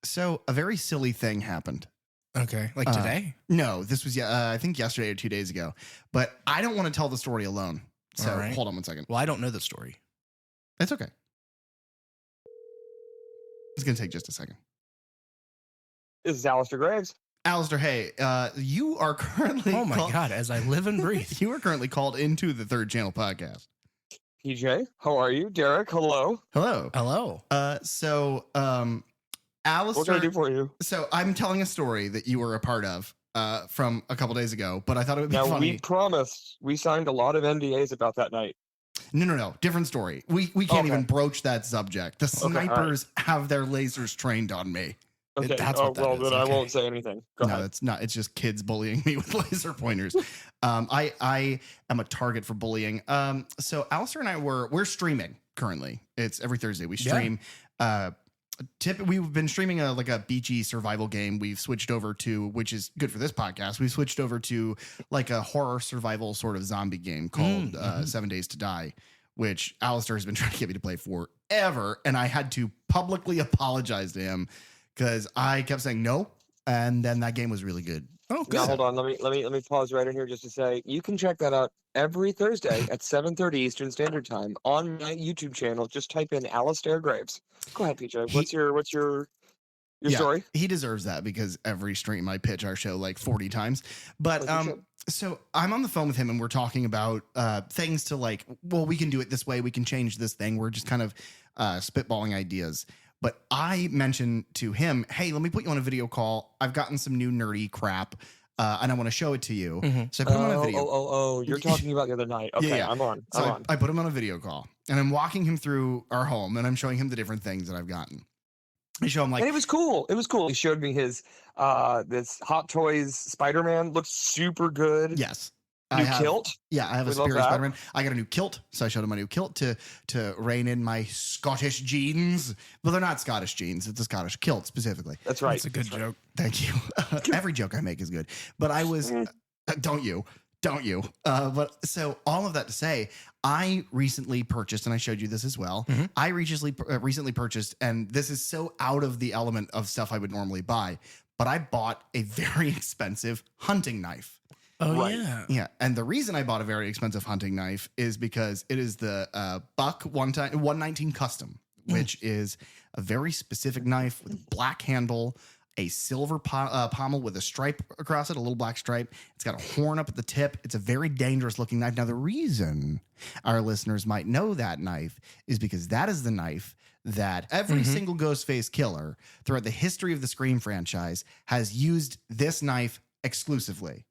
So a very silly thing happened. Okay. Like today? No, this was, I think yesterday or 2 days ago. But I don't want to tell the story alone. So All right. hold on one second. Well, I don't know the story. It's okay. It's going to take just a second. This is Alistair Graves. Alistair, hey, you are currently... Oh, my God. As I live and breathe. You are currently called into the Third Channel podcast. PJ, how are you? Derek, hello. Hello. Hello. Alistair... What can I do for you? So I'm telling a story that you were a part of from a couple days ago, but I thought it would be Now, funny. we promised. We signed a lot of NDAs about that night. No. Different story. We can't even broach that subject. The snipers have their lasers trained on me. Okay. That's what that is. Then I won't say anything. Go ahead. It's not. It's just kids bullying me with laser pointers. I am a target for bullying. So Alistair and I we're streaming currently. It's every Thursday. We stream. We've been streaming a beachy survival game. We've switched over to, which is good for this podcast. We've switched over to like a horror survival sort of zombie game called 7 Days to Die, which Alistair has been trying to get me to play forever. And I had to publicly apologize to him because I kept saying no. And then that game was really good. Oh, good. Now, hold on. Let me pause right in here just to say you can check that out every Thursday at 7:30 Eastern Standard Time on my YouTube channel. Just type in Alistair Graves. Go ahead, PJ. What's your story? He deserves that because every stream I pitch our show like 40 times. But so I'm on the phone with him and we're talking about things to like, well, we can do it this way. We can change this thing. We're just kind of spitballing ideas. But I mentioned to him, hey, let me put you on a video call. I've gotten some new nerdy crap and I want to show it to you. So I put him on a video. You're talking about the other night. Okay, Yeah. I'm on. I put him on a video call and I'm walking him through our home and I'm showing him the different things that I've gotten. I show him like, and it was cool. It was cool. He showed me his this Hot Toys Spider-Man. Looks super good. yes. New kilt. Yeah, I have a We love Spirit that. Spider-Man. I got a new kilt, so I showed him my new kilt to rein in my Scottish jeans. Well, they're not Scottish jeans. It's a Scottish kilt specifically. That's right. That's a good joke. Thank you. Every joke I make is good. But I was... don't you. But so all of that to say, I recently purchased, and I showed you this as well. I recently purchased, and this is so out of the element of stuff I would normally buy, but I bought a very expensive hunting knife. Oh, Right. yeah. Yeah, and the reason I bought a very expensive hunting knife is because it is the Buck 119 Custom, which is a very specific knife with a black handle, a silver pommel with a stripe across it, a little black stripe. It's got a horn up at the tip. It's a very dangerous looking knife. Now, the reason our listeners might know that knife is because that is the knife that every single Ghostface killer throughout the history of the Scream franchise has used this knife exclusively.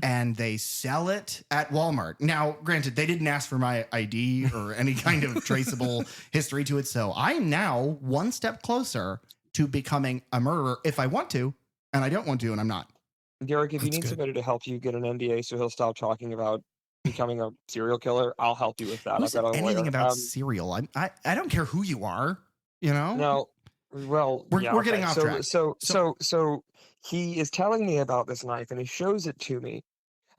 And they sell it at Walmart. Now, granted, they didn't ask for my ID or any kind of traceable history to it. So I am now one step closer to becoming a murderer if I want to, and I don't want to, and I'm not. Derek, if you That's need good. somebody to help you get an NDA so he'll stop talking about becoming a serial killer, I'll help you with that. Who I've said got a anything lawyer. about cereal? I don't care who you are, you know? No, well, We're getting off track. So he is telling me about this knife and he shows it to me,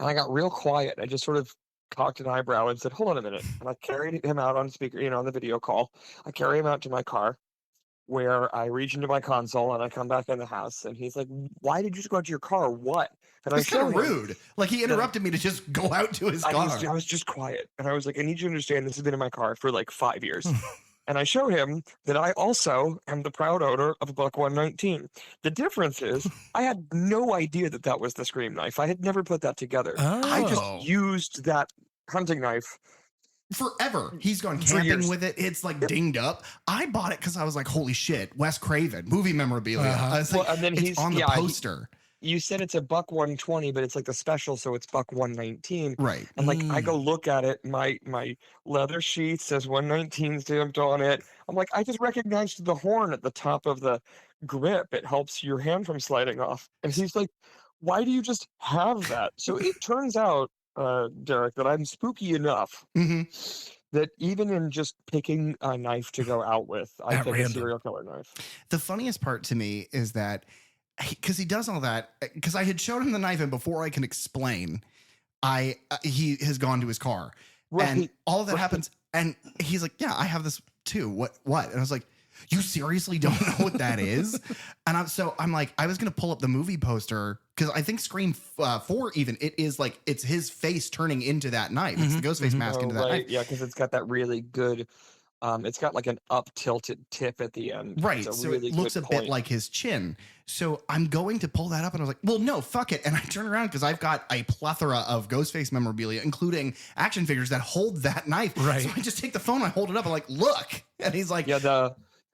and I got real quiet. I just sort of cocked an eyebrow and said, "Hold on a minute." And I carried him out on speaker, on the video call. I carry him out to my car, where I reach into my console and I come back in the house, and he's like, "Why did you just go out to your car? What?" And It's kind of show him- rude. Like he interrupted me to just go out to his car. I was just quiet, and I was like, "I need you to understand this has been in my car for like 5 years." And I show him that I also am the proud owner of a Buck 119. The difference is I had no idea that that was the Scream knife. I had never put that together. I Oh. just used that hunting knife. Forever. He's gone For camping years. with it. It's like dinged up. I bought it because I was like, holy shit, Wes Craven, movie memorabilia. I was Well, like, and then it's he's- on the yeah, he- poster. You said it's a Buck 120, but it's like the special, so it's Buck 119. Right. And like I go look at it, my leather sheath says 119 stamped on it. I'm like, I just recognized the horn at the top of the grip. It helps your hand from sliding off. And he's like, why do you just have that? So it turns out, Derek, that I'm spooky enough that even in just picking a knife to go out with, I At pick a random. serial killer knife. The funniest part to me is that because he does all that, because I had showed him the knife and before I can explain, he has gone to his car and Right, all of that right. happens. And he's like, yeah, I have this too. What? And I was like, You seriously don't know what that is? And I'm like, I was going to pull up the movie poster because I think Scream 4 even, it's his face turning into that knife. It's the ghost face mask into that knife. Yeah, because it's got that really good, it's got like an up tilted tip at the end. Right. It's a So really it looks good a bit point. like his chin. So I'm going to pull that up and I was like, well, no, fuck it. And I turn around because I've got a plethora of Ghostface memorabilia, including action figures that hold that knife. Right. So I just take the phone, I hold it up, I'm like, look. And he's like, Yeah,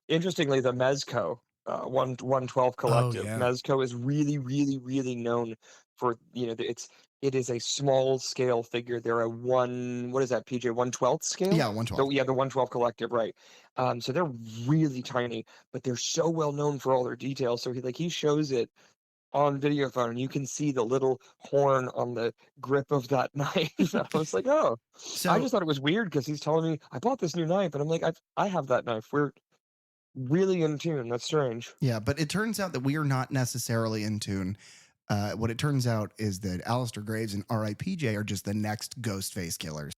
interestingly, the Mezco, 112 Collective, yeah. Mezco is really, really, really known for, it is a small scale figure. They're a what is that, PJ, 1/12 scale? yeah, 112. So yeah, the 112 Collective, right. So they're really tiny, but they're so well known for all their details. So he shows it on video phone, and you can see the little horn on the grip of that knife. I was like, oh, So I just thought it was weird because he's telling me I bought this new knife, and I'm like, I have that knife. We're really in tune. That's strange. yeah, but it turns out that we are not necessarily in tune. What it turns out is that Alistair Graves and R.I.P.J. are just the next Ghostface killers.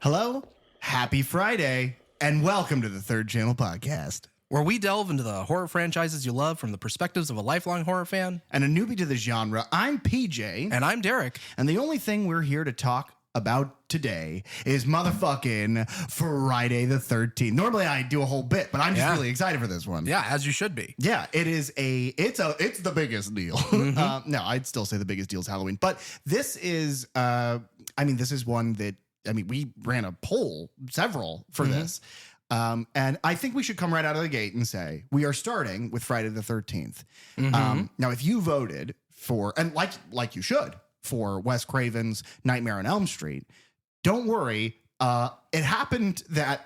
Hello, happy Friday, and welcome to the Third Channel Podcast. Where we delve into the horror franchises you love from the perspectives of a lifelong horror fan. And a newbie to the genre, I'm PJ. And I'm Derek. And the only thing we're here to talk about today is motherfucking Friday the 13th. Normally I do a whole bit, but I'm just really excited for this one. Yeah, as you should be. Yeah, it's the biggest deal. No, I'd still say the biggest deal is Halloween, but this is, this is one that, we ran a poll, several for this. And I think we should come right out of the gate and say we are starting with Friday the 13th. Now, if you voted for, and like you should, for Wes Craven's Nightmare on Elm Street, don't worry. It happened that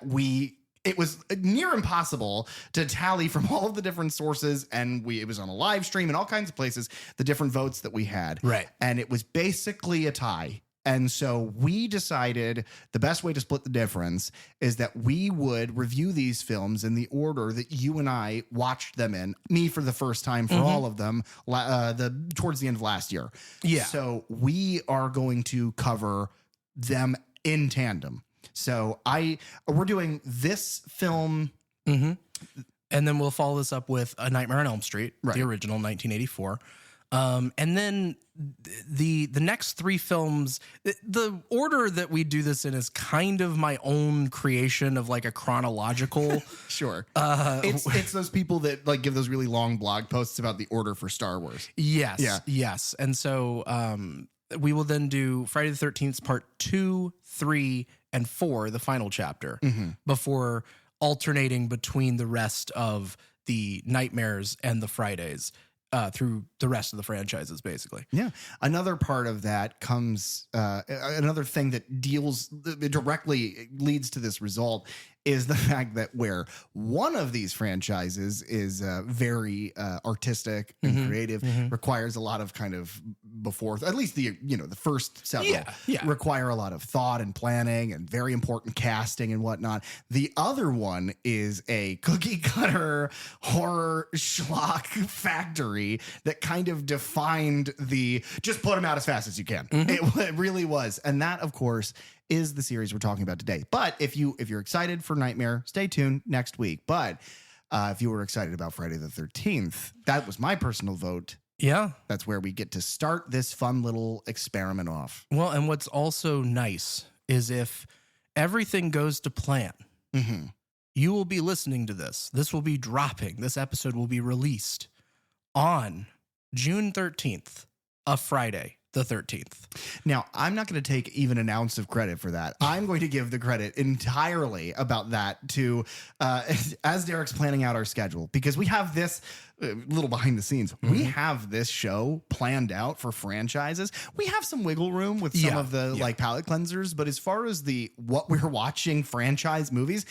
it was near impossible to tally from all of the different sources, and it was on a live stream and all kinds of places, the different votes that we had. Right. And it was basically a tie. And so we decided the best way to split the difference is that we would review these films in the order that you and I watched them in. Me for the first time for all of them, towards the end of last year. Yeah. So we are going to cover them in tandem. So we're doing this film. And then we'll follow this up with A Nightmare on Elm Street, Right. the original 1984. And then the next three films, the order that we do this in is kind of my own creation of like a chronological. Sure. It's those people that like give those really long blog posts about the order for Star Wars. Yes. Yeah. Yes. And so we will then do Friday the 13th part 2, 3, and 4, the final chapter, before alternating between the rest of the Nightmares and the Fridays. Through the rest of the franchises, basically. Yeah. Another part of that comes, another thing that directly leads to this result is the fact that where one of these franchises is very artistic and creative, requires a lot of kind of at least the first several require a lot of thought and planning and very important casting and whatnot. The other one is a cookie cutter horror schlock factory that kind of defined just put them out as fast as you can. It really was. And that, of course, is the series we're talking about today. But if you're excited for Nightmare, stay tuned next week. But if you were excited about Friday the 13th, that was my personal vote. Yeah. That's where we get to start this fun little experiment off. Well, and what's also nice is if everything goes to plan, you will be listening to this. This will be dropping. This episode will be released on June 13th, a Friday, the 13th. Now, I'm not going to take even an ounce of credit for that. I'm going to give the credit entirely about that to, as Derek's planning out our schedule, because we have this little behind the scenes. We have this show planned out for franchises. We have some wiggle room with some of the like palate cleansers, but as far as the what we're watching franchise movies,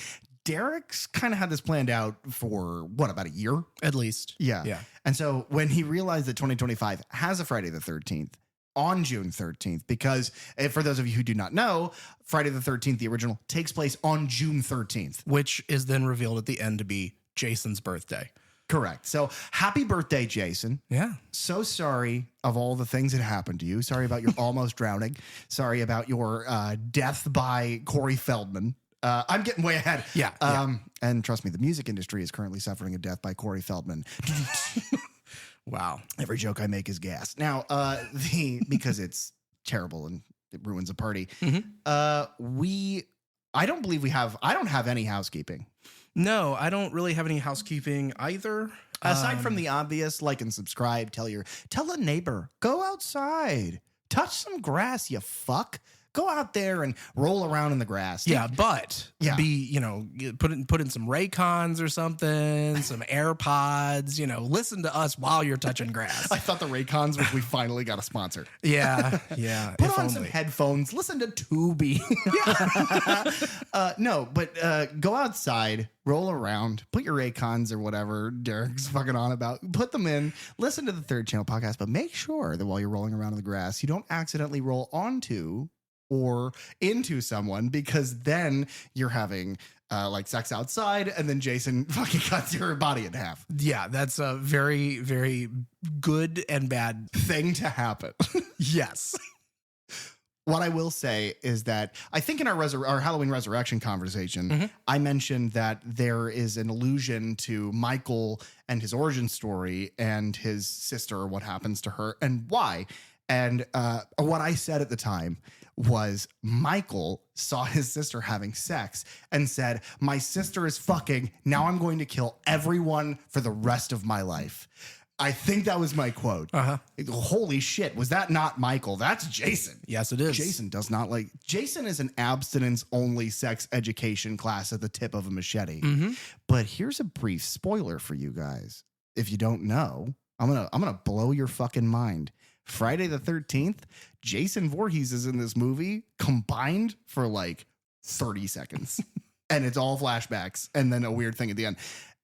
Derek's kind of had this planned out for what, about a year? At least. Yeah. And so when he realized that 2025 has a Friday the 13th on June 13th, because for those of you who do not know, Friday the 13th, the original, takes place on June 13th. Which is then revealed at the end to be Jason's birthday. Correct. So happy birthday, Jason. Yeah. So sorry of all the things that happened to you. Sorry about your almost drowning. Sorry about your death by Corey Feldman. I'm getting way ahead. Yeah. And trust me, the music industry is currently suffering a death by Corey Feldman. Wow. Every joke I make is gas. Now, because it's terrible and it ruins a party. I don't have any housekeeping. No, I don't really have any housekeeping either. Aside from the obvious, like and subscribe, tell a neighbor, go outside, touch some grass, you fuck. Go out there and roll around in the grass. Yeah, but put in some Raycons or something, some AirPods, listen to us while you're touching grass. I thought the Raycons was we finally got a sponsor. Yeah. Put on some headphones, listen to Tubi. No, but go outside, roll around, put your Raycons or whatever Derek's fucking on about, put them in, listen to the Third Channel podcast, but make sure that while you're rolling around in the grass, you don't accidentally roll onto or into someone, because then you're having like sex outside and then Jason fucking cuts your body in half. Yeah, that's a very, very good and bad thing to happen. Yes. What I will say is that I think in our Halloween Resurrection conversation, I mentioned that there is an allusion to Michael and his origin story and his sister, what happens to her and why. And what I said at the time was Michael saw his sister having sex and said, my sister is fucking, now I'm going to kill everyone for the rest of my life. I think that was my quote. Holy shit. Was that not Michael? That's Jason. Yes, it is. Jason is an abstinence only sex education class at the tip of a machete. But here's a brief spoiler for you guys. If you don't know, I'm going to blow your fucking mind. Friday the 13th, Jason Voorhees is in this movie combined for like 30 seconds. And it's all flashbacks and then a weird thing at the end.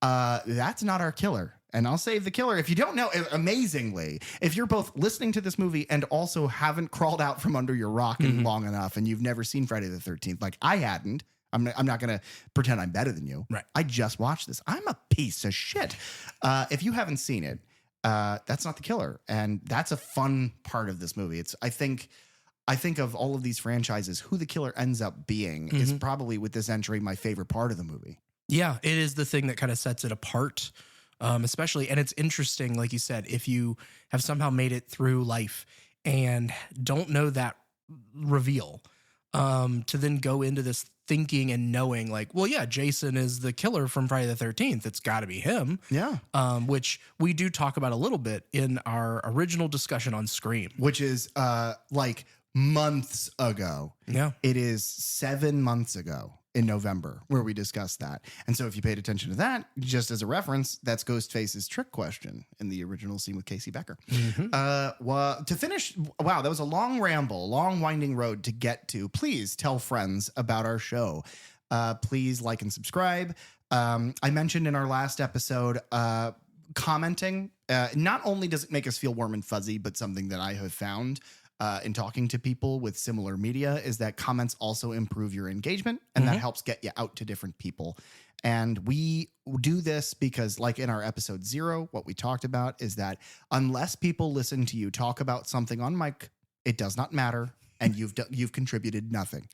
That's not our killer. And I'll save the killer. If you don't know, amazingly, if you're both listening to this movie and also haven't crawled out from under your rock in long enough and you've never seen Friday the 13th, like I hadn't, I'm not going to pretend I'm better than you. Right. I just watched this. I'm a piece of shit. If you haven't seen it, that's not the killer. And that's a fun part of this movie. I think of all of these franchises, who the killer ends up being is probably, with this entry, my favorite part of the movie. Yeah, it is the thing that kind of sets it apart, especially. And it's interesting, like you said, if you have somehow made it through life and don't know that reveal, to then go into this thinking and knowing like, well, yeah, Jason is the killer from Friday the 13th. It's got to be him. Yeah. Which we do talk about a little bit in our original discussion on Scream. Which is like months ago. Yeah. It is 7 months ago in November where we discussed that. And so if you paid attention to that, just as a reference, that's Ghostface's trick question in the original scene with Casey Becker. Well, to finish, wow, that was a long ramble, long winding road to get to. Please tell friends about our show. Please like and subscribe. I mentioned in our last episode, commenting, not only does it make us feel warm and fuzzy, but something that I have found in talking to people with similar media is that comments also improve your engagement, and that helps get you out to different people. And we do this because, like in our episode 0, what we talked about is that unless people listen to you talk about something on mic, it does not matter, and you've contributed nothing.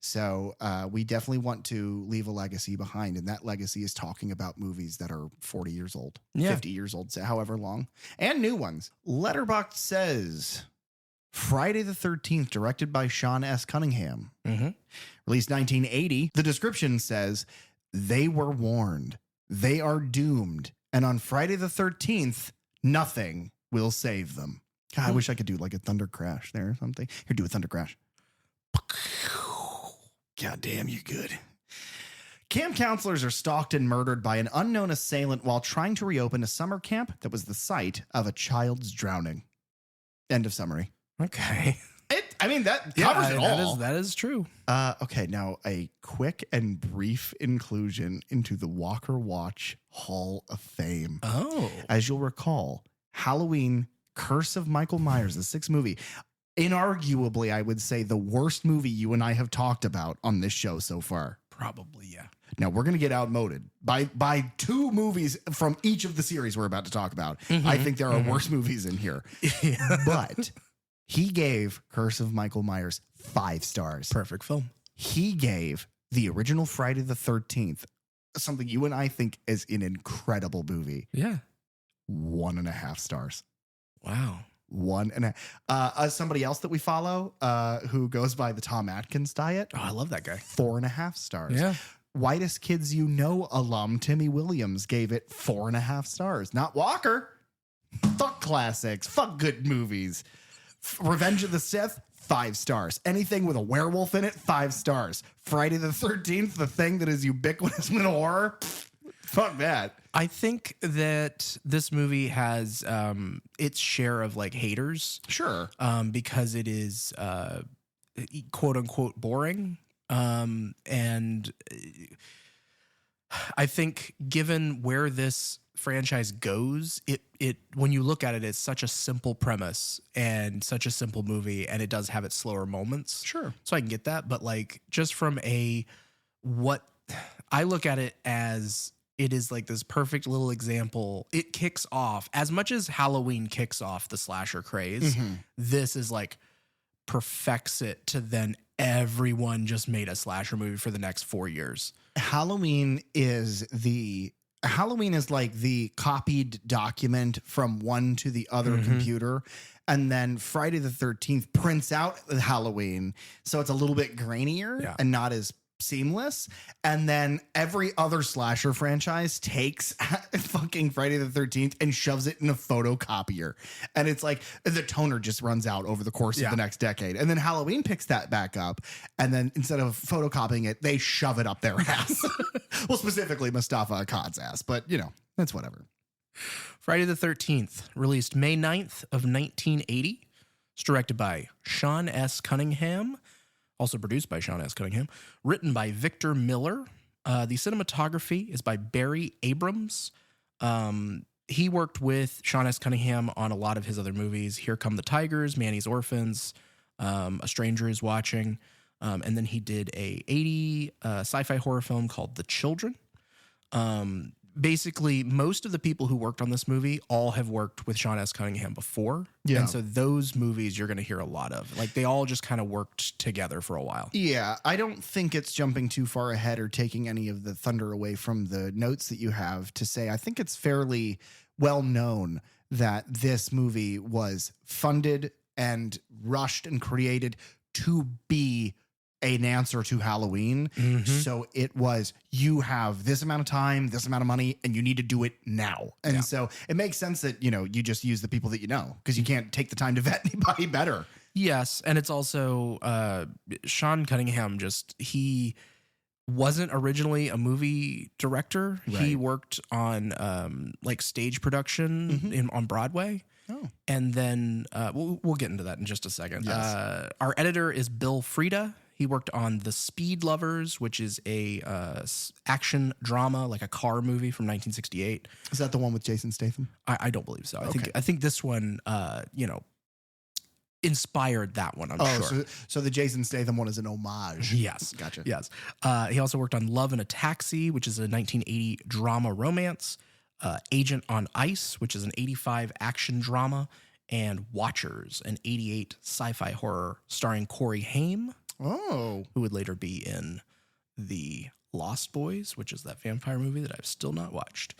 So we definitely want to leave a legacy behind, and that legacy is talking about movies that are 40 years old, 50 years old, however long, and new ones. Letterboxd says Friday the 13th, directed by Sean S. Cunningham. Released 1980. The description says, they were warned. They are doomed. And on Friday the 13th, nothing will save them. God, I wish I could do like a thunder crash there or something. Here, do a thunder crash. God damn, you good. Camp counselors are stalked and murdered by an unknown assailant while trying to reopen a summer camp that was the site of a child's drowning. End of summary. Okay. That covers it all. That is true. Okay, now a quick and brief inclusion into the Walker Watch Hall of Fame. Oh. As you'll recall, Halloween, Curse of Michael Myers, the sixth movie, inarguably, I would say the worst movie you and I have talked about on this show so far. Probably, yeah. Now, we're going to get outmoded by two movies from each of the series we're about to talk about. I think there are worse movies in here. Yeah. But he gave Curse of Michael Myers 5 stars. Perfect film. He gave the original Friday the 13th, something you and I think is an incredible movie, Yeah. 1.5 stars. Wow. 1.5. Somebody else that we follow who goes by the Tom Atkins diet. Oh, I love that guy. 4.5 stars. Yeah. Whitest Kids You Know alum Timmy Williams gave it 4.5 stars. Not Walker. Fuck classics. Fuck good movies. Revenge of the Sith, 5 stars. Anything with a werewolf in it, 5 stars. Friday the 13th, the thing that is ubiquitous in horror, fuck that. I think that this movie has its share of like haters. Sure. Because it is quote unquote boring. And I think given where this franchise goes, it when you look at it, it's such a simple premise and such a simple movie, and it does have its slower moments. Sure. So I can get that, but like just from what I look at it as, it is like this perfect little example. It kicks off as much as Halloween kicks off the slasher craze. This is like perfects it to then everyone just made a slasher movie for the next 4 years. Halloween is like the copied document from one to the other computer. And then Friday the 13th prints out Halloween. So it's a little bit grainier and not as seamless. And then every other slasher franchise takes fucking Friday the 13th and shoves it in a photocopier. And it's like the toner just runs out over the course of the next decade. And then Halloween picks that back up. And then instead of photocopying it, they shove it up their ass. Well, specifically Mustafa Akkad's ass, but you know, that's whatever. Friday the 13th, released May 9th of 1980. It's directed by Sean S. Cunningham. Also produced by Sean S. Cunningham. Written by Victor Miller. The cinematography is by Barry Abrams. He worked with Sean S. Cunningham on a lot of his other movies. Here Come the Tigers, Manny's Orphans, A Stranger is Watching. And then he did a 80 sci-fi horror film called The Children. Basically, most of the people who worked on this movie all have worked with Sean S. Cunningham before. Yeah. And so those movies you're going to hear a lot of. Like, they all just kind of worked together for a while. Yeah, I don't think it's jumping too far ahead or taking any of the thunder away from the notes that you have to say. I think it's fairly well known that this movie was funded and rushed and created to be an answer to Halloween. So it was, you have this amount of time, this amount of money, and you need to do it now. And so it makes sense that, you know, you just use the people that you know, because you can't take the time to vet anybody better. Yes. And it's also Sean Cunningham, he wasn't originally a movie director. Right. He worked on like stage production on Broadway. Oh. And then we'll get into that in just a second. Yes. Our editor is Bill Frieda. He worked on The Speed Lovers, which is a action drama, like a car movie from 1968. Is that the one with Jason Statham? I don't believe so. I think this one, inspired that one, I'm sure. So the Jason Statham one is an homage. Yes. Gotcha. Yes. He also worked on Love in a Taxi, which is a 1980 drama romance. Agent on Ice, which is an 85 action drama. And Watchers, an 88 sci-fi horror starring Corey Haim. Oh. Who would later be in The Lost Boys, which is that vampire movie that I've still not watched.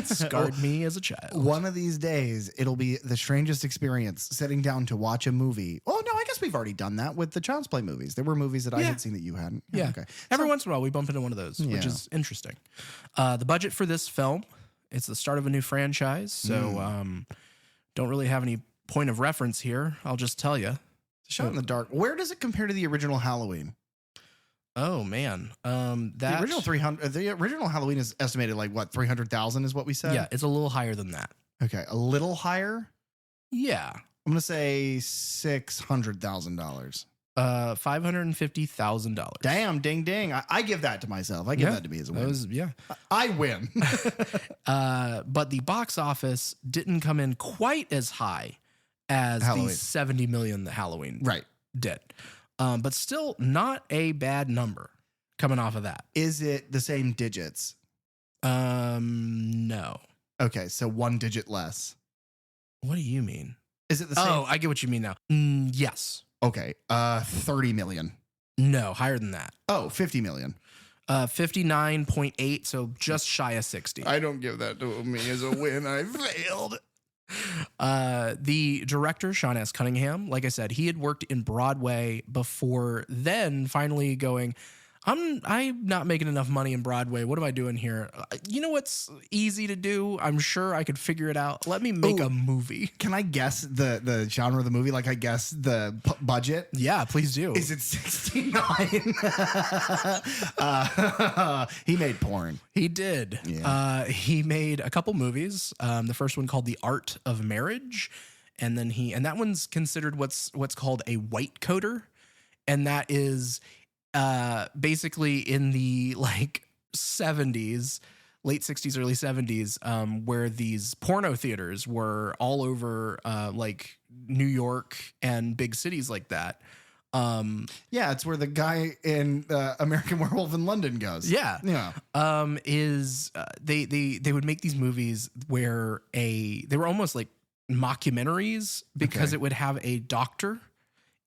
Scarred me as a child. One of these days, it'll be the strangest experience sitting down to watch a movie. Oh, no, I guess we've already done that with the Child's Play movies. There were movies that I had seen that you hadn't. Yeah. Okay. Every once in a while, we bump into one of those, which is interesting. The budget for this film, it's the start of a new franchise, so don't really have any point of reference here, I'll just tell you. Shot in the dark. Where does it compare to the original Halloween? Oh man, that The original 300. The original Halloween is estimated like what 300,000 is what we said. Yeah, it's a little higher than that. Okay, a little higher. Yeah, I'm gonna say $600,000. $550,000. Damn, ding, ding. I give that to myself. I give that to me as a win. I win. But the box office didn't come in quite as high as Halloween. the 70 million that Halloween Right. did. But still not a bad number coming off of that. Is it the same digits? No. Okay, so one digit less. What do you mean? Is it the same? Oh, I get what you mean now. Yes. Okay, 30 million. No, higher than that. Oh, 50 million. 59.8, so just shy of 60. I don't give that to me as a win. I failed. The director, Sean S. Cunningham, like I said, he had worked in Broadway before then finally going, I'm not making enough money in Broadway. What am I doing here? You know what's easy to do? I'm sure I could figure it out. Let me make a movie. Can I guess the genre of the movie? Like I guess the budget? Yeah, please do. Is it 69? He made porn. He did. Yeah. He made a couple movies. The first one called The Art of Marriage. And then that one's considered what's called a white coater. And that is basically in the like 70s, late 60s, early 70s, where these porno theaters were all over like New York and big cities like that. Yeah, it's where the guy in American Werewolf in London goes. Yeah. Yeah. They would make these movies where they were almost like mockumentaries because Okay. it would have a doctor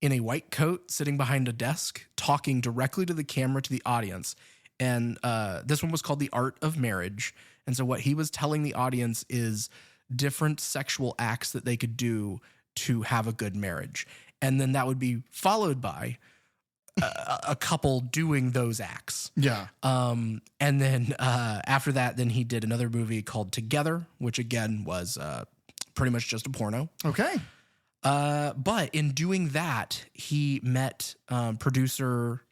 in a white coat sitting behind a desk talking directly to the camera to the audience. And this one was called The Art of Marriage. And so what he was telling the audience is different sexual acts that they could do to have a good marriage. And then that would be followed by a couple doing those acts. Yeah. And then after that, then he did another movie called Together, which again was pretty much just a porno. Okay. But in doing that, he met producer.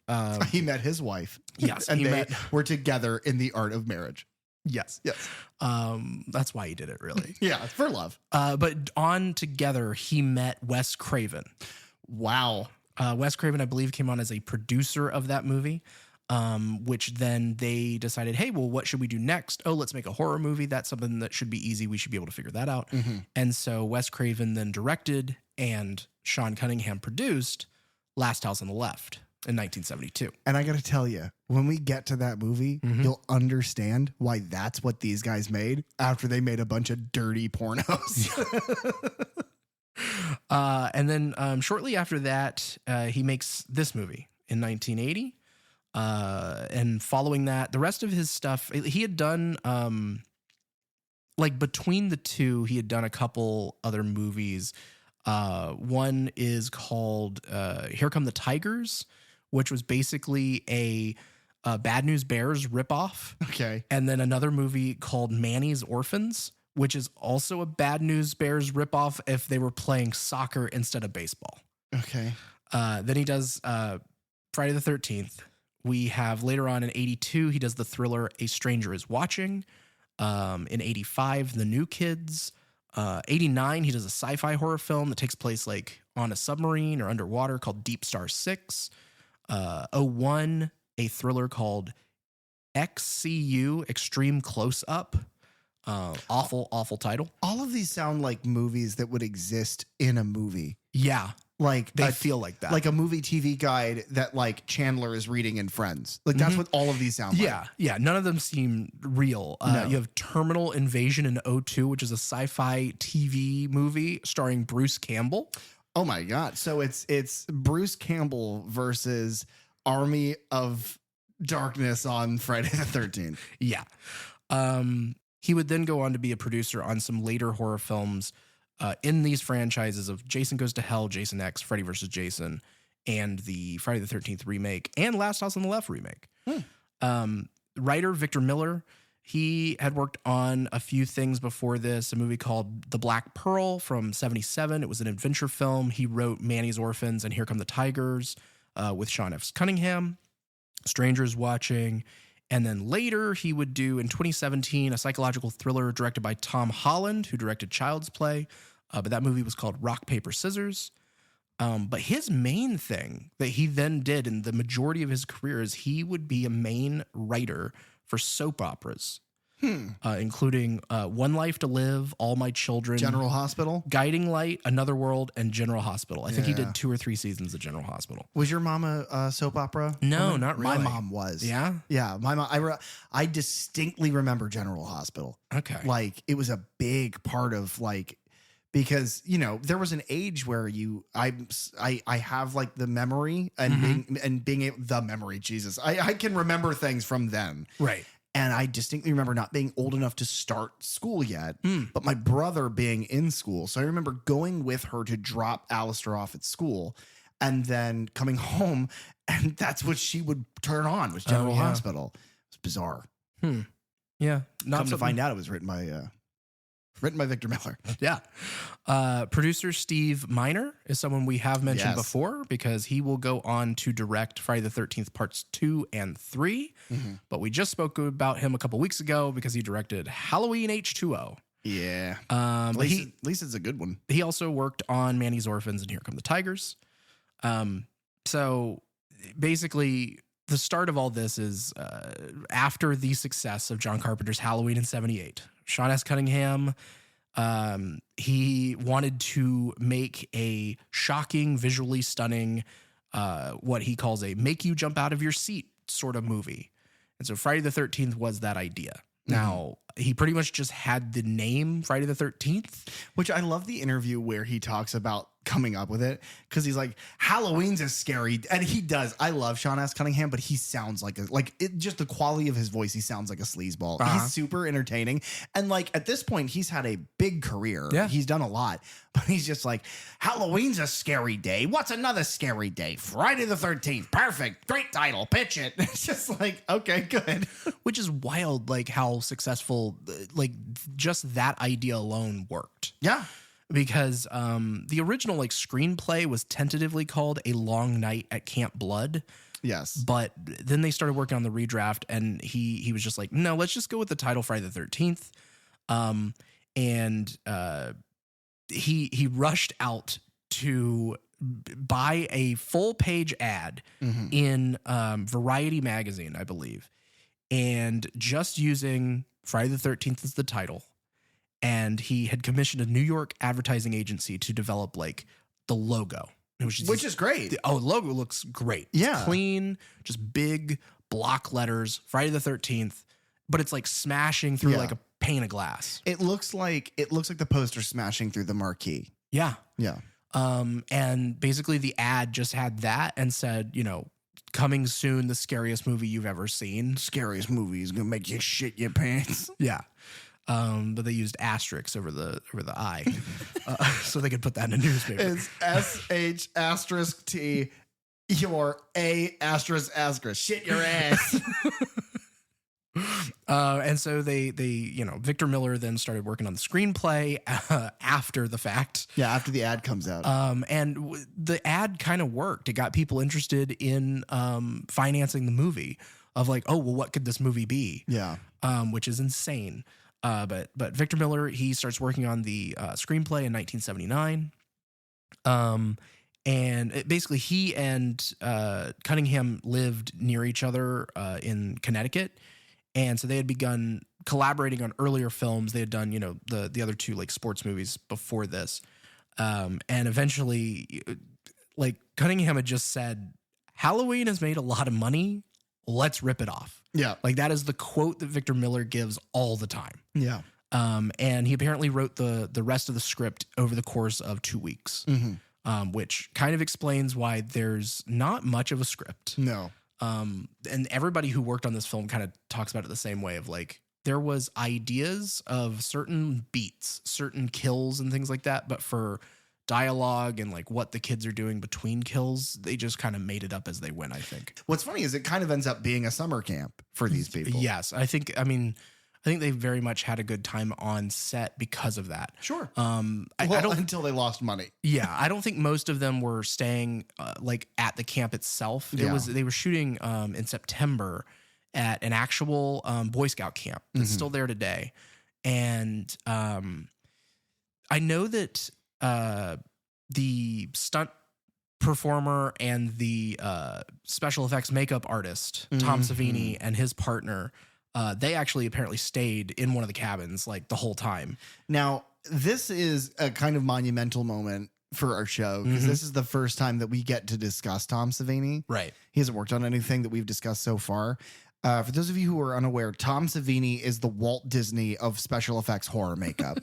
He met his wife. Yes, And he they met. were together in The Art of Marriage. Yes, Yes. that's why he did it, really. Yeah, for love. But on Together, he met Wes Craven. Wow. Wes Craven, I believe, came on as a producer of that movie. Which then they decided, hey, well, what should we do next? Oh, let's make a horror movie. That's something that should be easy. We should be able to figure that out. Mm-hmm. And so Wes Craven then directed and Sean Cunningham produced Last House on the Left in 1972. And I got to tell you, when we get to that movie, Mhm. you'll understand why that's what these guys made after they made a bunch of dirty pornos. And then shortly after that, he makes this movie in 1980. And following that, the rest of his stuff, he had done, like between the two, he had done a couple other movies. One is called Here Come the Tigers, which was basically a Bad News Bears ripoff. Okay. And then another movie called Manny's Orphans, which is also a Bad News Bears ripoff if they were playing soccer instead of baseball. Okay. Then he does Friday the 13th. We have later on in 82, he does the thriller A Stranger is Watching. In 85, The New Kids. 89, he does a sci-fi horror film that takes place like on a submarine or underwater called Deep Star 6. 01, a thriller called XCU, Extreme Close Up. Awful title. All of these sound like movies that would exist in a movie. Yeah, Like they feel like that. like a movie TV guide that like Chandler is reading in Friends. Like that's Mhm. what all of these sound like. Yeah. None of them seem real. No. You have Terminal Invasion in 02, which is a sci-fi TV movie starring Bruce Campbell. Oh my God. So it's Bruce Campbell versus Army of Darkness on Friday the 13th. Yeah. He would then go on to be a producer on some later horror films in these franchises of Jason Goes to Hell, Jason X, Freddy vs. Jason, and the Friday the 13th remake and Last House on the Left remake. Writer Victor Miller He had worked on a few things before this, a movie called The Black Pearl from 1977. It was an adventure film. He wrote Manny's Orphans and Here Come the Tigers with Sean F. Cunningham, Strangers Watching. And then later he would do, in 2017, a psychological thriller directed by Tom Holland, who directed Child's Play. But that movie was called Rock, Paper, Scissors. But his main thing that he then did in the majority of his career is he would be a main writer for soap operas, including One Life to Live, All My Children, General Hospital, Guiding Light, Another World, and General Hospital. I think he did 2 or 3 seasons of General Hospital. Was your mom a soap opera? No, not really. My mom was. Yeah? Yeah, my mom. I distinctly remember General Hospital. Okay. Like, it was a big part of, like, because, you know, there was an age where I have like the memory and being able, the memory, Jesus, I can remember things from then. Right. And I distinctly remember not being old enough to start school yet, but my brother being in school. So I remember going with her to drop Alistair off at school and then coming home, and that's what she would turn on, was General Hospital. It's bizarre. Yeah. Come to find out, it was written by Victor Miller. Yeah. Producer Steve Miner is someone we have mentioned before, because he will go on to direct Friday the 13th parts 2 and 3. But we just spoke about him a couple weeks ago because he directed Halloween H2O. Yeah. At least it's a good one. He also worked on Manny's Orphans and Here Come the Tigers. So basically, the start of all this is after the success of John Carpenter's Halloween in 1978. Sean S. Cunningham, he wanted to make a shocking, visually stunning, what he calls a make you jump out of your seat sort of movie. And so Friday the 13th was that idea. Now, he pretty much just had the name Friday the 13th. Which I love the interview where he talks about coming up with it, because he's like, Halloween's a scary, and he does. I love Sean S. Cunningham, but he sounds like just the quality of his voice, he sounds like a sleazeball. He's super entertaining, and like at this point he's had a big career. He's done a lot, but he's just like, Halloween's a scary day. What's another scary day? Friday the 13th. Perfect, great title, pitch it. It's just like, okay, good. Which is wild, like how successful, like just that idea alone worked. Yeah. Because the original like screenplay was tentatively called A Long Night at Camp Blood. Yes. But then they started working on the redraft, and he was just like, no, let's just go with the title Friday the 13th. He rushed out to buy a full page ad in Variety magazine, I believe, and just using Friday the 13th as the title. And he had commissioned a New York advertising agency to develop like the logo, which is great. The logo looks great. Yeah. It's clean, just big block letters, Friday the 13th, but it's like smashing through like a pane of glass. It looks like the poster smashing through the marquee. Yeah. Yeah. And basically the ad just had that and said, you know, coming soon, the scariest movie you've ever seen. Scariest movie is gonna make you shit your pants. Yeah. But they used asterisks over the I, so they could put that in a newspaper. It's SH*T your A***. Shit your ass. And so they Victor Miller then started working on the screenplay after the fact. Yeah, after the ad comes out. And the ad kind of worked. It got people interested in financing the movie. Of like, oh well, what could this movie be? Yeah. Which is insane. But Victor Miller, he starts working on the screenplay in 1979. And basically he and Cunningham lived near each other in Connecticut. And so they had begun collaborating on earlier films. They had done, the other two like sports movies before this. And eventually, like Cunningham had just said, Halloween has made a lot of money. Let's rip it off. Yeah. Like that is the quote that Victor Miller gives all the time. Yeah. And he apparently wrote the rest of the script over the course of 2 weeks, which kind of explains why there's not much of a script. No. And everybody who worked on this film kind of talks about it the same way of like, there was ideas of certain beats, certain kills and things like that. But for dialogue and like what the kids are doing between kills, they just kind of made it up as they went, I think. What's funny is it kind of ends up being a summer camp for these people. Yes. I think, I mean, I think they very much had a good time on set because of that. Sure. I Well, don't until they lost money. Yeah, I don't think most of them were staying like at the camp itself. They were shooting in September at an actual Boy Scout camp that's still there today, and I know that the stunt performer and the special effects makeup artist Tom Savini and his partner, they actually apparently stayed in one of the cabins like the whole time. Now, this is a kind of monumental moment for our show because this is the first time that we get to discuss Tom Savini. Right. He hasn't worked on anything that we've discussed so far. For those of you who are unaware, Tom Savini is the Walt Disney of special effects horror makeup.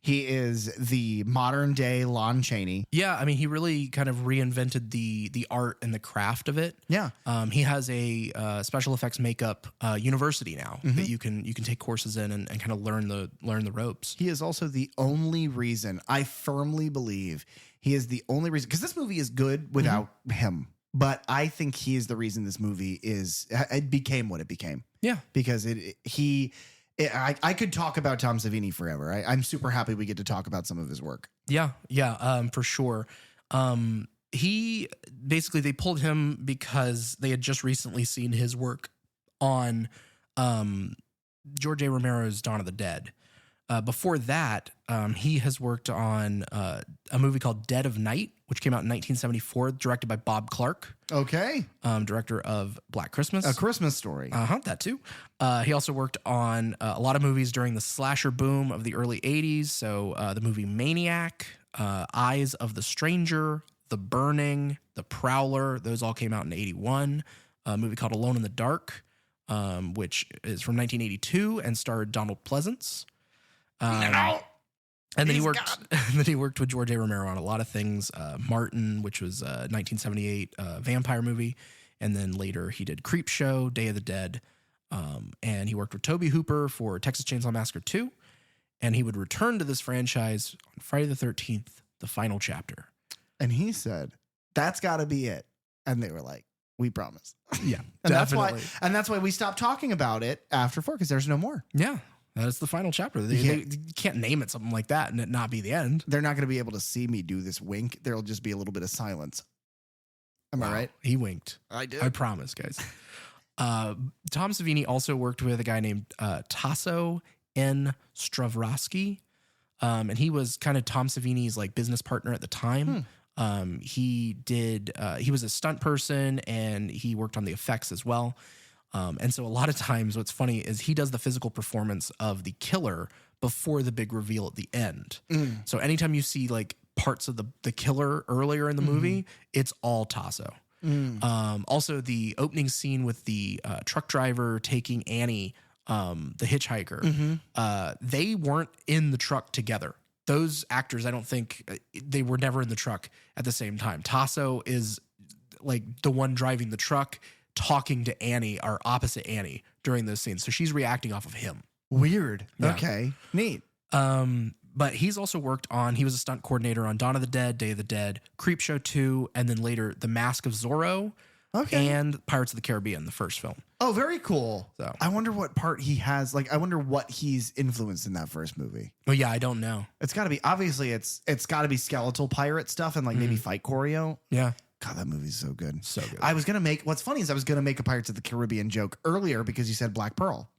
He is the modern day Lon Chaney. Yeah, I mean, he really kind of reinvented the art and the craft of it. Yeah. He has a special effects makeup university now that you can take courses in and kind of learn the ropes. He is also the only reason, I firmly believe, he is the only reason, because this movie is good without him. But I think he is the reason this movie it became what it became. Yeah. Because I could talk about Tom Savini forever. I'm super happy we get to talk about some of his work. Yeah, for sure. They pulled him because they had just recently seen his work on George A. Romero's Dawn of the Dead. Before that, he has worked on a movie called Dead of Night, which came out in 1974, directed by Bob Clark. Okay. Director of Black Christmas. A Christmas Story. That too. He also worked on a lot of movies during the slasher boom of the early 80s. So the movie Maniac, Eyes of the Stranger, The Burning, The Prowler. Those all came out in 81. A movie called Alone in the Dark, which is from 1982 and starred Donald Pleasance. And then he worked with George A. Romero on a lot of things. Martin, which was a 1978 vampire movie, and then later he did Creepshow, Day of the Dead, and he worked with Tobe Hooper for Texas Chainsaw Massacre 2, and he would return to this franchise on Friday the 13th, the final chapter. And he said, "That's got to be it," and they were like, "We promise." Yeah, and definitely. That's why we stopped talking about it after 4 because there's no more. Yeah. That's the final chapter. They can't name it something like that and it not be the end. They're not going to be able to see me do this wink. There'll just be a little bit of silence. Am I right? He winked. I did. I promise, guys. Tom Savini also worked with a guy named Tasso N. Stravosky. And he was kind of Tom Savini's like business partner at the time. He was a stunt person and he worked on the effects as well. And so a lot of times what's funny is he does the physical performance of the killer before the big reveal at the end. So anytime you see like parts of the killer earlier in the movie, it's all Tasso. Also the opening scene with the truck driver taking Annie, the hitchhiker, they weren't in the truck together. Those actors, I don't think they were never in the truck at the same time. Tasso is like the one driving the truck, talking to Annie or opposite Annie during those scenes. So she's reacting off of him. Weird. Yeah. Okay. Neat. But he's also he was a stunt coordinator on Dawn of the Dead, Day of the Dead, Creepshow 2, and then later The Mask of Zorro and Pirates of the Caribbean, the first film. Oh, very cool. So I wonder what part he has. Like, I wonder what he's influenced in that first movie. Oh yeah, I don't know. It's got to be, obviously it's got to be skeletal pirate stuff and like maybe fight choreo. Yeah. God, that movie's so good. So good. What's funny is I was going to make a Pirates of the Caribbean joke earlier because you said Black Pearl.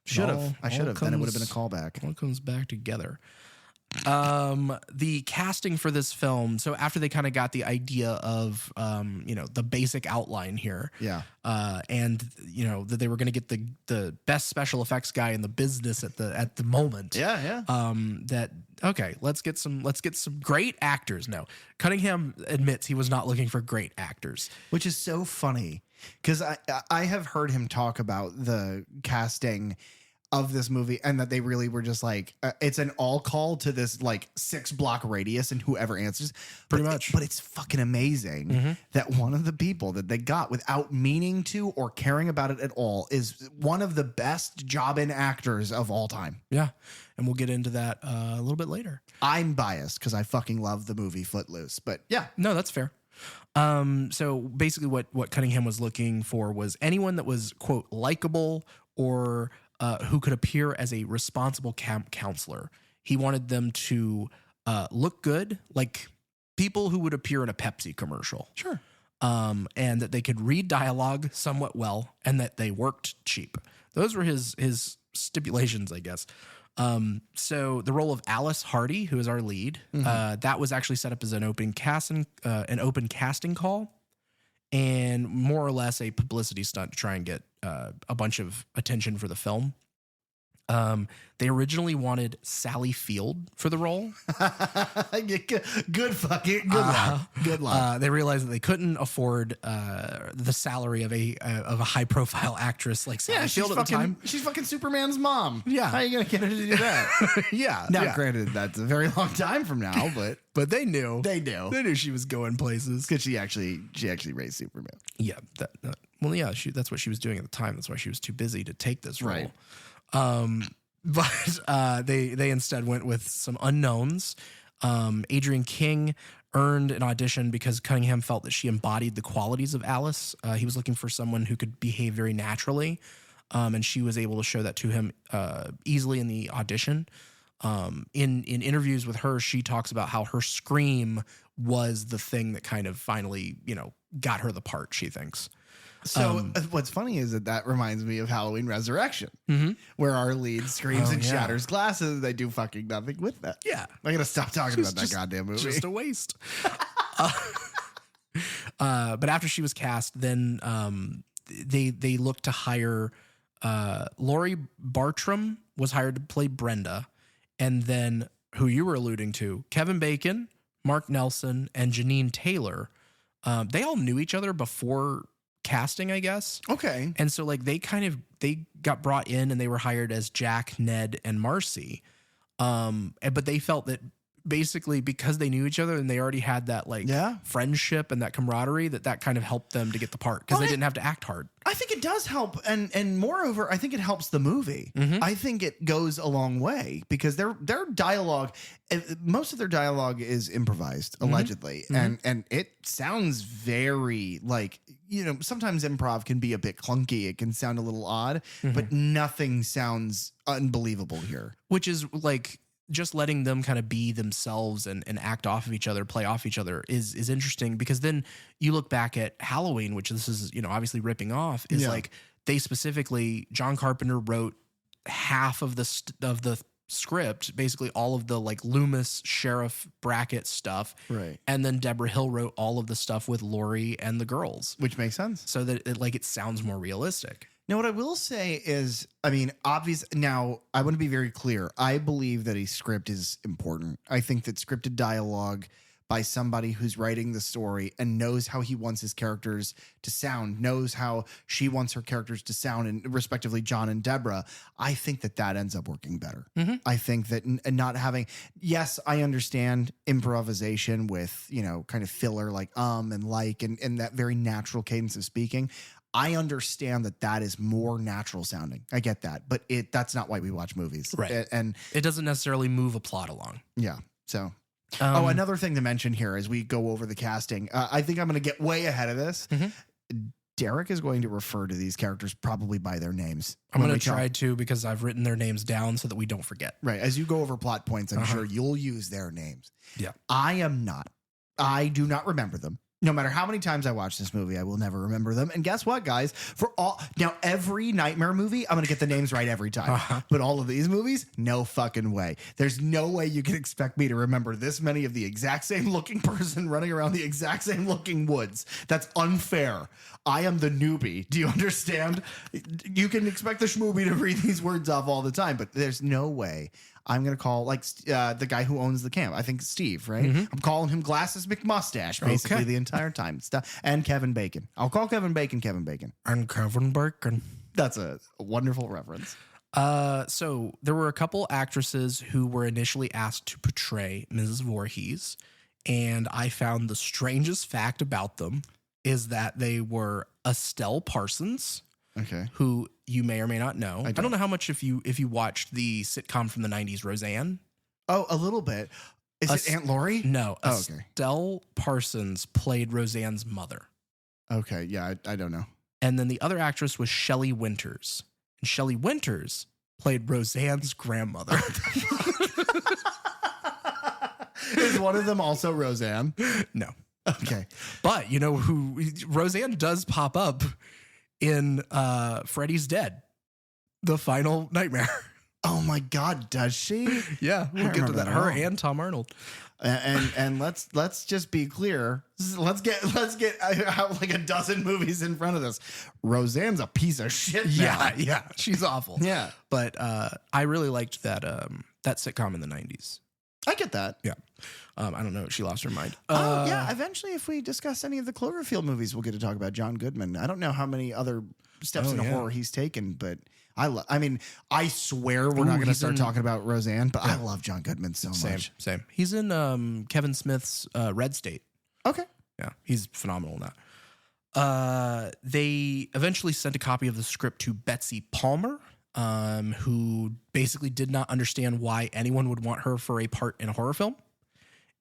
Should have. I should have. Then it would have been a callback. All comes back together. The casting for this film. So after they kind of got the idea of, the basic outline here. Yeah. And that they were going to get the best special effects guy in the business at the moment. Yeah. Yeah. Let's get some great actors. No, Cunningham admits he was not looking for great actors, which is so funny because I have heard him talk about the casting of this movie and that they really were just like, it's an all call to this like 6-block radius and whoever answers. Pretty much. But it's fucking amazing that one of the people that they got without meaning to or caring about it at all is one of the best job-in actors of all time. Yeah. And we'll get into that a little bit later. I'm biased because I fucking love the movie Footloose, but yeah. No, that's fair. So basically what Cunningham was looking for was anyone that was, quote, likable or who could appear as a responsible camp counselor. He wanted them to look good, like people who would appear in a Pepsi commercial. Sure. And that they could read dialogue somewhat well, and that they worked cheap. Those were his stipulations, I guess. So the role of Alice Hardy, who is our lead, that was actually set up as an open casting call, and more or less a publicity stunt to try and get a bunch of attention for the film. They originally wanted Sally Field for the role. Good luck. They realized that they couldn't afford the salary of a high profile actress like Sally Field at the time. She's fucking Superman's mom. Yeah, how are you gonna get her to do that? Yeah. Now, granted, that's a very long time from now, but they knew. They knew she was going places because she actually raised Superman. Yeah. That's what she was doing at the time. That's why she was too busy to take this role. Right. But they instead went with some unknowns. Adrian King earned an audition because Cunningham felt that she embodied the qualities of Alice. He was looking for someone who could behave very naturally, and she was able to show that to him easily in the audition. In interviews with her, she talks about how her scream was the thing that kind of finally, got her the part, she thinks. So what's funny is that reminds me of Halloween Resurrection, where our lead screams and shatters glasses. And they do fucking nothing with that. Yeah. I gotta stop talking about that goddamn movie. Just a waste. But after she was cast, then they looked to hire Laurie Bartram was hired to play Brenda, and then who you were alluding to, Kevin Bacon, Mark Nelson, and Janine Taylor. They all knew each other before casting, I guess. Okay. And so like they got brought in and they were hired as Jack, Ned, and Marcy. But they felt that basically because they knew each other and they already had that friendship and that camaraderie, that kind of helped them to get the part because they didn't have to act hard. I think it does help. And moreover, I think it helps the movie. I think it goes a long way because their dialogue, most of their dialogue is improvised, allegedly. And it sounds very like, sometimes improv can be a bit clunky. It can sound a little odd, but nothing sounds unbelievable here. Which is like just letting them kind of be themselves and act off of each other, play off each other is interesting because then you look back at Halloween, which this is, obviously ripping off, is like they specifically, John Carpenter wrote half of the script, basically all of the like Loomis sheriff bracket stuff. Right. And then Deborah Hill wrote all of the stuff with Laurie and the girls. Which makes sense. So that it sounds more realistic. Now, what I will say is, now I want to be very clear. I believe that a script is important. I think that scripted dialogue by somebody who's writing the story and knows how he wants his characters to sound, knows how she wants her characters to sound, and respectively John and Deborah, I think that ends up working better. I think that not having, yes, I understand improvisation with, kind of filler like and like, and that very natural cadence of speaking. I understand that is more natural sounding. I get that, but that's not why we watch movies. Right. And it doesn't necessarily move a plot along. Yeah. So, another thing to mention here as we go over the casting, I think I'm going to get way ahead of this. Derek is going to refer to these characters probably by their names. I'm going to try to because I've written their names down so that we don't forget. Right. As you go over plot points, I'm sure you'll use their names. Yeah. I am not. I do not remember them. No matter how many times I watch this movie, I will never remember them. And guess what, guys? Now every Nightmare movie, I'm going to get the names right every time. But all of these movies, no fucking way. There's no way you can expect me to remember this many of the exact same looking person running around the exact same looking woods. That's unfair. I am the newbie. Do you understand? You can expect the schmoobie to read these words off all the time, but there's no way. I'm going to call the guy who owns the camp. I think Steve, right? I'm calling him Glasses McMustache basically the entire time. And Kevin Bacon. I'll call Kevin Bacon. And Kevin Bacon. That's a wonderful reference. So there were a couple actresses who were initially asked to portray Mrs. Voorhees. And I found the strangest fact about them is that they were Estelle Parsons. Okay. Who you may or may not know. I don't know how much if you watched the sitcom from the 90s, Roseanne. Oh, a little bit. Is it Aunt Lori? No. Oh, okay. Estelle Parsons played Roseanne's mother. Okay. Yeah, I don't know. And then the other actress was Shelley Winters. and Shelley Winters played Roseanne's grandmother. Is one of them also Roseanne? No. Okay. But you know who Roseanne does pop up in Freddy's Dead, the final nightmare. Oh my God, does she? Yeah, we'll get to that. Her and Tom Arnold. And let's just be clear. Let's get out like a dozen movies in front of this. Roseanne's a piece of shit now. Yeah, she's awful. Yeah. But I really liked that sitcom in the 90s. I get that. Yeah. I don't know. She lost her mind. Yeah. Eventually, if we discuss any of the Cloverfield movies, we'll get to talk about John Goodman. I don't know how many other steps into horror he's taken, but I mean, I swear we're not going to start talking about Roseanne, but I love John Goodman so much. Same. He's in Kevin Smith's Red State. Okay. Yeah, he's phenomenal in that. They eventually sent a copy of the script to Betsy Palmer, who basically did not understand why anyone would want her for a part in a horror film.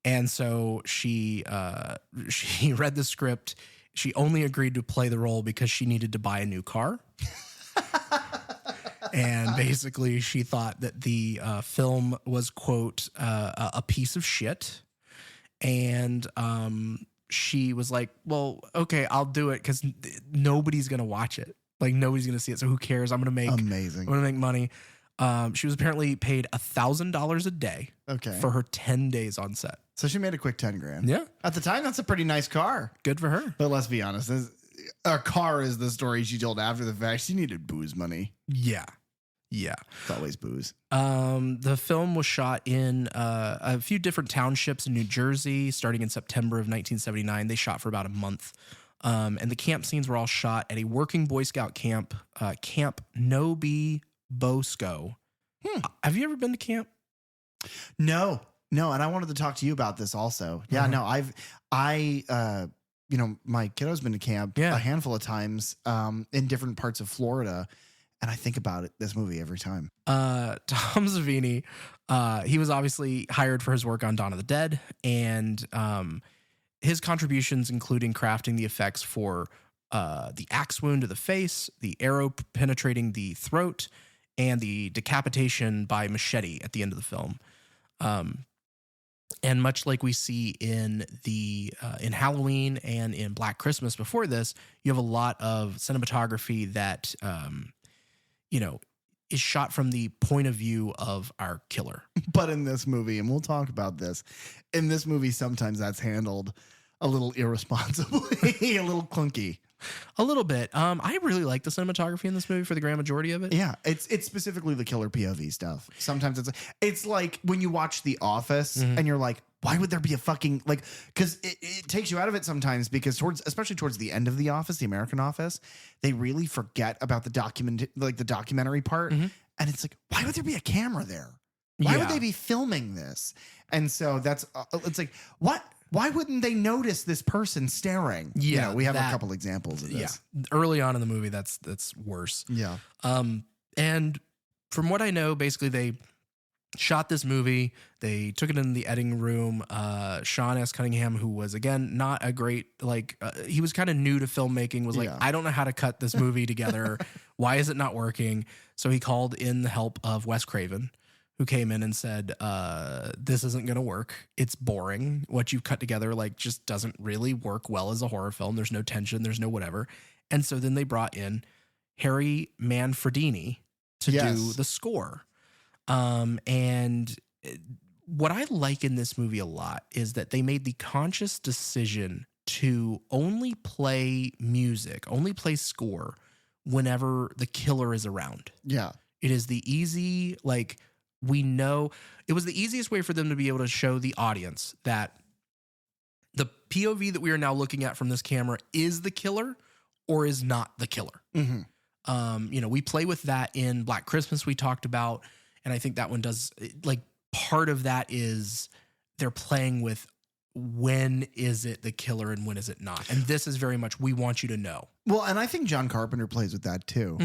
And so she read the script. She only agreed to play the role because she needed to buy a new car. And basically she thought that the film was, quote, a piece of shit. And she was like, well, okay, I'll do it because nobody's going to watch it. Like, nobody's going to see it. So who cares? I'm going to make money. She was apparently paid $1,000 a day for her 10 days on set. So she made a quick 10 grand. Yeah. At the time, that's a pretty nice car. Good for her. But let's be honest. A car is the story she told after the fact. She needed booze money. Yeah. It's always booze. The film was shot in a few different townships in New Jersey, starting in September of 1979. They shot for about a month. And the camp scenes were all shot at a working Boy Scout camp, Camp Newbie Bosco. Have you ever been to camp? No. And I wanted to talk to you about this also. Yeah, no, my kiddo's been to camp a handful of times in different parts of Florida. And I think about this movie every time. Tom Savini, he was obviously hired for his work on Dawn of the Dead. And his contributions, including crafting the effects for the axe wound to the face, the arrow penetrating the throat, and the decapitation by machete at the end of the film. And much like we see in in Halloween and in Black Christmas before this, you have a lot of cinematography that, is shot from the point of view of our killer. But in this movie, and we'll talk about this, in this movie, sometimes that's handled a little irresponsibly, a little clunky. A little bit. I really like the cinematography in this movie for the grand majority of it. Yeah, it's specifically the killer POV stuff. Sometimes it's like when you watch The Office and you're like, why would there be a fucking because it takes you out of it sometimes because especially towards the end of The Office, the American Office, they really forget about the documentary part. And it's like, why would there be a camera there? Why would they be filming this? And so that's it's like, what? Why wouldn't they notice this person staring? Yeah, we have a couple examples of this. Yeah, early on in the movie, that's worse. Yeah. And from what I know, basically they shot this movie. They took it in the editing room. Sean S. Cunningham, who was again not a great he was kind of new to filmmaking, was like, I don't know how to cut this movie together. Why is it not working? So he called in the help of Wes Craven, who came in and said, this isn't going to work. It's boring. What you've cut together just doesn't really work well as a horror film. There's no tension. There's no whatever. And so then they brought in Harry Manfredini to do the score. And what I like in this movie a lot is that they made the conscious decision to only play music, only play score whenever the killer is around. Yeah. It is the easy, we know it was the easiest way for them to be able to show the audience that the POV that we are now looking at from this camera is the killer or is not the killer. We play with that in Black Christmas we talked about. And I think that one does part of that is they're playing with when is it the killer and when is it not? And this is very much, we want you to know. Well, and I think John Carpenter plays with that too.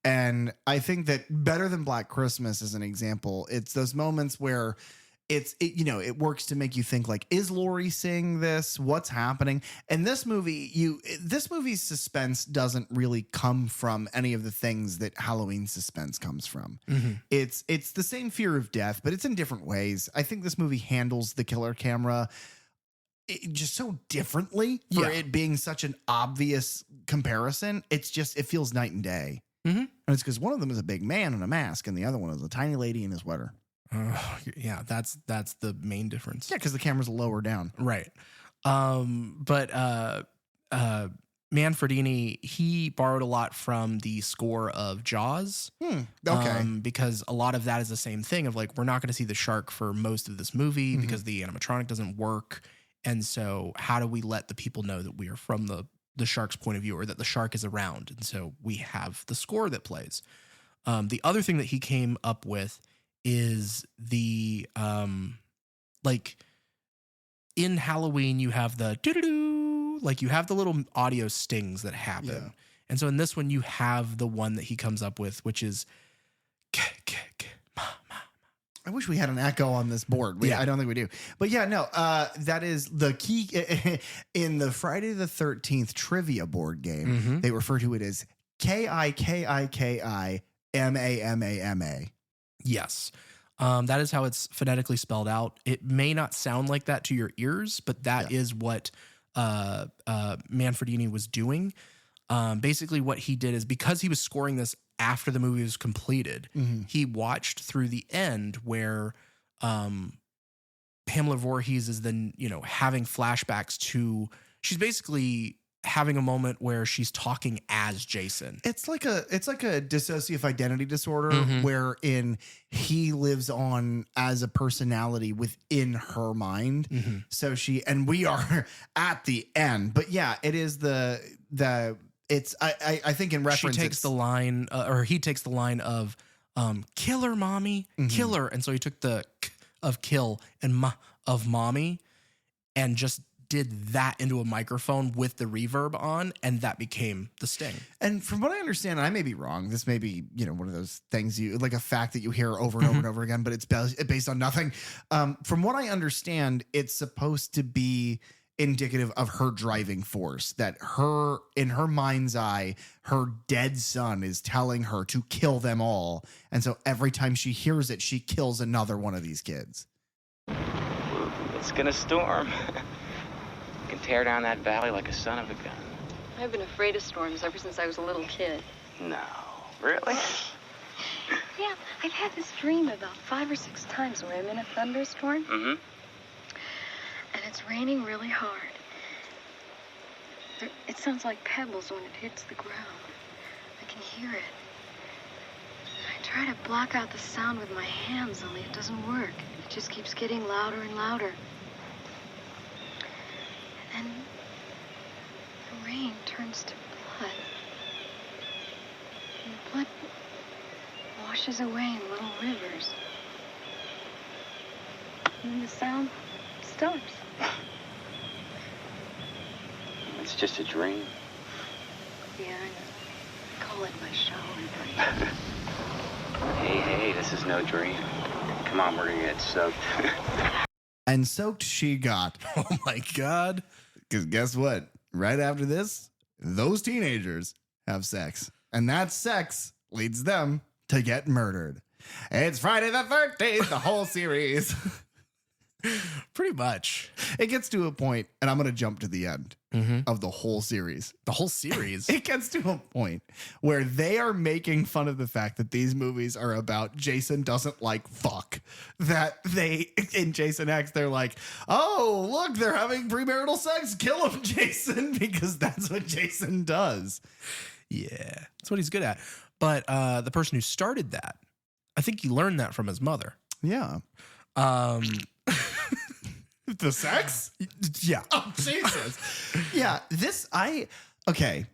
And I think that better than Black Christmas as an example, it's those moments where it works to make you think like, is Laurie seeing this? What's happening? And this movie's suspense doesn't really come from any of the things that Halloween suspense comes from. Mm-hmm. It's the same fear of death, but it's in different ways. I think this movie handles the killer camera just so differently for it being such an obvious comparison. It feels night and day. Mm-hmm. And it's because one of them is a big man in a mask and the other one is a tiny lady in a sweater. Yeah, that's the main difference. Yeah, because the camera's lower down. Right. But Manfredini, he borrowed a lot from the score of Jaws. Okay. Because a lot of that is the same thing of like, we're not going to see the shark for most of this movie because the animatronic doesn't work. And so how do we let the people know that we are from the shark's point of view, or that the shark is around? And so we have the score that plays. The other thing that he came up with is the like in Halloween you have the doo-doo-doo, like you have the little audio stings that happen. Yeah. And so in this one you have the one that he comes up with, which is I wish we had an echo on this board. I don't think we do. But yeah, no, that is the key. In the Friday the 13th trivia board game, they refer to it as KIKIKIMAMAMA. Yes. That is how it's phonetically spelled out. It may not sound like that to your ears, but that is what Manfredini was doing. Basically what he did is, because he was scoring this after the movie was completed, he watched through the end where Pamela Voorhees is then, having flashbacks to, she's basically having a moment where she's talking as Jason. It's like a dissociative identity disorder wherein he lives on as a personality within her mind. So we are at the end, but yeah, it is I think in reference, she takes the line, or he takes the line of killer mommy, killer. And so he took the k of kill and ma of mommy and just did that into a microphone with the reverb on, and that became the sting. And from what I understand, and I may be wrong, this may be, one of those things like a fact that you hear over and over and over again, but it's based on nothing. From what I understand, it's supposed to be indicative of her driving force, that in her mind's eye, her dead son is telling her to kill them all. And so every time she hears it, she kills another one of these kids. It's gonna storm. You can tear down that valley like a son of a gun. I've been afraid of storms ever since I was a little kid. No, really? Yeah, I've had this dream about 5 or 6 times where I'm in a thunderstorm. And it's raining really hard. It sounds like pebbles when it hits the ground. I can hear it. I try to block out the sound with my hands, only it doesn't work. It just keeps getting louder and louder. And then the rain turns to blood. And the blood washes away in little rivers. And then the sound stops. It's just a dream. Yeah, I know. I call it my shower dream. Hey, this is no dream. Come on, we're gonna get soaked. And soaked she got. Oh my God. Because guess what? Right after this, those teenagers have sex. And that sex leads them to get murdered. It's Friday the 13th, the whole series. Pretty much. It gets to a point, and I'm going to jump to the end of the whole series. The whole series? It gets to a point where they are making fun of the fact that these movies are about Jason doesn't like fuck. That in Jason X, they're like, oh, look, they're having premarital sex. Kill him, Jason, because that's what Jason does. Yeah, that's what he's good at. But the person who started that, I think he learned that from his mother. Yeah. The sex? Yeah. Oh, Jesus. Yeah. Okay.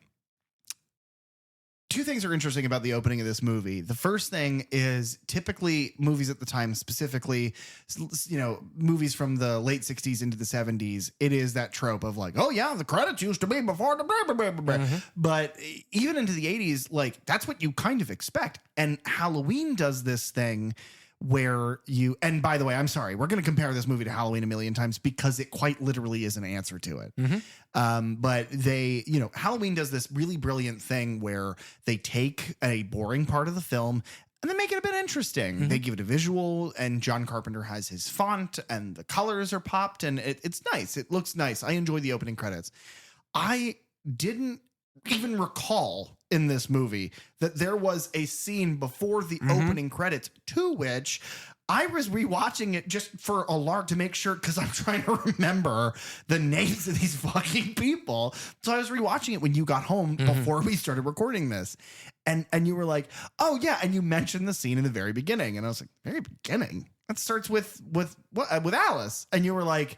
Two things are interesting about the opening of this movie. The first thing is typically movies at the time, specifically, movies from the late 60s into the 70s, it is that trope of like, oh yeah, the credits used to be before the blah, blah, blah, blah. But even into the 80s, like that's what you kind of expect. And Halloween does this thing where and by the way, I'm sorry, we're going to compare this movie to Halloween a million times because it quite literally is an answer to it. But they, Halloween does this really brilliant thing where they take a boring part of the film and they make it a bit interesting. They give it a visual, and John Carpenter has his font and the colors are popped, and it's nice. It looks nice. I enjoy the opening credits. I didn't even recall in this movie that there was a scene before the opening credits, to which I was rewatching it just for a lark to make sure, because I'm trying to remember the names of these fucking people. So I was rewatching it when you got home before we started recording this. And you were like, oh yeah, and you mentioned the scene in the very beginning. And I was like, very beginning? That starts with Alice. And you were like,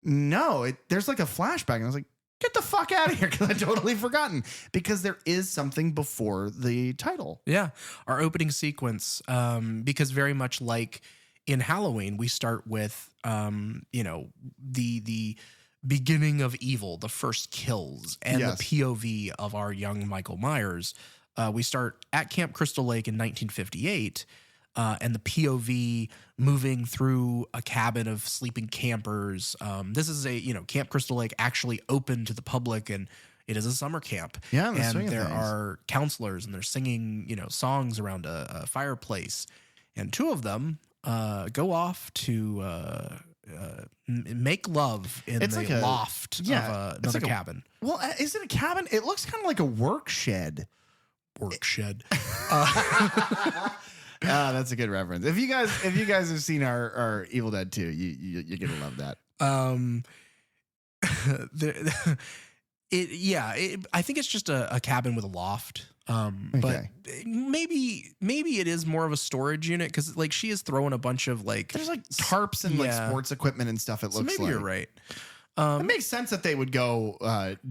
no, there's like a flashback. And I was like, get the fuck out of here, because I'd totally forgotten, because there is something before the title. Yeah. Our opening sequence, because very much like in Halloween, we start with, the beginning of evil, the first kills, and the POV of our young Michael Myers. We start at Camp Crystal Lake in 1958, and the POV moving through a cabin of sleeping campers. This is Camp Crystal Lake actually open to the public, and it is a summer camp. Yeah, and there are counselors, and they're singing, songs around a fireplace, and two of them go off to make love in the loft of another cabin. Well, is it a cabin? It looks kind of like a work shed. That's a good reference. If you guys have seen our Evil Dead 2, you're gonna love that. I think it's just a cabin with a loft. But maybe it is more of a storage unit, because like she is throwing a bunch of there's like tarps and like sports equipment and stuff. It looks maybe you're right. It makes sense that they would go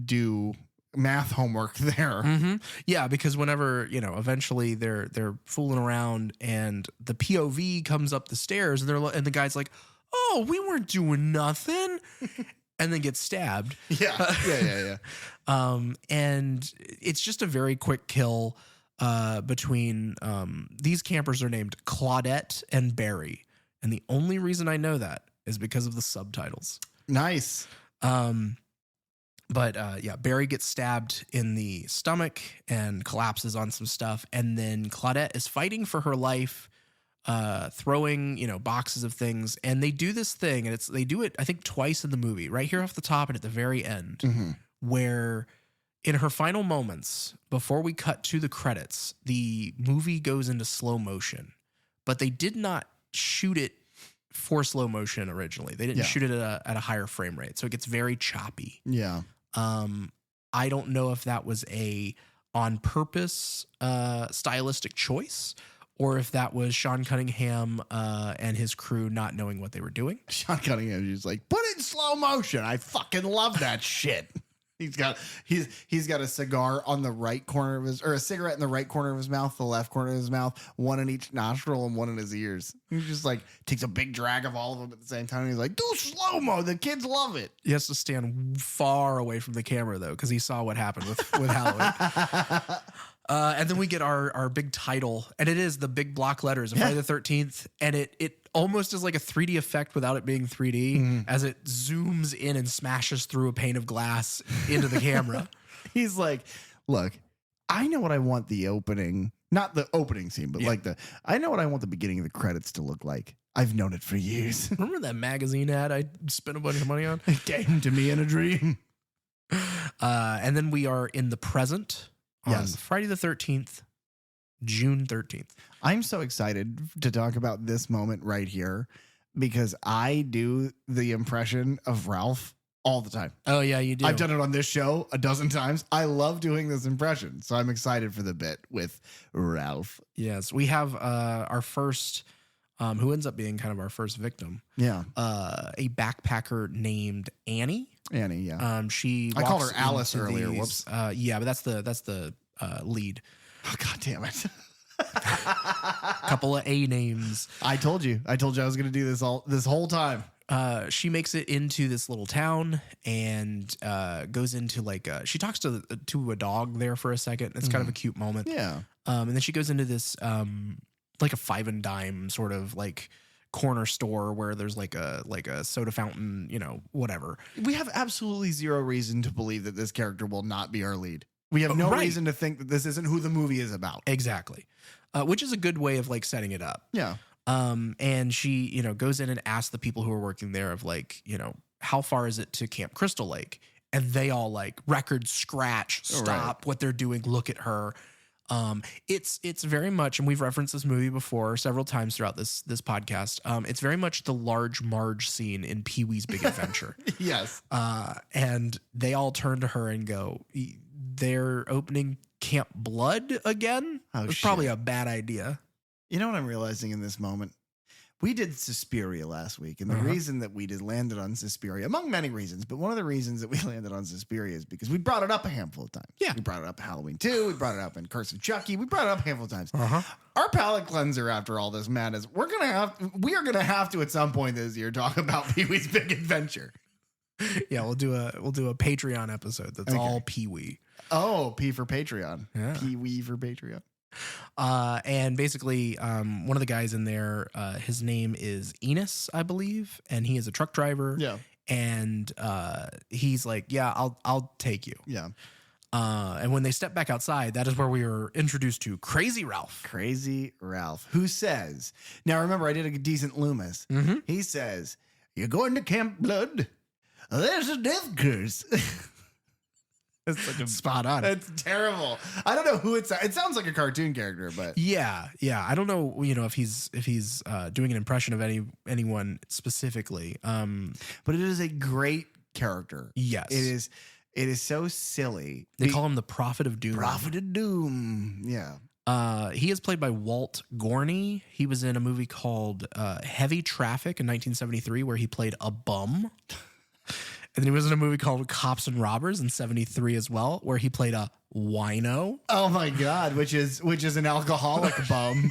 do math homework there. Yeah, because whenever eventually they're fooling around, and the POV comes up the stairs, and the guy's like, "Oh, we weren't doing nothing," and then gets stabbed. Yeah. And it's just a very quick kill between these campers are named Claudette and Barry, and the only reason I know that is because of the subtitles. Nice. But Barry gets stabbed in the stomach and collapses on some stuff. And then Claudette is fighting for her life, throwing, boxes of things. And they do this thing, and they do it, I think, twice in the movie, right here off the top and at the very end, where in her final moments, before we cut to the credits, the movie goes into slow motion. But they did not shoot it for slow motion originally. They didn't shoot it at a higher frame rate. So it gets very choppy. Yeah. I don't know if that was a on purpose stylistic choice, or if that was Sean Cunningham and his crew not knowing what they were doing. Sean Cunningham is like, put it in slow motion. I fucking love that shit. He's got a cigar on the right corner of a cigarette in the right corner of his mouth, the left corner of his mouth, one in each nostril and one in his ears. He's just like takes a big drag of all of them at the same time. And he's like, do slow mo. The kids love it. He has to stand far away from the camera though, because he saw what happened with Halloween. And then we get our big title, and it is the big block letters of Friday the 13th, and it almost is like a 3D effect without it being 3D, as it zooms in and smashes through a pane of glass into the camera. He's like, look, I know what I want the opening, not the opening scene, but I know what I want the beginning of the credits to look like. I've known it for years. Remember that magazine ad I spent a bunch of money on? It came to me in a dream. And then we are in the present on Friday the 13th, June 13th. I'm so excited to talk about this moment right here, because I do the impression of Ralph all the time. Oh, yeah, you do. I've done it on this show a dozen times. I love doing this impression. So I'm excited for the bit with Ralph. Yes, we have our first, who ends up being kind of our first victim. Yeah. A backpacker named Annie. Annie, yeah. I called her Alice earlier. Whoops. Yeah, but that's the lead. Oh, God damn it. Couple of A names. I told you I was going to do this whole time. She makes it into this little town and goes into she talks to a dog there for a second. It's kind of a cute moment. Yeah. And then she goes into this like a 5 and dime sort of like corner store where there's like a soda fountain, you know, whatever. We have absolutely zero reason to believe that this character will not be our lead. We have no reason to think that this isn't who the movie is about. Exactly. Which is a good way of like setting it up. Yeah. And she, you know, goes in and asks the people who are working there of like, you know, how far is it to Camp Crystal Lake? And they all like record scratch, stop what they're doing, look at her. It's very much, and we've referenced this movie before several times throughout this podcast. It's very much the Large Marge scene in Pee-wee's Big Adventure. Yes. And they all turn to her and go, they're opening Camp Blood again? It's probably a bad idea. You know what I'm realizing in this moment? We did Suspiria last week, and the reason that we landed on Suspiria, among many reasons, but one of the reasons that we landed on Suspiria is because we brought it up a handful of times. Yeah. We brought it up in Halloween 2. We brought it up in Curse of Chucky. We brought it up a handful of times. Our palate cleanser after all this madness, we are gonna have to at some point this year talk about Pee-wee's Big Adventure. Yeah, we'll do a Patreon episode that's all Pee-wee. Oh, P for Patreon. Yeah. Pee-wee for Patreon. And basically, one of the guys in there, his name is Enos, I believe, and he is a truck driver. Yeah. And he's like, yeah, I'll take you. Yeah. And when they step back outside, that is where we are introduced to Crazy Ralph. Crazy Ralph, who says, now remember, I did a decent Loomis. He says, you're going to Camp Blood? There's a death curse. It's such a spot on. It's terrible. I don't know who it sounds like a cartoon character, but yeah. I don't know, you know, if he's doing an impression of anyone specifically. But it is a great character. Yes, it is so silly. They call him the Prophet of Doom. Prophet of Doom. Yeah. He is played by Walt Gorney. He was in a movie called Heavy Traffic in 1973, where he played a bum. And then he was in a movie called Cops and Robbers in 73 as well, where he played a wino. Oh my God, which is an alcoholic bum.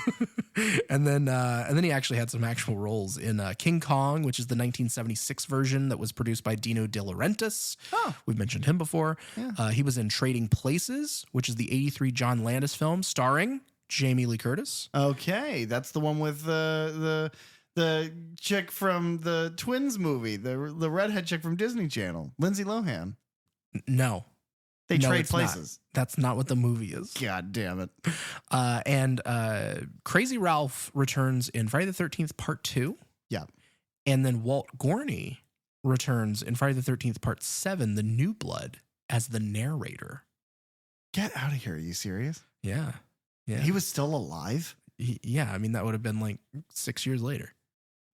And then he actually had some actual roles in King Kong, which is the 1976 version that was produced by Dino De Laurentiis. Oh. We've mentioned him before. Yeah. He was in Trading Places, which is the 83 John Landis film starring Jamie Lee Curtis. Okay, that's the one with the chick from the Twins movie, the redhead chick from Disney Channel, Lindsay Lohan. No. They No, trade it's places. not. That's not what the movie is. God damn it. And Crazy Ralph returns in Friday the 13th Part 2. Yeah. And then Walt Gorney returns in Friday the 13th Part 7, The New Blood, as the narrator. Get out of here. Are you serious? Yeah. He was still alive? Yeah, I mean, that would have been like 6 years later.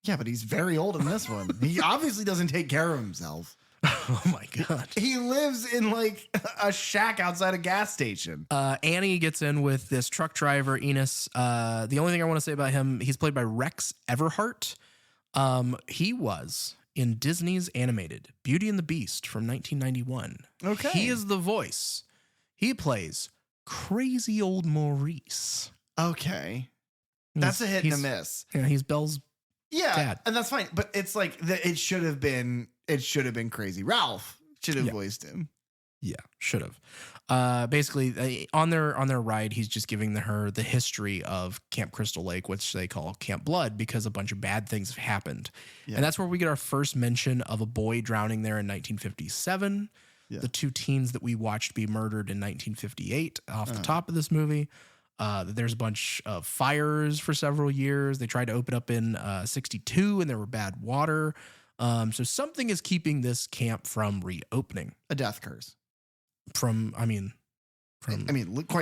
Yeah, but he's very old in this one. He obviously doesn't take care of himself. Oh my God. He lives in like a shack outside a gas station. Annie gets in with this truck driver, Enos. The only thing I want to say about him, he's played by Rex Everhart. He was in Disney's animated Beauty and the Beast from 1991. Okay. He is the voice. He plays crazy old Maurice. Okay. That's a hit and a miss. Yeah, he's Belle's dad. And that's fine. But it's like it should have been Crazy Ralph. Should have voiced him. Yeah, should have. Basically, on their ride, he's just giving her the history of Camp Crystal Lake, which they call Camp Blood, because a bunch of bad things have happened. Yeah. And that's where we get our first mention of a boy drowning there in 1957. Yeah. The 2 teens that we watched be murdered in 1958 off the top of this movie. There's a bunch of fires for several years. They tried to open up in 62 and there were bad water. So something is keeping this camp from reopening. A death curse. Quite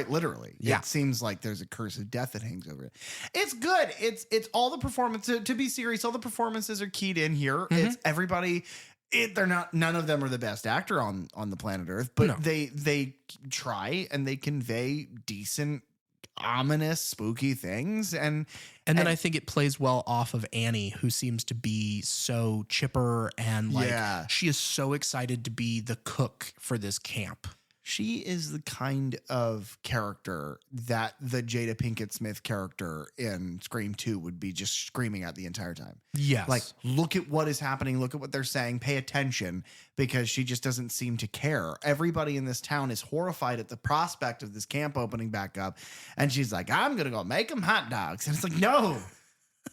literally. Yeah. It seems like there's a curse of death that hangs over it. It's good. It's all the performances. To be serious, all the performances are keyed in here. It's everybody. None of them are the best actor on the planet Earth, but they try and they convey decent, ominous, spooky things. And then I think it plays well off of Annie, who seems to be so chipper and she is so excited to be the cook for this camp. she is the kind of character that the Jada Pinkett Smith character in Scream 2 would be just screaming at the entire time. Yes. Like, look at what is happening. Look at what they're saying. Pay attention, because she just doesn't seem to care. Everybody in this town is horrified at the prospect of this camp opening back up. And she's like, I'm going to go make them hot dogs. And it's like,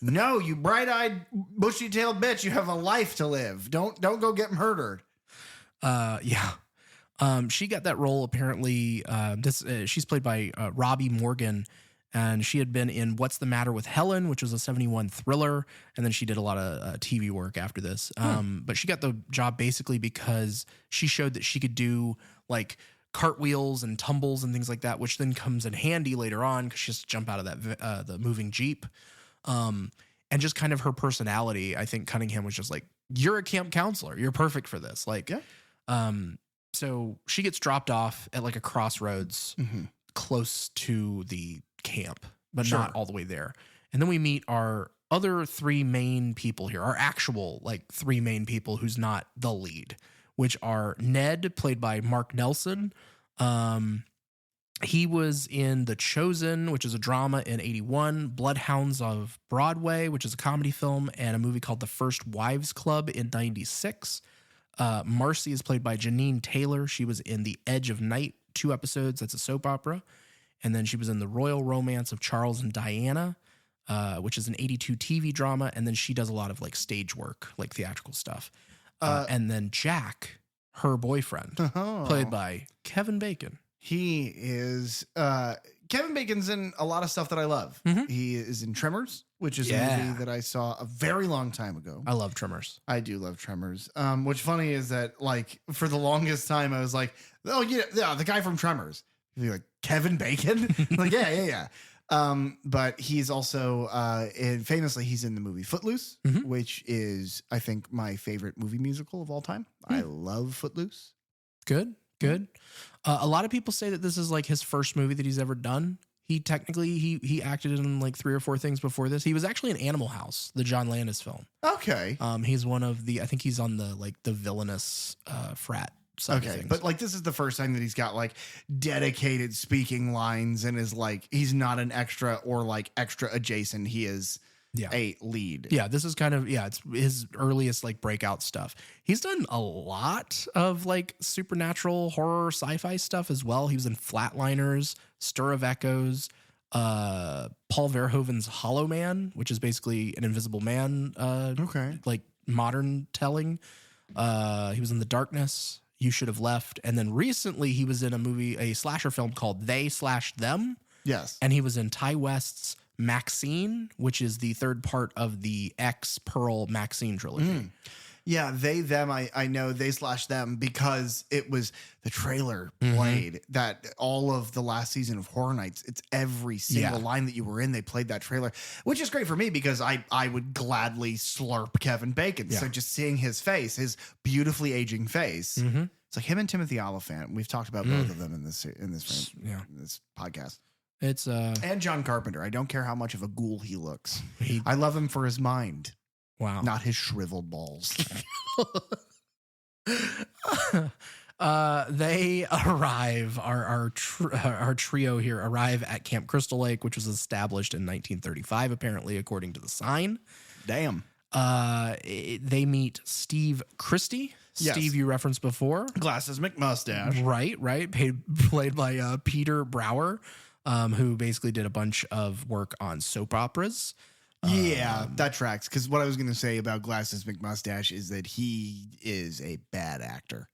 no, you bright-eyed, bushy-tailed bitch. You have a life to live. Don't go get murdered. Yeah. She got that role apparently. She's played by Robbie Morgan, and she had been in What's the Matter with Helen, which was a 71 thriller, and then she did a lot of TV work after this. But she got the job basically because she showed that she could do like cartwheels and tumbles and things like that, which then comes in handy later on because she has to jump out of that the moving Jeep. And just kind of her personality, I think Cunningham was just like, you're a camp counselor. You're perfect for this. Like, so she gets dropped off at like a crossroads close to the camp, but not all the way there. And then we meet our other three main people here, our actual like three main people who's not the lead, which are Ned, played by Mark Nelson. He was in The Chosen, which is a drama in 81, Bloodhounds of Broadway, which is a comedy film, and a movie called The First Wives Club in 96. Marcy is played by Janine Taylor. She was in The Edge of Night, 2 episodes. That's a soap opera. And then she was in The Royal Romance of Charles and Diana, which is an 82 TV drama. And then she does a lot of like stage work, like theatrical stuff. And then Jack, her boyfriend, played by Kevin Bacon. He is Kevin Bacon's in a lot of stuff that I love. He is in Tremors, which is a movie that I saw a very long time ago. I love Tremors. I do love Tremors. What's funny is that like for the longest time I was like, oh yeah, the guy from Tremors. He'd be like, Kevin Bacon? Like, yeah. But he's also famously he's in the movie Footloose, which is I think my favorite movie musical of all time. I love Footloose. Good. A lot of people say that this is like his first movie that he's ever done. He technically he acted in like 3 or 4 things before this. He was actually in Animal House, the John Landis film. Okay. He's one of the, I think he's on the like the villainous frat side of things. But like this is the first time that he's got like dedicated speaking lines and is like he's not an extra or like extra adjacent. He is a lead. Yeah, this is kind of it's his earliest like breakout stuff. He's done a lot of like supernatural horror sci-fi stuff as well. He was in Flatliners, Stir of Echoes, Paul Verhoeven's Hollow Man, which is basically an Invisible Man like modern telling. He was in The Darkness, You Should Have Left, and then recently he was in a slasher film called They/Them. Yes. And he was in Ty West's Maxine, which is the third part of the Pearl Maxine trilogy. Yeah, them. I know They/Them because it was the trailer played that all of the last season of Horror Nights. It's every single line that you were in. They played that trailer, which is great for me because I would gladly slurp Kevin Bacon. So just seeing his face, his beautifully aging face, it's like him and Timothy Olyphant. We've talked about both of them in this podcast. It's and John Carpenter. I don't care how much of a ghoul he looks. I love him for his mind. Wow. Not his shriveled balls. They arrive, our trio here arrive at Camp Crystal Lake, which was established in 1935, apparently, according to the sign. Damn. They meet Steve Christie. Yes. Steve, you referenced before. Glasses McMustache. Right. Played by Peter Brower, who basically did a bunch of work on soap operas. Yeah, that tracks. Because what I was going to say about Glasses McMustache is that he is a bad actor.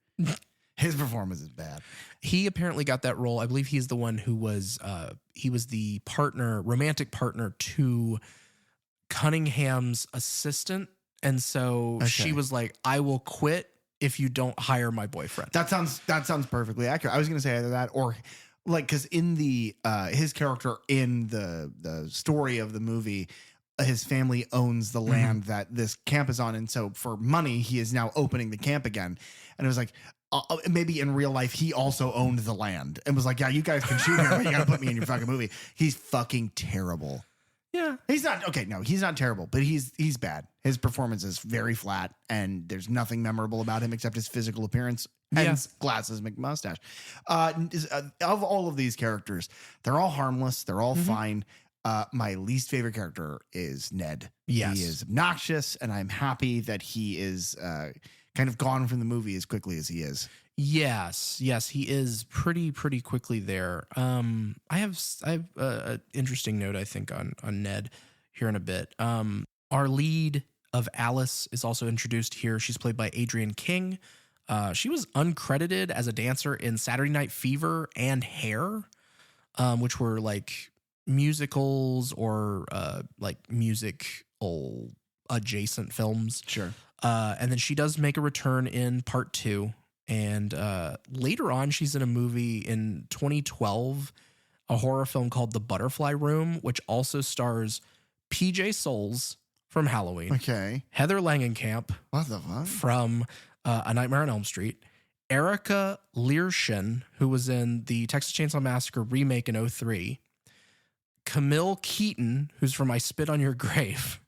His performance is bad. He apparently got that role. I believe he's the one who was he was the romantic partner to Cunningham's assistant. And so she was like, I will quit if you don't hire my boyfriend. That sounds perfectly accurate. I was going to say either that or like, because in the his character in the story of the movie, his family owns the land that this camp is on. And so for money, he is now opening the camp again. And it was like, maybe in real life, he also owned the land and was like, yeah, you guys can shoot here, but you got to put me in your fucking movie. He's fucking terrible. Yeah. He's not, okay, no, he's not terrible, but he's bad. His performance is very flat and there's nothing memorable about him except his physical appearance. Hence, glasses make mustache. Of all of these characters, they're all harmless. They're all fine. My least favorite character is Ned. Yes. He is obnoxious, and I'm happy that he is kind of gone from the movie as quickly as he is. Yes, he is pretty quickly there. I have an interesting note, I think, on Ned here in a bit. Our lead of Alice is also introduced here. She's played by Adrienne King. She was uncredited as a dancer in Saturday Night Fever and Hair, which were like musicals or like musical adjacent films. Sure. And then she does make a return in part 2. And later on, she's in a movie in 2012, a horror film called The Butterfly Room, which also stars PJ Souls from Halloween. Okay. Heather Langenkamp. What the fuck? From A Nightmare on Elm Street. Erica Learshin, who was in the Texas Chainsaw Massacre remake in 2003. Camille Keaton, who's from I Spit on Your Grave.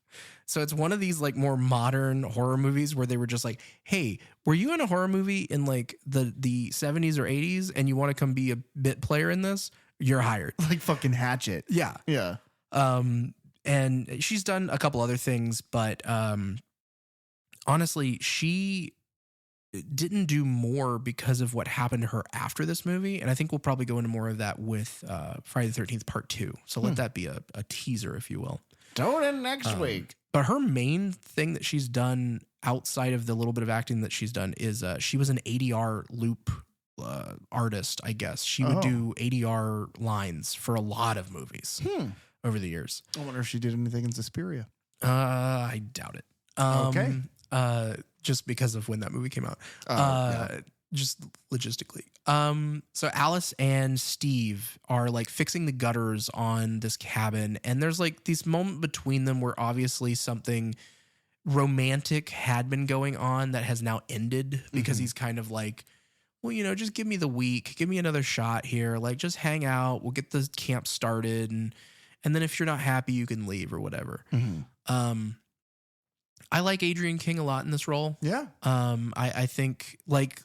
So it's one of these like more modern horror movies where they were just like, hey, were you in a horror movie in like the 70s or 80s and you want to come be a bit player in this? You're hired. Like fucking Hatchet. Yeah. Yeah. And she's done a couple other things, but honestly, she didn't do more because of what happened to her after this movie. And I think we'll probably go into more of that with Friday the 13th Part 2. So let that be a teaser, if you will. Tune in next week. But her main thing that she's done outside of the little bit of acting that she's done is she was an ADR loop artist, I guess. She would do ADR lines for a lot of movies over the years. I wonder if she did anything in Suspiria. I doubt it. Okay. Just because of when that movie came out. Just logistically. So Alice and Steve are like fixing the gutters on this cabin, and there's like this moment between them where obviously something romantic had been going on that has now ended because he's kind of like, well, you know, just give me the week, give me another shot here, like just hang out, we'll get the camp started, and then if you're not happy, you can leave or whatever. I like Adrienne King a lot in this role. Yeah. I think like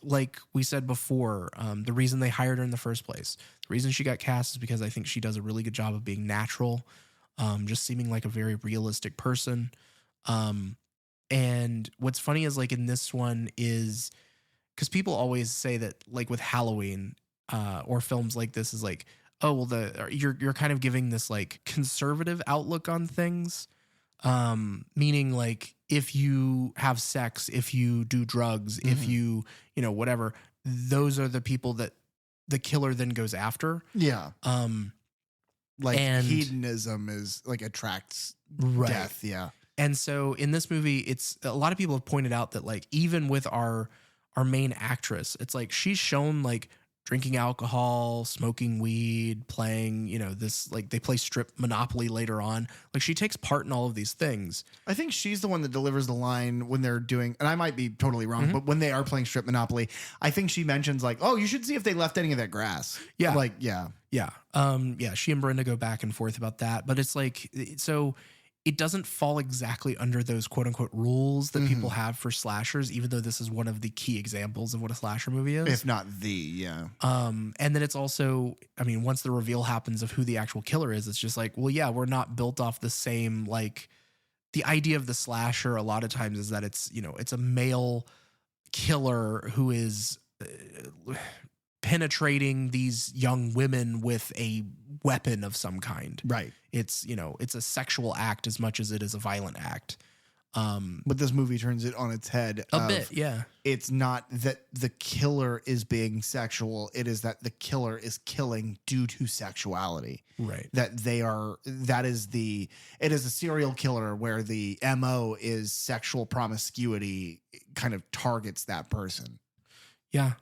we said before, the reason they hired her in the first place, the reason she got cast is because I think she does a really good job of being natural, just seeming like a very realistic person. And what's funny is like in this one is because people always say that like with Halloween or films like this is like, oh, well, you're kind of giving this like conservative outlook on things. Meaning like if you have sex, if you do drugs, if you know, whatever, those are the people that the killer then goes after. Yeah. Like and hedonism is like attracts death. Yeah. And so in this movie, it's a lot of people have pointed out that like, even with our main actress, it's like, she's shown like drinking alcohol, smoking weed, playing, you know, this, like they play strip Monopoly later on. Like she takes part in all of these things. I think she's the one that delivers the line when they're doing, and I might be totally wrong, but when they are playing strip Monopoly, I think she mentions like, oh, you should see if they left any of that grass. Yeah. Like, yeah. Yeah. She and Brenda go back and forth about that, but it's like, so it doesn't fall exactly under those quote unquote rules that people have for slashers, even though this is one of the key examples of what a slasher movie is. If not the, yeah. And then it's also, I mean, once the reveal happens of who the actual killer is, it's just like, well, yeah, we're not built off the same, like the idea of the slasher a lot of times is that it's, you know, it's a male killer who is penetrating these young women with a weapon of some kind. Right. It's, you know, it's a sexual act as much as it is a violent act. But this movie turns it on its head. A bit, yeah. It's not that the killer is being sexual. It is that the killer is killing due to sexuality. Right. It is a serial killer where the MO is sexual promiscuity kind of targets that person. Yeah.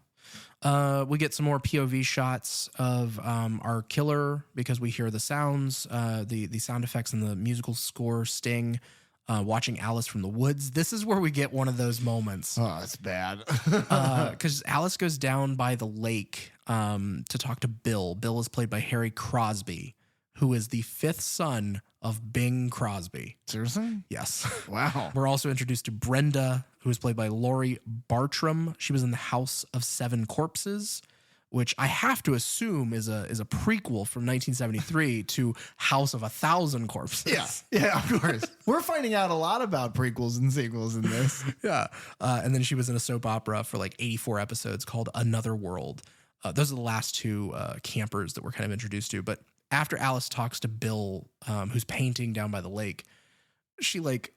We get some more POV shots of our killer because we hear the sounds, the sound effects and the musical score sting, watching Alice from the woods. This is where we get one of those moments. Oh, it's bad. Because Alice goes down by the lake to talk to Bill. Bill is played by Harry Crosby, who is the 5th son of Bing Crosby. Seriously? Yes. Wow. We're also introduced to Brenda, who was played by Laurie Bartram. She was in The House of Seven Corpses, which I have to assume is a prequel from 1973 to House of 1,000 Corpses. Yeah, of course. We're finding out a lot about prequels and sequels in this. Yeah. And then she was in a soap opera for like 84 episodes called Another World. Those are the last two campers that we're kind of introduced to. But after Alice talks to Bill, who's painting down by the lake, she like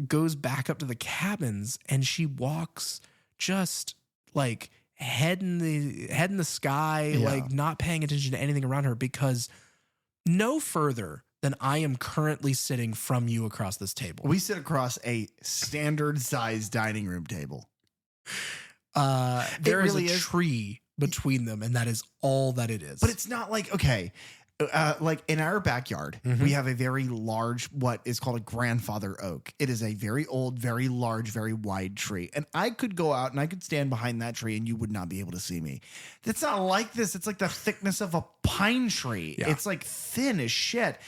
goes back up to the cabins and she walks just like head in the sky, like not paying attention to anything around her, because no further than I am currently sitting from you across this table. We sit across a standard sized dining room table. There is a tree between them, and that is all that it is. But it's not like, okay, like in our backyard, we have a very large, what is called a grandfather oak. It is a very old, very large, very wide tree. And I could go out and I could stand behind that tree and you would not be able to see me. It's not like this. It's like the thickness of a pine tree. Yeah. It's like thin as shit.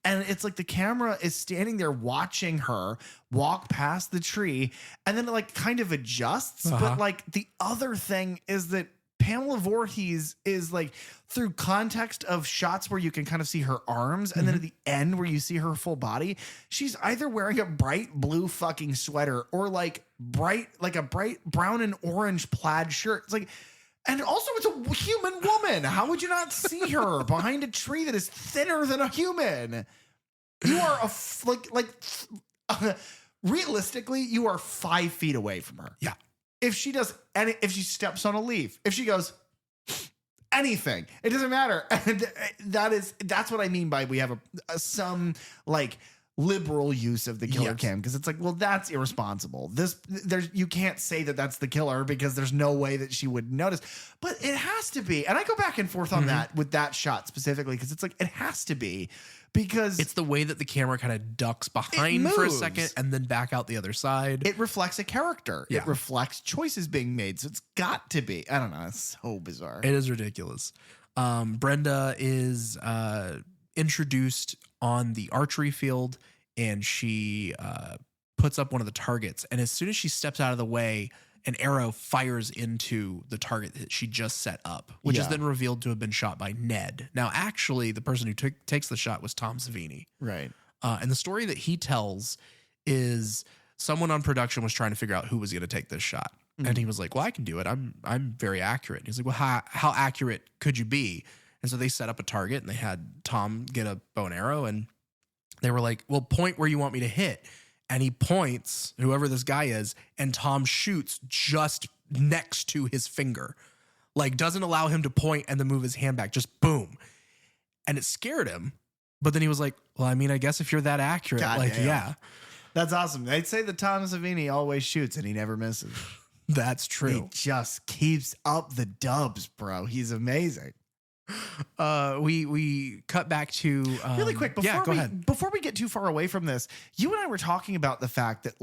And it's like the camera is standing there watching her walk past the tree, and then it like kind of adjusts. But like the other thing is that Pamela Voorhees is like, through context of shots where you can kind of see her arms, and then at the end where you see her full body, she's either wearing a bright blue fucking sweater or like a bright brown and orange plaid shirt. It's like, and also it's a human woman. How would you not see her behind a tree that is thinner than a human? You are realistically, you are 5 feet away from her. Yeah. If she steps on a leaf, if she goes anything, it doesn't matter. And that's what I mean by we have some like liberal use of the killer cam, because it's like, well, that's irresponsible. You can't say that that's the killer because there's no way that she would notice, but it has to be. And I go back and forth on that with that shot specifically, because it's like, it has to be, because it's the way that the camera kind of ducks behind for a second and then back out the other side. It reflects a character. Yeah. It reflects choices being made. So it's got to be. I don't know. It's so bizarre. It is ridiculous. Brenda is introduced on the archery field, and she puts up one of the targets. And as soon as she steps out of the way, an arrow fires into the target that she just set up, which is then revealed to have been shot by Ned. Now, actually, the person who takes the shot was Tom Savini. Right. And the story that he tells is someone on production was trying to figure out who was going to take this shot. And he was like, well, I can do it. I'm very accurate. And he's like, well, how accurate could you be? And so they set up a target, and they had Tom get a bow and arrow, and they were like, well, point where you want me to hit. And he points, whoever this guy is, and Tom shoots just next to his finger. Like, doesn't allow him to point and then move his hand back. Just boom. And it scared him. But then he was like, well, I mean, I guess if you're that accurate, yeah. That's awesome. They'd say that Tom Savini always shoots and he never misses. That's true. He just keeps up the dubs, bro. He's amazing. We cut back to really quick before go ahead. Before we get too far away from this, you and I were talking about the fact that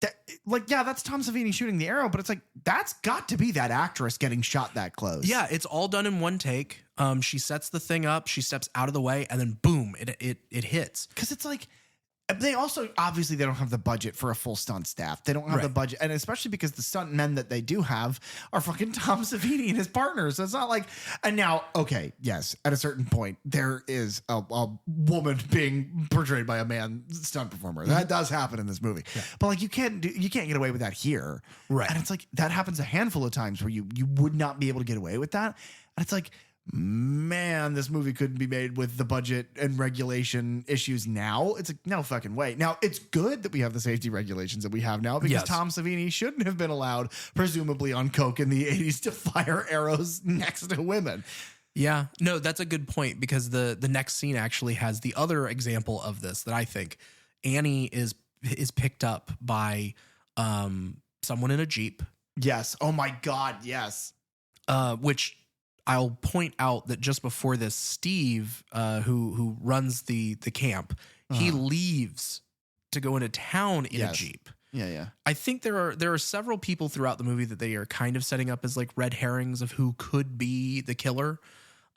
that's Tom Savini shooting the arrow, but it's like, that's got to be that actress getting shot that close. Yeah, it's all done in one take. She sets the thing up, she steps out of the way, and then boom, it hits. Because it's like, they also, obviously, they don't have the budget for a full stunt staff. They don't have the budget. And especially because the stunt men that they do have are fucking Tom Savini and his partners. So it's not like, and now, okay, yes, at a certain point, there is a woman being portrayed by a man stunt performer. That does happen in this movie. Yeah. But like, you can't get away with that here. Right. And it's like, that happens a handful of times where you would not be able to get away with that. And it's like, man, this movie couldn't be made with the budget and regulation issues now. It's like, no fucking way. Now, it's good that we have the safety regulations that we have now, because Tom Savini shouldn't have been allowed, presumably on coke in the 80s, to fire arrows next to women. Yeah, no, that's a good point, because the next scene actually has the other example of this that I think. Annie is picked up by someone in a Jeep. Yes. Oh my God. Yes. Which I'll point out that just before this, Steve, who runs the camp, he leaves to go into town in a Jeep. Yeah. I think there are several people throughout the movie that they are kind of setting up as like red herrings of who could be the killer.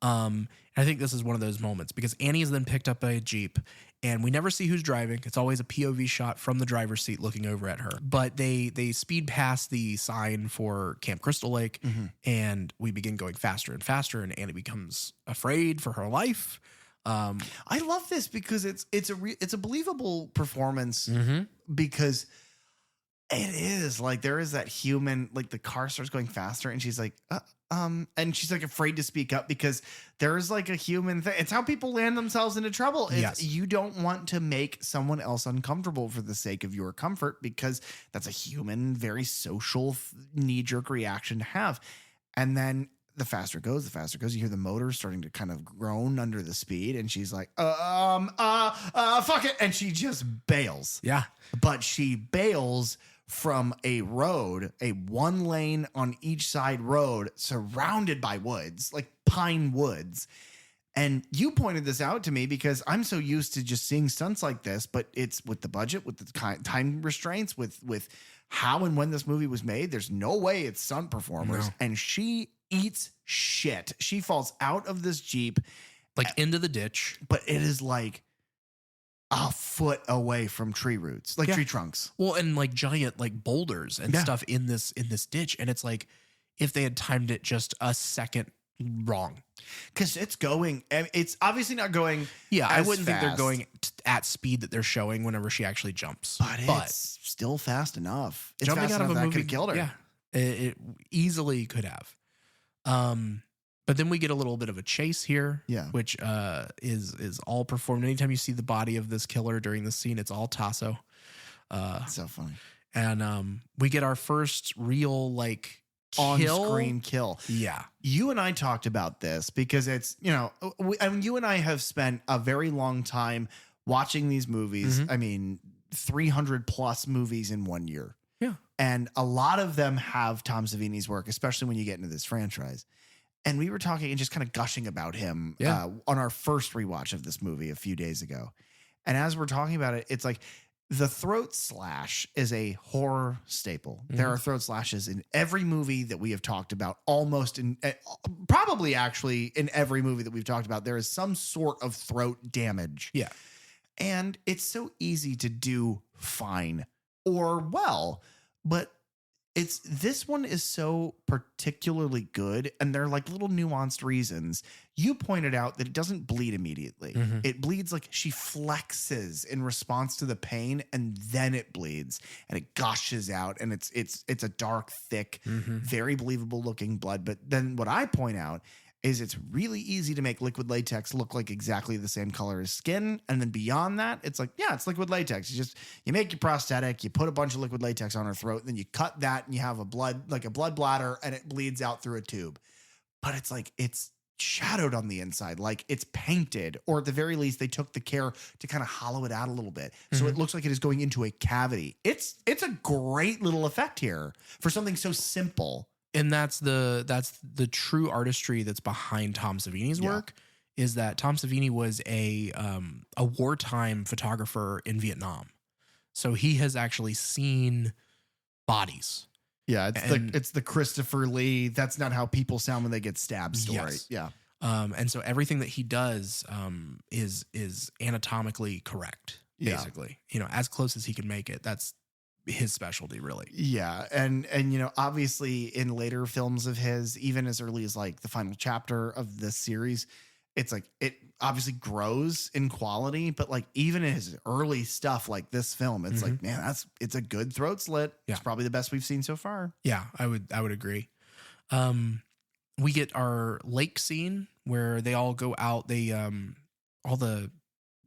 I think this is one of those moments, because Annie is then picked up by a Jeep, and we never see who's driving. It's always a POV shot from the driver's seat looking over at her. But they speed past the sign for Camp Crystal Lake, and we begin going faster and faster, and Annie becomes afraid for her life. I love this because it's a believable performance because it is like there is that human, like the car starts going faster and she's like, and she's like afraid to speak up because there's like a human thing. It's how people land themselves into trouble. You don't want to make someone else uncomfortable for the sake of your comfort because that's a human, very social knee-jerk reaction to have. And then the faster it goes, you hear the motor starting to kind of groan under the speed. And she's like, fuck it. And she just bails. Yeah. But she bails from a road, a 1 lane on each side road surrounded by woods, like pine woods. And you pointed this out to me because I'm so used to just seeing stunts like this, but it's with the budget, with the time restraints, with how and when this movie was made. There's no way it's stunt performers. No. And she eats shit. She falls out of this Jeep. Like into the ditch. But it is like a foot away from tree roots, like tree trunks. Well, and like giant like boulders and stuff in this ditch. And it's like if they had timed it just a second wrong. Because it's obviously not going. Yeah, I wouldn't think they're fast, going at speed that they're showing whenever she actually jumps. But it's still fast enough. It's jumping fast out of a enough movie that could have killed her. Yeah, it easily could have. But then we get a little bit of a chase here, which is all performed. Anytime you see the body of this killer during the scene, it's all Tasso. So funny. And we get our first real like on-screen kill. Yeah. You and I talked about this because it's, you and I have spent a very long time watching these movies. I mean, 300 plus movies in 1 year. Yeah. And a lot of them have Tom Savini's work, especially when you get into this franchise. And we were talking and just kind of gushing about him on our first rewatch of this movie a few days ago. And as we're talking about it, it's like the throat slash is a horror staple. There are throat slashes in every movie that we have talked about, almost probably actually in every movie that we've talked about. There is some sort of throat damage. Yeah. And it's so easy to do fine or well, but this one is so particularly good, and they're like little nuanced reasons. You pointed out that it doesn't bleed immediately. It bleeds like she flexes in response to the pain, and then it bleeds and it gushes out, and it's a dark, thick, very believable looking blood. But then what I point out is it's really easy to make liquid latex look like exactly the same color as skin. And then beyond that, it's like, yeah, it's liquid latex. You make your prosthetic, you put a bunch of liquid latex on her throat, and then you cut that and you have a blood bladder, and it bleeds out through a tube. But it's like, it's shadowed on the inside, like it's painted, or at the very least, they took the care to kind of hollow it out a little bit. So it looks like it is going into a cavity. It's a great little effect here for something so simple. And that's the true artistry that's behind Tom Savini's work, is that Tom Savini was a wartime photographer in Vietnam. So he has actually seen bodies. Yeah, it's the Christopher Lee, that's not how people sound when they get stabbed story. Yes. Yeah. And so everything that he does is anatomically correct, basically. As close as he can make it. That's his specialty, really. Yeah. And obviously in later films of his, even as early as like the final chapter of this series, it's like it obviously grows in quality, but like even in his early stuff like this film, it's like, man, it's a good throat slit. It's probably the best we've seen so far. Yeah, I would agree. We get our lake scene where they all go out. They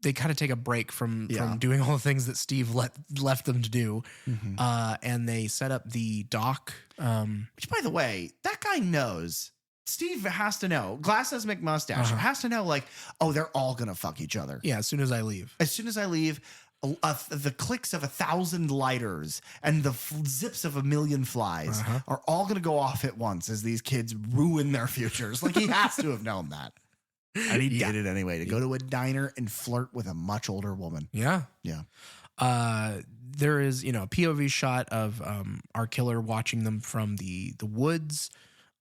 they kind of take a break from doing all the things that Steve left them to do. And they set up the dock. Which, by the way, that guy knows. Steve has to know. Glasses McMustache has to know, like, oh, they're all going to fuck each other. Yeah, as soon as I leave. The clicks of 1,000 lighters and the zips of 1,000,000 flies are all going to go off at once as these kids ruin their futures. Like, he has to have known that. And he did it anyway, to go to a diner and flirt with a much older woman. Yeah. Yeah. There is, a POV shot of our killer watching them from the woods.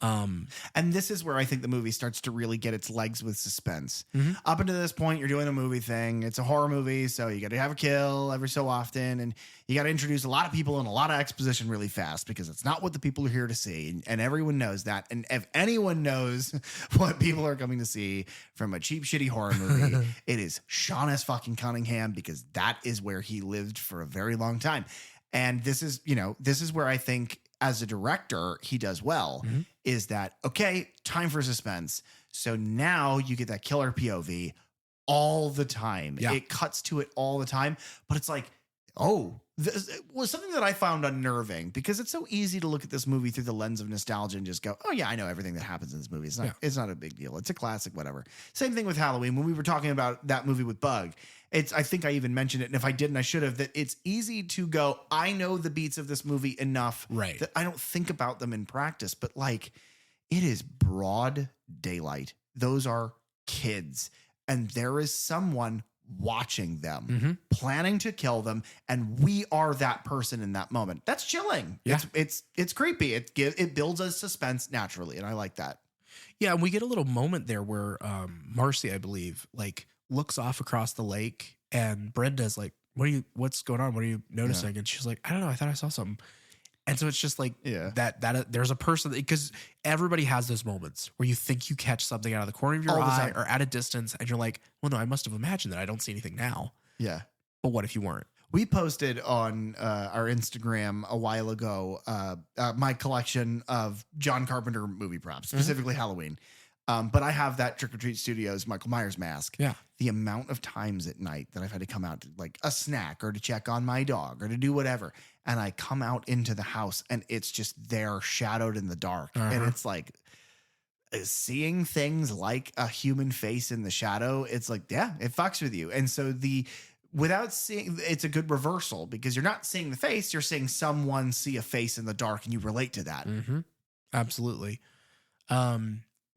And this is where I think the movie starts to really get its legs with suspense. Mhm. Up until this point, you're doing a movie thing. It's a horror movie, so you got to have a kill every so often, and you got to introduce a lot of people and a lot of exposition really fast because it's not what the people are here to see, and everyone knows that. And if anyone knows what people are coming to see from a cheap, shitty horror movie, it is Sean S. fucking Cunningham, because that is where he lived for a very long time. And this is where I think, as a director, he does well, is that, okay, time for suspense. So now you get that killer POV all the time. Yeah. It cuts to it all the time, but it's like, oh, this was something that I found unnerving, because it's so easy to look at this movie through the lens of nostalgia and just go, oh yeah, I know everything that happens in this movie. It's not a big deal. It's a classic, whatever. Same thing with Halloween. When we were talking about that movie with Bug, I think I even mentioned it, and if I didn't, I should have, that it's easy to go, I know the beats of this movie enough that I don't think about them in practice, but like, it is broad daylight. Those are kids, and there is someone watching them, planning to kill them, and we are that person in that moment. That's chilling. Yeah. It's creepy. It builds a suspense naturally, and I like that. Yeah, and we get a little moment there where Marcy, I believe, like looks off across the lake, and Brenda's like, what's going on? What are you noticing? Yeah. And she's like, I don't know, I thought I saw something. And so it's just like that there's a person, because everybody has those moments where you think you catch something out of the corner of your eye or at a distance, and you're like, well, no, I must have imagined that. I don't see anything now. Yeah. But what if you weren't? We posted on our Instagram a while ago my collection of John Carpenter movie props, specifically Halloween. But I have that Trick or Treat Studios Michael Myers mask. Yeah. The amount of times at night that I've had to come out to like a snack or to check on my dog or to do whatever, and I come out into the house and it's just there shadowed in the dark. And it's like seeing things like a human face in the shadow. It's like, yeah, it fucks with you. And so without seeing, it's a good reversal, because you're not seeing the face, you're seeing someone see a face in the dark and you relate to that. Absolutely.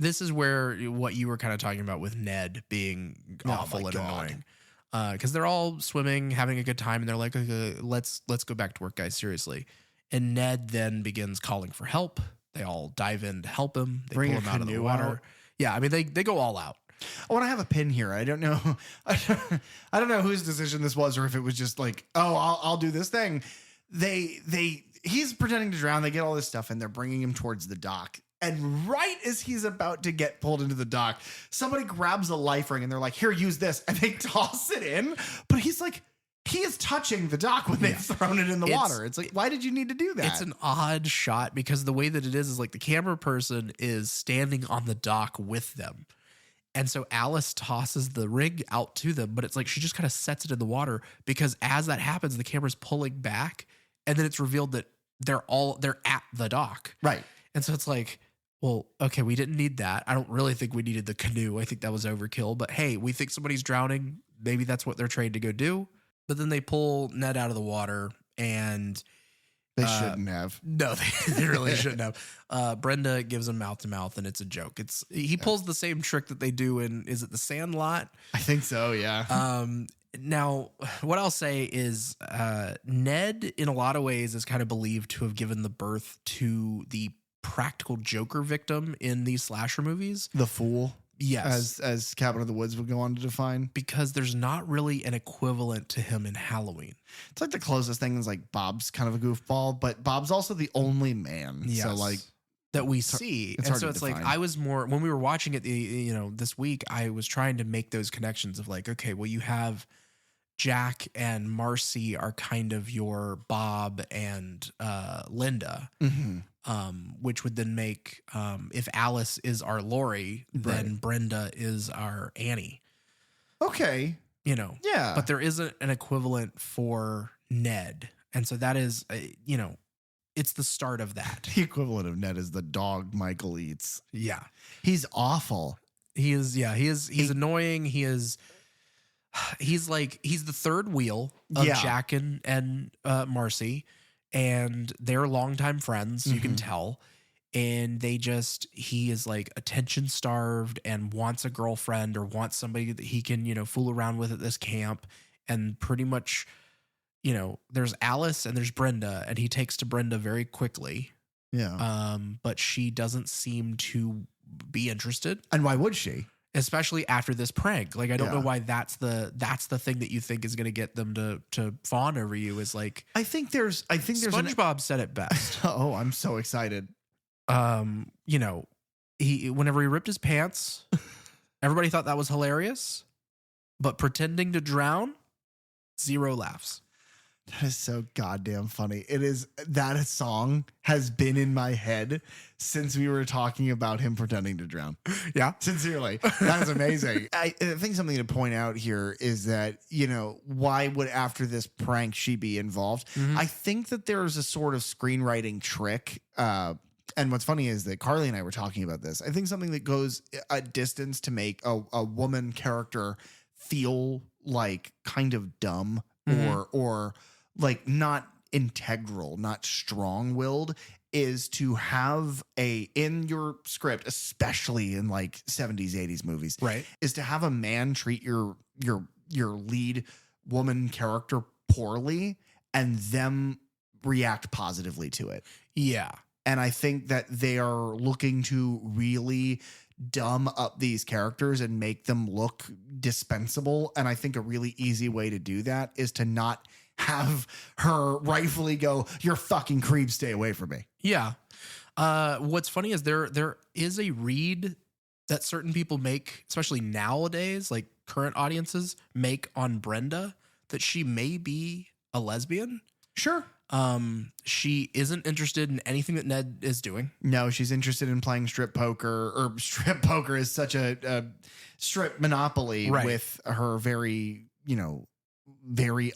This is where what you were kind of talking about with Ned being awful and annoying. Because they're all swimming, having a good time, and they're like, okay, let's go back to work, guys, seriously. And Ned then begins calling for help. They all dive in to help him. They pull him out of the water. Yeah, I mean, they go all out. Oh, and I have a pin here. I don't know. I don't know whose decision this was, or if it was just like, oh, I'll do this thing. He's pretending to drown. They get all this stuff, and they're bringing him towards the dock. And right as he's about to get pulled into the dock, somebody grabs a life ring and they're like, here, use this. And they toss it in. But he's like, he is touching the dock when they've thrown it in the water. It's like, why did you need to do that? It's an odd shot, because the way that it is like the camera person is standing on the dock with them. And so Alice tosses the ring out to them, but it's like she just kind of sets it in the water, because as that happens, the camera's pulling back, and then it's revealed that they're at the dock. Right. And so it's like, well, okay, we didn't need that. I don't really think we needed the canoe. I think that was overkill. But hey, we think somebody's drowning. Maybe that's what they're trained to go do. But then they pull Ned out of the water, and they shouldn't have. No, they really shouldn't have. Brenda gives him mouth to mouth, and it's a joke. He pulls the same trick that they do in, is it The Sandlot? I think so, yeah. Now, what I'll say is Ned, in a lot of ways, is kind of believed to have given the birth to the practical Joker victim in these slasher movies. The Fool. Yes. As Cabin in the Woods would go on to define. Because there's not really an equivalent to him in Halloween. It's like the closest thing is like Bob's kind of a goofball, but Bob's also the only man. Yes. So like that we see. It's and hard so to it's define. like, I was more, when we were watching it, this week, I was trying to make those connections of like, okay, well, you have Jack and Marcy are kind of your Bob and Linda. Which would then make, if Alice is our Lori, then Brenda is our Annie. Okay. Yeah. But there isn't an equivalent for Ned. And so that is, it's the start of that. The equivalent of Ned is the dog Michael eats. Yeah. He's awful. He is, yeah. He's annoying. He's the third wheel of Jack and Marcy. And they're longtime friends, you can tell. And he is like attention starved and wants a girlfriend or wants somebody that he can, fool around with at this camp. And pretty much, there's Alice and there's Brenda, and he takes to Brenda very quickly. But she doesn't seem to be interested. And why would she? Especially after this prank. Like, I don't Yeah. know why that's the thing that you think is going to get them to fawn over you is like, I think there's SpongeBob said it best. Oh, I'm so excited. You know, whenever he ripped his pants, everybody thought that was hilarious, but pretending to drown, 0 laughs. That is so goddamn funny. That song has been in my head since we were talking about him pretending to drown. Yeah. Sincerely. That is amazing. I think something to point out here is that, why would after this prank she be involved? Mhm. I think that there's a sort of screenwriting trick. And what's funny is that Carly and I were talking about this. I think something that goes a distance to make a woman character feel like kind of dumb or like not integral, not strong-willed, is to have in your script, especially in like 70s, 80s movies, Right. is to have a man treat your lead woman character poorly and them react positively to it. Yeah. And I think that they are looking to really dumb up these characters and make them look dispensable. And I think a really easy way to do that is to not have her rightfully go, "You're fucking creep, stay away from me." Yeah. What's funny is there is a read that certain people make, especially nowadays, like current audiences make on Brenda, that she may be a lesbian. Sure. She isn't interested in anything that Ned is doing. No, she's interested in playing strip poker, or strip poker is such a strip monopoly Right. with her very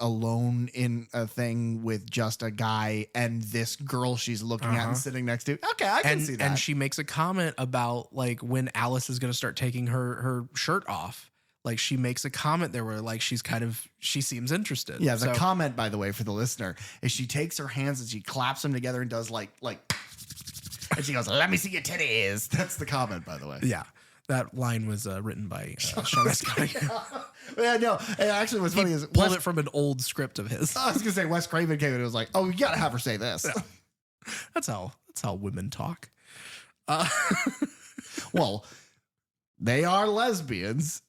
alone in a thing with just a guy and this girl she's looking at and sitting next to. Okay, I can see that. And she makes a comment about like when Alice is going to start taking her shirt off. Like she makes a comment there where like she seems interested. Yeah, the So- comment, by the way, for the listener, is she takes her hands and she claps them together and does like, and she goes, "Let me see your titties." That's the comment, by the way. Yeah. That line was written by Sean S. Cunningham. Yeah, no. And actually, what's funny is Pulled it from an old script of his. I was gonna say Wes Craven came in and was like, "Oh, you gotta have her say this." Yeah. That's how women talk. Well, they are lesbians.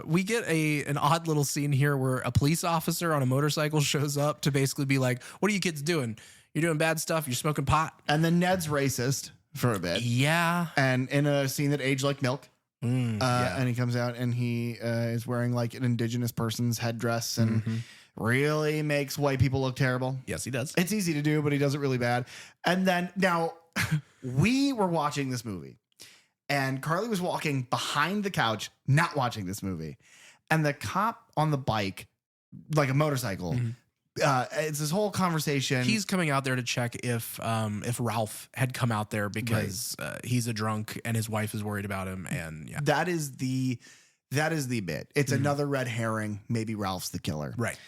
We get an odd little scene here where a police officer on a motorcycle shows up to basically be like, "What are you kids doing? You're doing bad stuff. You're smoking pot." And then Ned's racist for a bit. Yeah. And in a scene that aged like milk. Yeah. And he comes out and he is wearing like an indigenous person's headdress and really makes white people look terrible. Yes, he does. It's easy to do, but he does it really bad. And then now we were watching this movie and Carly was walking behind the couch, not watching this movie. And the cop on the bike, like a motorcycle, it's this whole conversation. He's coming out there to check if Ralph had come out there because he's a drunk and his wife is worried about him. And yeah, that is the bit. It's another red herring. Maybe Ralph's the killer. right.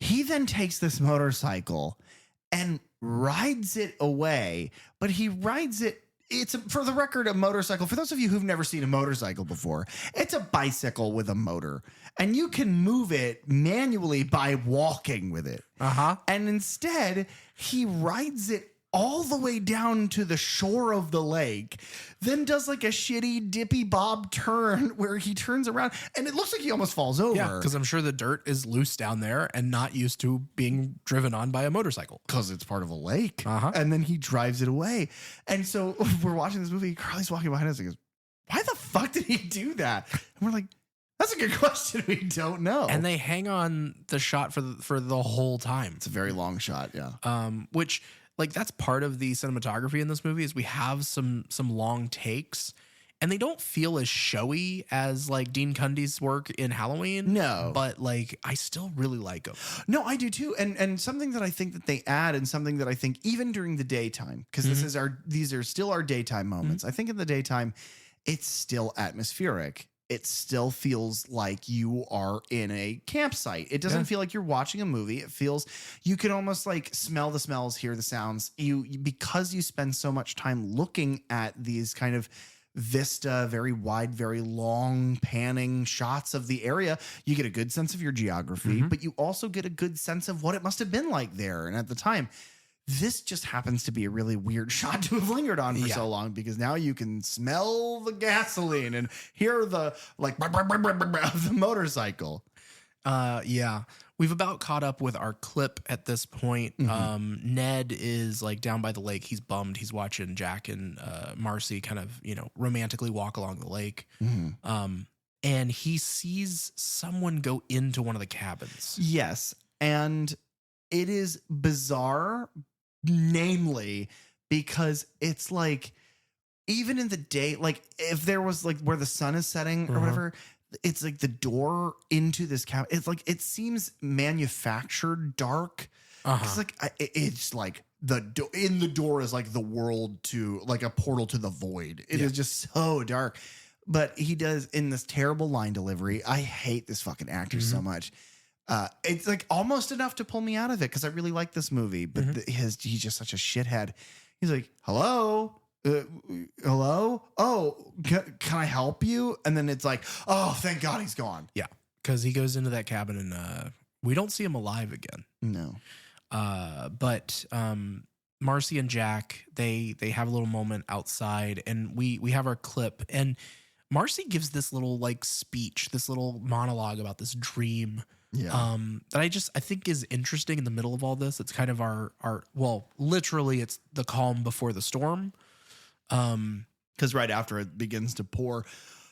He then takes this motorcycle and rides it away, but he rides it. It's for the record, a motorcycle. For those of you who've never seen a motorcycle before, it's a bicycle with a motor and you can move it manually by walking with it. And instead he rides it all the way down to the shore of the lake, then does like a shitty dippy bob turn where he turns around and it looks like he almost falls over. Yeah, because I'm sure the dirt is loose down there and not used to being driven on by a motorcycle. Because it's part of a lake. And then he drives it away. And so we're watching this movie. Carly's walking behind us and goes, "Why the fuck did he do that?" And we're like, "That's a good question. We don't know." And they hang on the shot for the whole time. It's a very long shot. Yeah. Which like that's part of the cinematography in this movie is we have some long takes and they don't feel as showy as like Dean Cundy's work in Halloween. No. But like I still really like them. No, I do too. And something that I think that they add and something that I think even during the daytime, because these are still our daytime moments. I think in the daytime, it's still atmospheric. It still feels like you are in a campsite. It doesn't feel like you're watching a movie. It feels you can almost like smell the smells, hear the sounds. Because you spend so much time looking at these kind of vista, very wide, very long panning shots of the area, you get a good sense of your geography, but you also get a good sense of what it must have been like there and at the time. This just happens to be a really weird shot to have lingered on for Yeah. so long, because now you can smell the gasoline and hear the like of the motorcycle. Yeah. We've about caught up with our clip at this point. Ned is like down by the lake. He's bummed. He's watching Jack and Marcy kind of, romantically walk along the lake. And he sees someone go into one of the cabins. Yes. And it is bizarre, namely because it's like, even in the day, like if there was like where the sun is setting or whatever, it's like the door into this cabin. It's like, it seems manufactured dark. It's like, it's like in the door is like the world to like a portal to the void. It is just so dark. But he does in this terrible line delivery. I hate this fucking actor so much. It's like almost enough to pull me out of it because I really like this movie. But he's just such a shithead. He's like, hello? Hello? Oh, can I help you? And then it's like, oh, thank God he's gone. Yeah. Because he goes into that cabin and we don't see him alive again. No. But Marcy and Jack, they have a little moment outside and we have our clip and Marcy gives this little like speech, this little monologue about this dream. Yeah. That I think is interesting in the middle of all this. It's kind of our well, literally it's the calm before the storm. Because right after it begins to pour,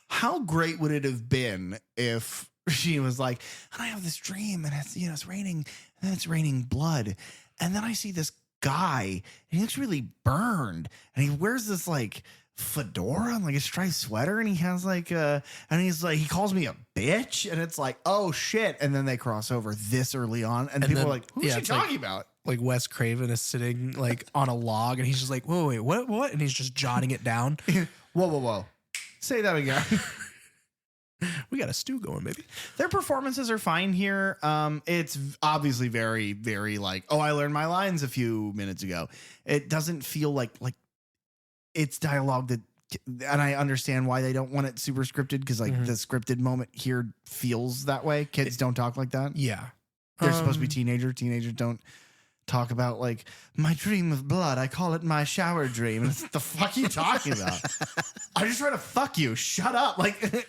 how great would it have been if she was like, I have this dream and it's raining and it's raining blood. And then I see this guy and he looks really burned and he wears this like fedora and like a striped sweater and he has like and he's like, he calls me a bitch and it's like, oh shit. And then they cross over this early on and people then, are like, who's she talking about? Like Wes Craven is sitting like on a log and he's just like, whoa, wait, what? And he's just jotting it down. Whoa. Say that again. We got a stew going, baby. Their performances are fine here. It's obviously very, very like, oh, I learned my lines a few minutes ago. It doesn't feel like it's dialogue that, and I understand why they don't want it super scripted because like the scripted moment here feels that way. Kids don't talk like that. Yeah. They're supposed to be teenagers. Teenagers don't talk about like my dream of blood. I call it my shower dream. And it's, the fuck are you talking about? I'm just trying to fuck you. Shut up. Like,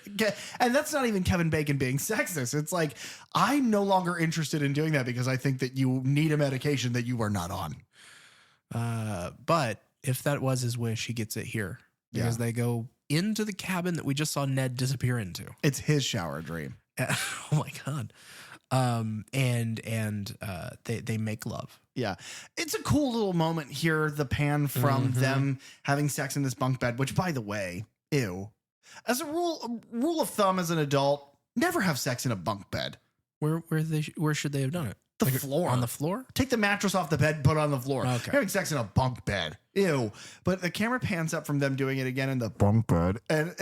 and that's not even Kevin Bacon being sexist. It's like, I'm no longer interested in doing that because I think that you need a medication that you are not on. But if that was his wish, he gets it here because they go into the cabin that we just saw Ned disappear into. It's his shower dream. Oh my God. And they make love. Yeah. It's a cool little moment here. The pan from them having sex in this bunk bed, which by the way, ew. As a rule of thumb as an adult, never have sex in a bunk bed. Where should they have done it? The floor. On the floor? Take the mattress off the bed, put it on the floor. Okay. You're having sex in a bunk bed. Ew. But the camera pans up from them doing it again in the bunk bed. And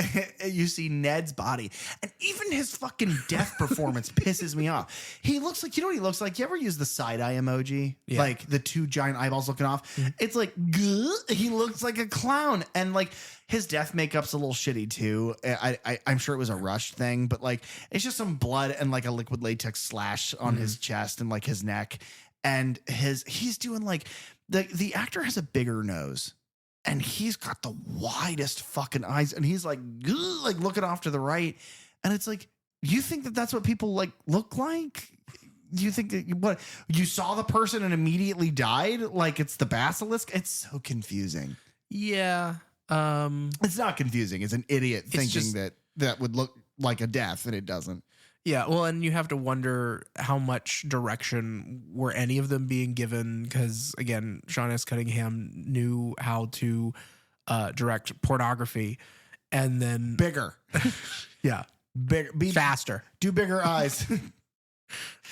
you see Ned's body. And even his fucking death performance pisses me off. He looks like, you know what he looks like? You ever use the side-eye emoji? Yeah. Like the two giant eyeballs looking off? It's like, he looks like a clown. And like his death makeup's a little shitty too. I'm sure it was a rush thing, but like it's just some blood and like a liquid latex slash on his chest and like his neck. And he's doing like, the actor has a bigger nose and he's got the widest fucking eyes and he's like looking off to the right. And it's like, you think that that's what people like look like? Do you think that what you saw the person and immediately died? Like it's the basilisk. It's so confusing. Yeah. It's not confusing. It's an idiot thinking just, that would look like a death and it doesn't. Yeah, well, and you have to wonder how much direction were any of them being given because, again, Sean S. Cunningham knew how to direct pornography and then... Bigger. Yeah. Bigger. Be faster. Do bigger eyes.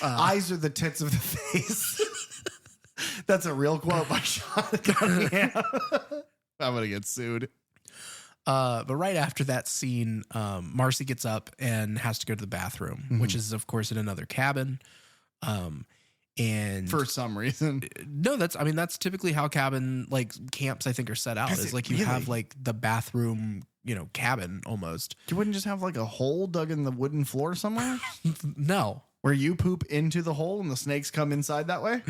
Eyes are the tits of the face. That's a real quote by Sean Cunningham. I'm going to get sued. But right after that scene, Marcy gets up and has to go to the bathroom, which is, of course, in another cabin. And for some reason, no, that's typically how cabin like camps I think are set out. Is like you have like the bathroom, cabin almost. You wouldn't just have like a hole dug in the wooden floor somewhere? No, where you poop into the hole and the snakes come inside that way?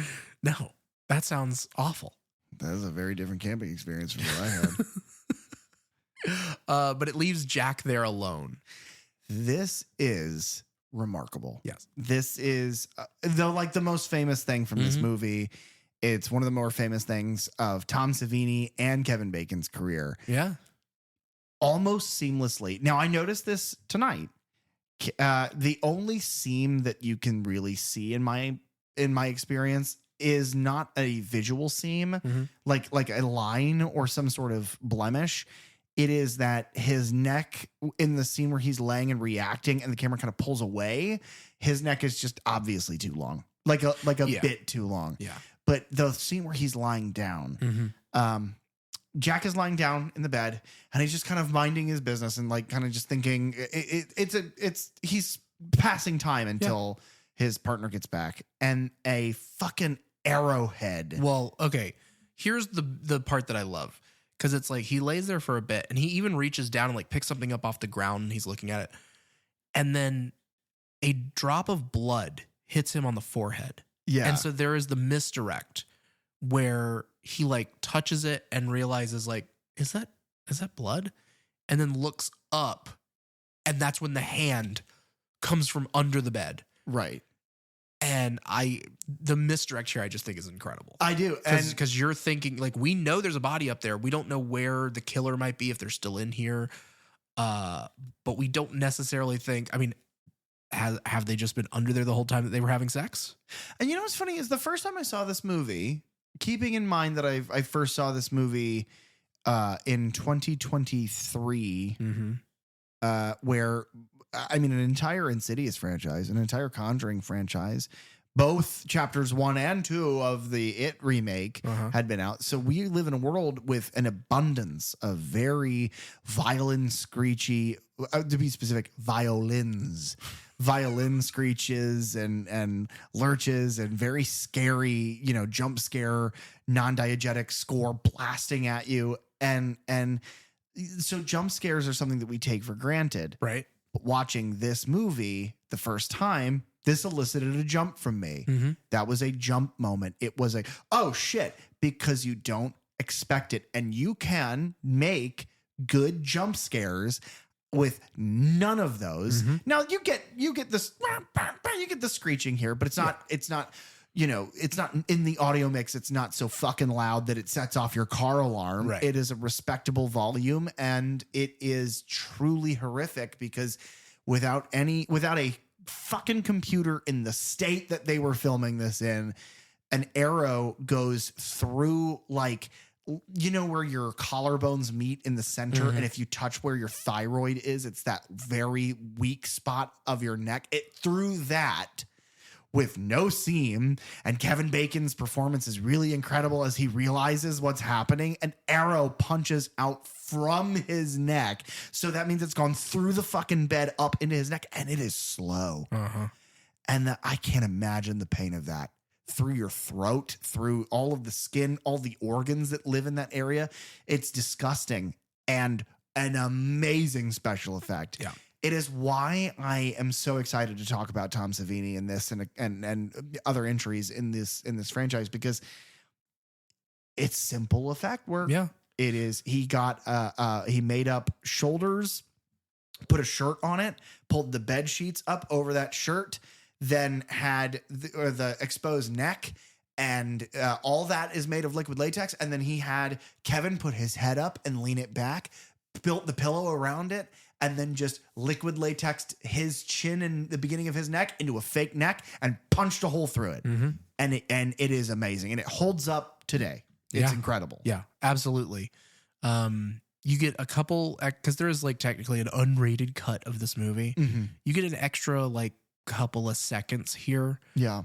No. That sounds awful. That is a very different camping experience from what I had. But it leaves Jack there alone. This is remarkable. Yes. This is the most famous thing from this movie. It's one of the more famous things of Tom Savini and Kevin Bacon's career. Yeah. Almost seamlessly. Now, I noticed this tonight. The only seam that you can really see in my experience is not a visual seam, like a line or some sort of blemish. It is that his neck in the scene where he's laying and reacting and the camera kind of pulls away, his neck is just obviously too long, like a bit too long. Yeah. But the scene where he's lying down, Jack is lying down in the bed and he's just kind of minding his business and like kind of just thinking he's passing time until his partner gets back, and a fucking arrowhead. Well, okay. Here's the part that I love, because it's like he lays there for a bit and he even reaches down and like picks something up off the ground and he's looking at it. And then a drop of blood hits him on the forehead. Yeah. And so there is the misdirect where he like touches it and realizes like, is that blood? And then looks up, and that's when the hand comes from under the bed. Right. And the misdirect here, I just think is incredible. I do. Because you're thinking, like, we know there's a body up there. We don't know where the killer might be, if they're still in here. But we don't necessarily think, I mean, have they just been under there the whole time that they were having sex? And you know what's funny is the first time I saw this movie, keeping in mind that I first saw this movie in 2023, where, I mean, an entire Insidious franchise, an entire Conjuring franchise, both chapters 1 and 2 of the It remake had been out. So we live in a world with an abundance of very violin screechy, to be specific, violin screeches and lurches and very scary, jump scare, non-diegetic score blasting at you. And so jump scares are something that we take for granted. Right. But watching this movie the first time, this elicited a jump from me. That was a jump moment. It was a, oh shit, because you don't expect it. And you can make good jump scares with none of those. Now you get this, you get the screeching here, but it's not it's not in the audio mix. It's not so fucking loud that it sets off your car alarm. Right. It is a respectable volume, and it is truly horrific because without a fucking computer in the state that they were filming this in, an arrow goes through, like, where your collarbones meet in the center. And if you touch where your thyroid is, it's that very weak spot of your neck. It through that with no seam. And Kevin Bacon's performance is really incredible as he realizes what's happening. An arrow punches out from his neck. So that means it's gone through the fucking bed up into his neck, and it is slow. And I can't imagine the pain of that. Through your throat, through all of the skin, all the organs that live in that area. It's disgusting and an amazing special effect. Yeah. It is why I am so excited to talk about Tom Savini in this and other entries in this franchise, because it's simple effect work. Yeah. It is. He made up shoulders, put a shirt on it, pulled the bed sheets up over that shirt, then had the exposed neck, and all that is made of liquid latex. And then he had Kevin put his head up and lean it back, built the pillow around it, and then just liquid latexed his chin and the beginning of his neck into a fake neck and punched a hole through it. And it is amazing. And it holds up today. It's incredible. Yeah, absolutely. You get a couple, because there is like technically an unrated cut of this movie. You get an extra like couple of seconds here. Yeah.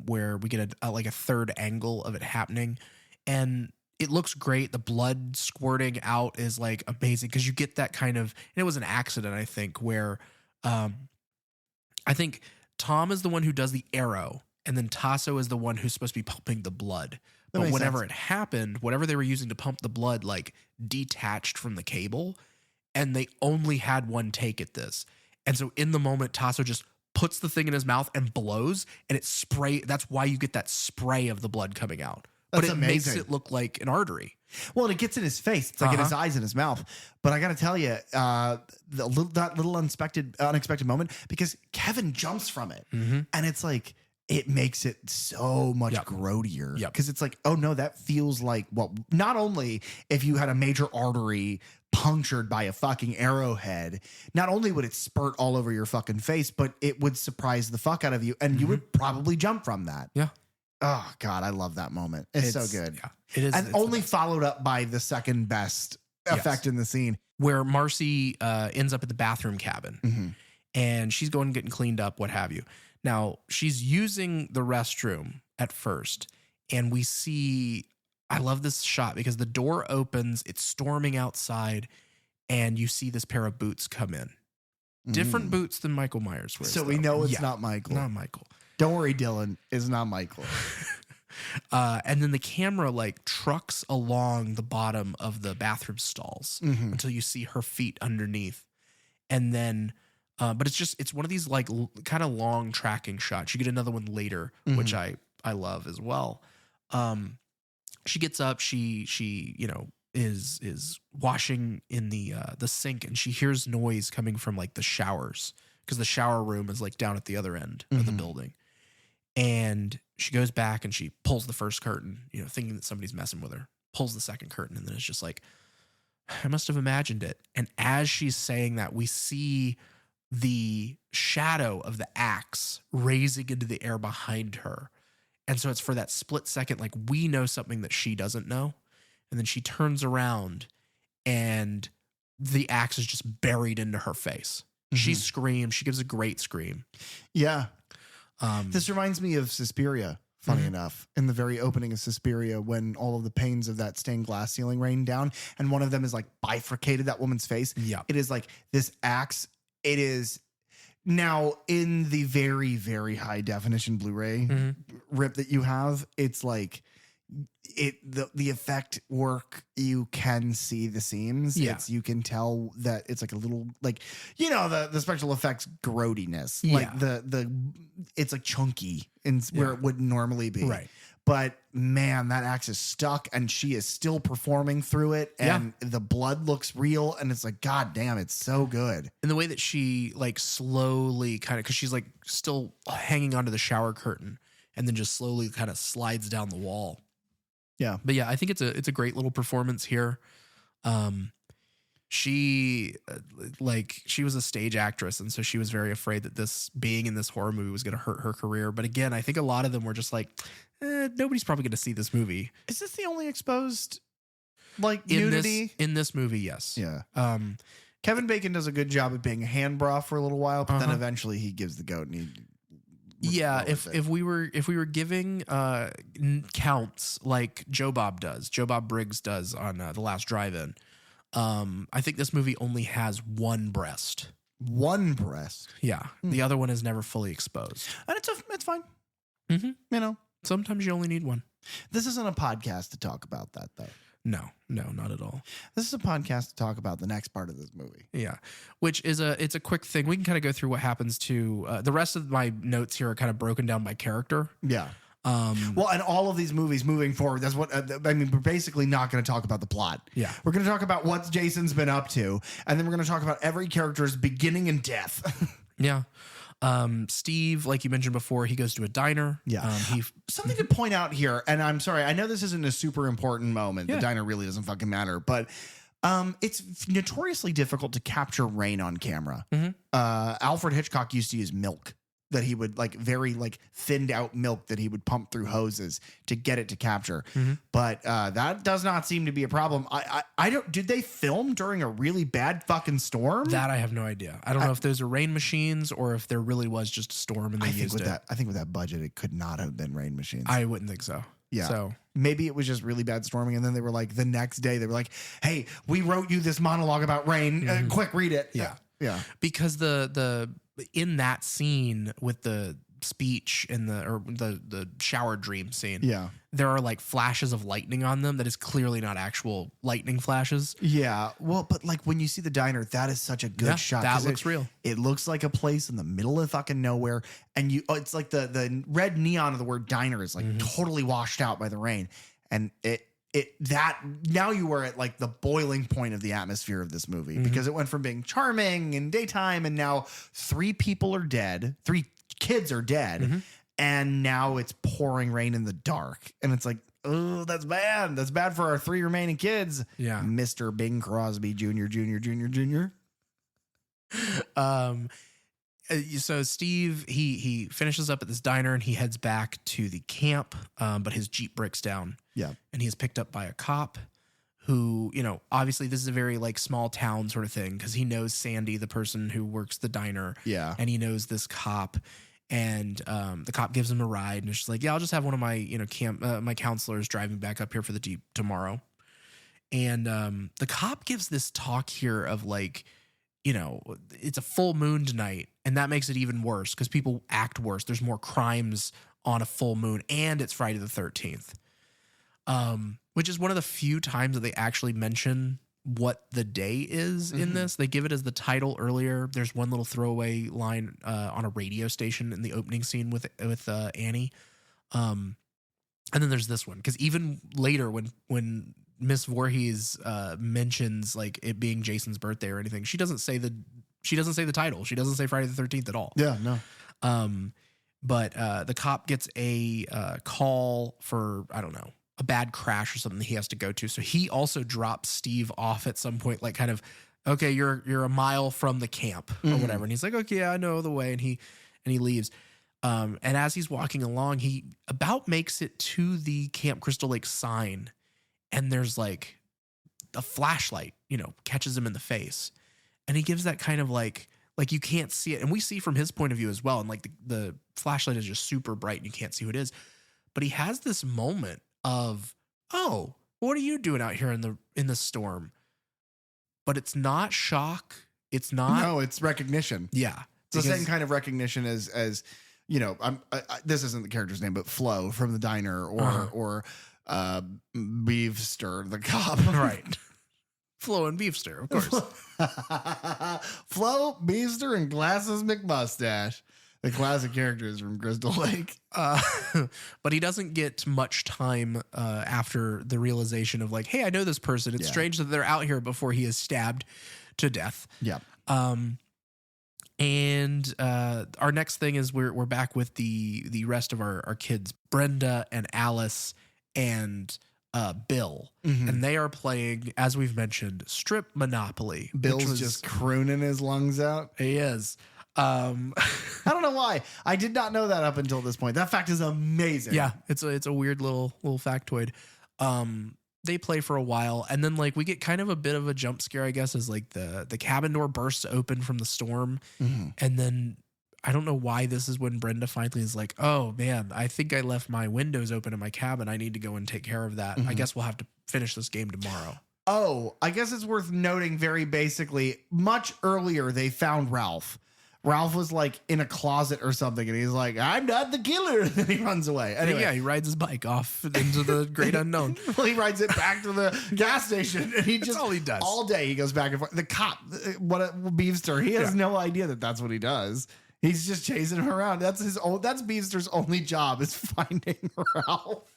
Where we get a third angle of it happening, and it looks great. The blood squirting out is like amazing, because you get that kind of, and it was an accident, I think, where I think Tom is the one who does the arrow, and then Tasso is the one who's supposed to be pumping the blood. But whenever it happened, whatever they were using to pump the blood, like detached from the cable, and they only had one take at this. And so in the moment, Tasso just puts the thing in his mouth and blows, and it spray. That's why you get that spray of the blood coming out. but That's it makes amazing. it look like an artery. Well, and it gets in his face. It's like in his eyes and his mouth. But I got to tell you, that little unexpected moment, because Kevin jumps from it. Mm-hmm. And it's like, it makes it so much grodier. Because it's like, oh no, that feels like, well, not only if you had a major artery punctured by a fucking arrowhead, not only would it spurt all over your fucking face, but it would surprise the fuck out of you. And you would probably jump from that. Yeah. Oh God, I love that moment. It's so good. Yeah, it is. And only followed up by the second best effect in the scene, where Marcy ends up at the bathroom cabin, and she's going and getting cleaned up, what have you. Now she's using the restroom at first, and we see, I love this shot because the door opens, it's storming outside, and you see this pair of boots come in. Different boots than Michael Myers wears. So we know it's not Michael. Not Michael. Don't worry, Dylan. It's not Michael. And then the camera like trucks along the bottom of the bathroom stalls until you see her feet underneath. And then, but it's one of these like kind of long tracking shots. You get another one later, which I love as well. She gets up, she is washing in the sink, and she hears noise coming from like the showers, because the shower room is like down at the other end of the building. And she goes back and she pulls the first curtain, thinking that somebody's messing with her, pulls the second curtain, and then it's just like, I must have imagined it. And as she's saying that, we see the shadow of the axe raising into the air behind her. And so it's for that split second, like we know something that she doesn't know. And then she turns around and the axe is just buried into her face. She screams. She gives a great scream. Yeah. This reminds me of Suspiria, funny enough, in the very opening of Suspiria, when all of the panes of that stained glass ceiling rain down and one of them is like bifurcated that woman's face. Yeah. It is like this axe. It is now in the very, very high definition Blu-ray rip that you have. It's like the effect work, you can see the seams. Yeah. You can tell that it's like a little like, the special effects grodiness. Yeah. Like it's like chunky and where it wouldn't normally be. Right. But man, that axe is stuck and she is still performing through it, and the blood looks real, and it's like, God damn, it's so good. And the way that she like slowly kind of, because she's like still hanging onto the shower curtain and then just slowly kind of slides down the wall. Yeah. But yeah, I think it's a great little performance here. She was a stage actress, and so she was very afraid that this being in this horror movie was going to hurt her career. But again, I think a lot of them were just like, nobody's probably going to see this movie. Is this the only exposed like nudity in this movie? Yes. Yeah. Kevin Bacon does a good job at being a hand bra for a little while, but then eventually he gives the goat and he. Yeah, if we were giving counts like Joe Bob Briggs does on The Last Drive-In, I think this movie only has one breast. One breast. Yeah, the other one is never fully exposed, and it's fine. Sometimes you only need one. This isn't a podcast to talk about that, though. No, not at all. This is a podcast to talk about the next part of this movie. Yeah, which is it's a quick thing. We can kind of go through what happens to the rest of my notes here are kind of broken down by character. Yeah. Well, and all of these movies moving forward, that's what I mean. We're basically not going to talk about the plot. Yeah, we're going to talk about what Jason's been up to, and then we're going to talk about every character's beginning and death. Yeah. Steve, like you mentioned before, he goes to a diner. Yeah. Something to point out here, and I'm sorry, I know this isn't a super important moment. Yeah. The diner really doesn't fucking matter, but it's notoriously difficult to capture rain on camera. Alfred Hitchcock used to use milk that he would very thinned out milk that he would pump through hoses to get it to capture. But that does not seem to be a problem. I don't, did they film during a really bad fucking storm? That I have no idea. I don't know if those are rain machines or if there really was just a storm and they used it. I think with that budget, it could not have been rain machines. I wouldn't think so. Yeah. So maybe it was just really bad storming. And then they were like, the next day they were like, hey, we wrote you this monologue about rain. Quick, read it. Yeah. Yeah. Because the in that scene with the speech and the shower dream scene, there are like flashes of lightning on them that is clearly not actual lightning flashes. Yeah. Well, but like when you see the diner, that is such a good shot. That looks real. It looks like a place in the middle of fucking nowhere. And it's like the red neon of the word diner is like totally washed out by the rain. And that now you were at like the boiling point of the atmosphere of this movie because it went from being charming in daytime and now 3 people are dead, 3 kids are dead, and now it's pouring rain in the dark. And it's like, oh, that's bad. That's bad for our 3 remaining kids. Yeah. Mr. Bing Crosby Jr. So Steve, he finishes up at this diner and he heads back to the camp, but his Jeep breaks down. Yeah. And he is picked up by a cop who, obviously this is a very like small town sort of thing because he knows Sandy, the person who works the diner. Yeah. And he knows this cop. And the cop gives him a ride and it's just like, yeah, I'll just have one of my, my counselors driving back up here for the Jeep tomorrow. And the cop gives this talk here of like, it's a full moon tonight, and that makes it even worse because people act worse. There's more crimes on a full moon, and it's Friday the 13th, which is one of the few times that they actually mention what the day is in this. They give it as the title earlier. There's one little throwaway line on a radio station in the opening scene with Annie. And then there's this one because even later when Miss Voorhees mentions like it being Jason's birthday or anything, she doesn't say the title. She doesn't say Friday the 13th at all. Yeah, no. But the cop gets a call for, I don't know, a bad crash or something that he has to go to. So he also drops Steve off at some point, like kind of, okay, you're a mile from the camp or whatever. And he's like, okay, yeah, I know the way. And he leaves. And as he's walking along, he about makes it to the Camp Crystal Lake sign. And there's like a flashlight, catches him in the face. And he gives that kind of like you can't see it. And we see from his point of view as well. And like the flashlight is just super bright and you can't see who it is. But he has this moment of, oh, what are you doing out here in the storm? But it's not shock. It's not. No, it's recognition. Yeah. It's the same kind of recognition as this isn't the character's name, but Flo from the diner or Beefster, the cop. Right. Flo and Beefster, of course. Flo, Beefster, and Glasses McMustache. The classic characters from Crystal Lake. But he doesn't get much time after the realization of like, hey, I know this person. It's strange that they're out here before he is stabbed to death. Yeah. And our next thing is we're back with the rest of our kids, Brenda and Alice and Bill. And they are playing, as we've mentioned, Strip Monopoly. Bill's just crooning his lungs out. He is. I don't know why. I did not know that up until this point. That fact is amazing. Yeah, it's a weird little factoid. They play for a while, and then like we get kind of a bit of a jump scare, I guess, as like the cabin door bursts open from the storm, and then I don't know why this is when Brenda finally is like, oh man, I think I left my windows open in my cabin. I need to go and take care of that. I guess we'll have to finish this game tomorrow. Oh, I guess it's worth noting very basically, much earlier they found Ralph. Ralph was like in a closet or something, and he's like, I'm not the killer. And then he runs away. Anyway. Yeah, he rides his bike off into the great unknown. Well, he rides it back to the gas station, and That's all he does. All day he goes back and forth. The cop, Beefster, he has no idea that that's what he does. He's just chasing him around. That's that's Beefster's only job is finding Ralph.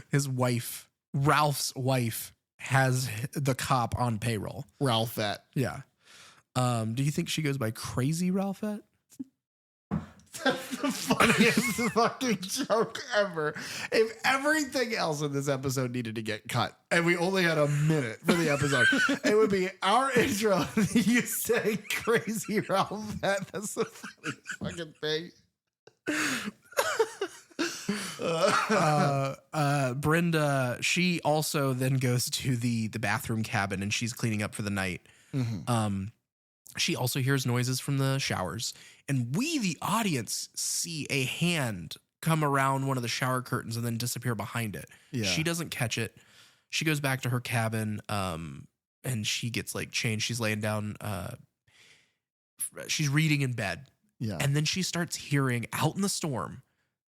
His wife, Ralph's wife, has the cop on payroll. Ralphette. Yeah. Do you think she goes by Crazy Ralphette? That's the funniest fucking joke ever. If everything else in this episode needed to get cut and we only had a minute for the episode, it would be our intro. You say Crazy Ralphette. That's the funniest fucking thing. Brenda, she also then goes to the bathroom cabin and she's cleaning up for the night. She also hears noises from the showers, and we, the audience, see a hand come around one of the shower curtains and then disappear behind it. Yeah. She doesn't catch it. She goes back to her cabin, and she gets like changed. She's laying down. She's reading in bed. Yeah. And then she starts hearing out in the storm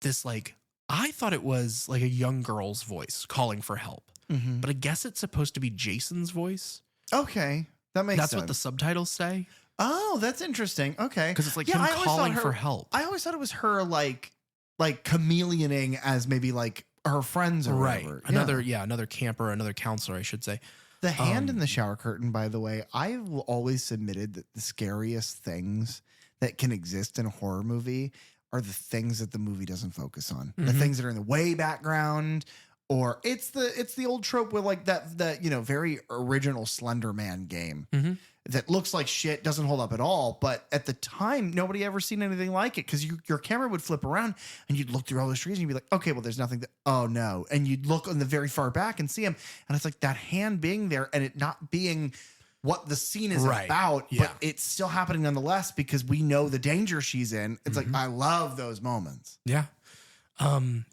this like, I thought it was like a young girl's voice calling for help, but I guess it's supposed to be Jason's voice. Okay. That makes sense. That's what the subtitles say. Oh, that's interesting. Okay. Because it's like him calling for help. I always thought it was her like chameleoning as maybe like her friends or Right. whatever. Another camper, another counselor, I should say. The hand in the shower curtain, by the way, I've always submitted that the scariest things that can exist in a horror movie are the things that the movie doesn't focus on. The things that are in the way background, or it's the old trope with like that very original Slender Man game that looks like shit, doesn't hold up at all. But at the time, nobody ever seen anything like it because your camera would flip around and you'd look through all those trees and you'd be like, okay, well, there's nothing. Oh no. And you'd look on the very far back and see him. And it's like that hand being there and it not being what the scene is about, but it's still happening nonetheless because we know the danger she's in. It's like, I love those moments. Yeah. And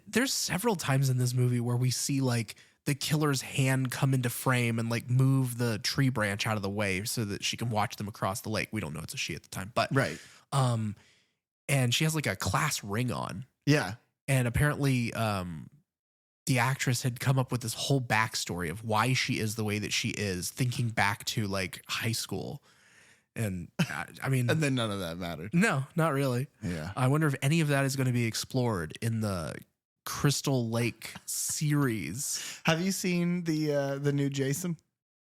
there's several times in this movie where we see like the killer's hand come into frame and like move the tree branch out of the way so that she can watch them across the lake. We don't know it's a she at the time, but and she has like a class ring on. Yeah. And apparently the actress had come up with this whole backstory of why she is the way that she is, thinking back to like high school. And I mean, and then none of that mattered. No, not really. Yeah. I wonder if any of that is going to be explored in the Crystal Lake series. Have you seen the new Jason?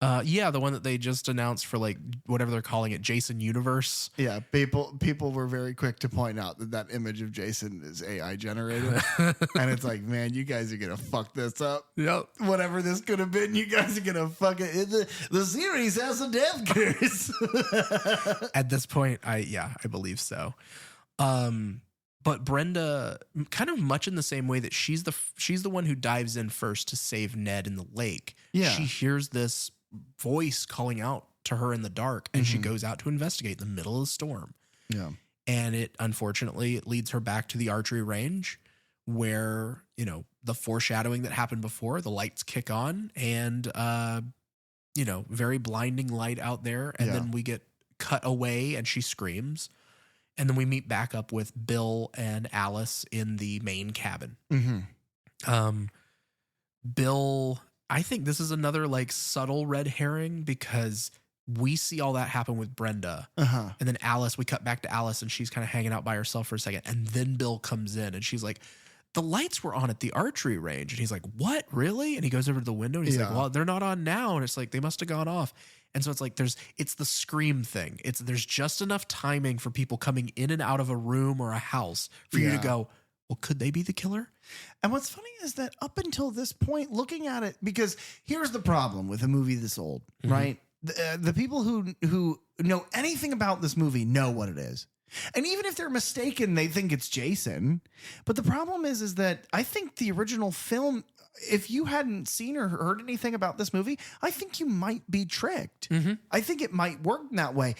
Yeah, the one that they just announced for like whatever they're calling it, Jason Universe. Yeah, people were very quick to point out that image of Jason is AI generated, and it's like, man, you guys are gonna fuck this up. Yep. Whatever this could have been, you guys are gonna fuck it. The series has a death curse. At this point, I believe so. But Brenda, kind of much in the same way that she's the one who dives in first to save Ned in the lake. Yeah. She hears this voice calling out to her in the dark, and she goes out to investigate in the middle of the storm. Yeah. And it leads her back to the archery range where, the foreshadowing that happened before, the lights kick on and, very blinding light out there. And then we get cut away and she screams. And then we meet back up with Bill and Alice in the main cabin. Bill, I think this is another like subtle red herring because we see all that happen with Brenda. And then Alice, we cut back to Alice and she's kind of hanging out by herself for a second. And then Bill comes in and she's like, the lights were on at the archery range. And he's like, what, really? And he goes over to the window and he's like, well, they're not on now. And it's like, they must have gone off. And so it's like, it's the scream thing. There's just enough timing for people coming in and out of a room or a house for you to go, well, could they be the killer? And what's funny is that up until this point, looking at it, because here's the problem with a movie this old, right? The people who know anything about this movie know what it is. And even if they're mistaken, they think it's Jason. But the problem is that I think the original film, if you hadn't seen or heard anything about this movie, I think you might be tricked. I think it might work that way,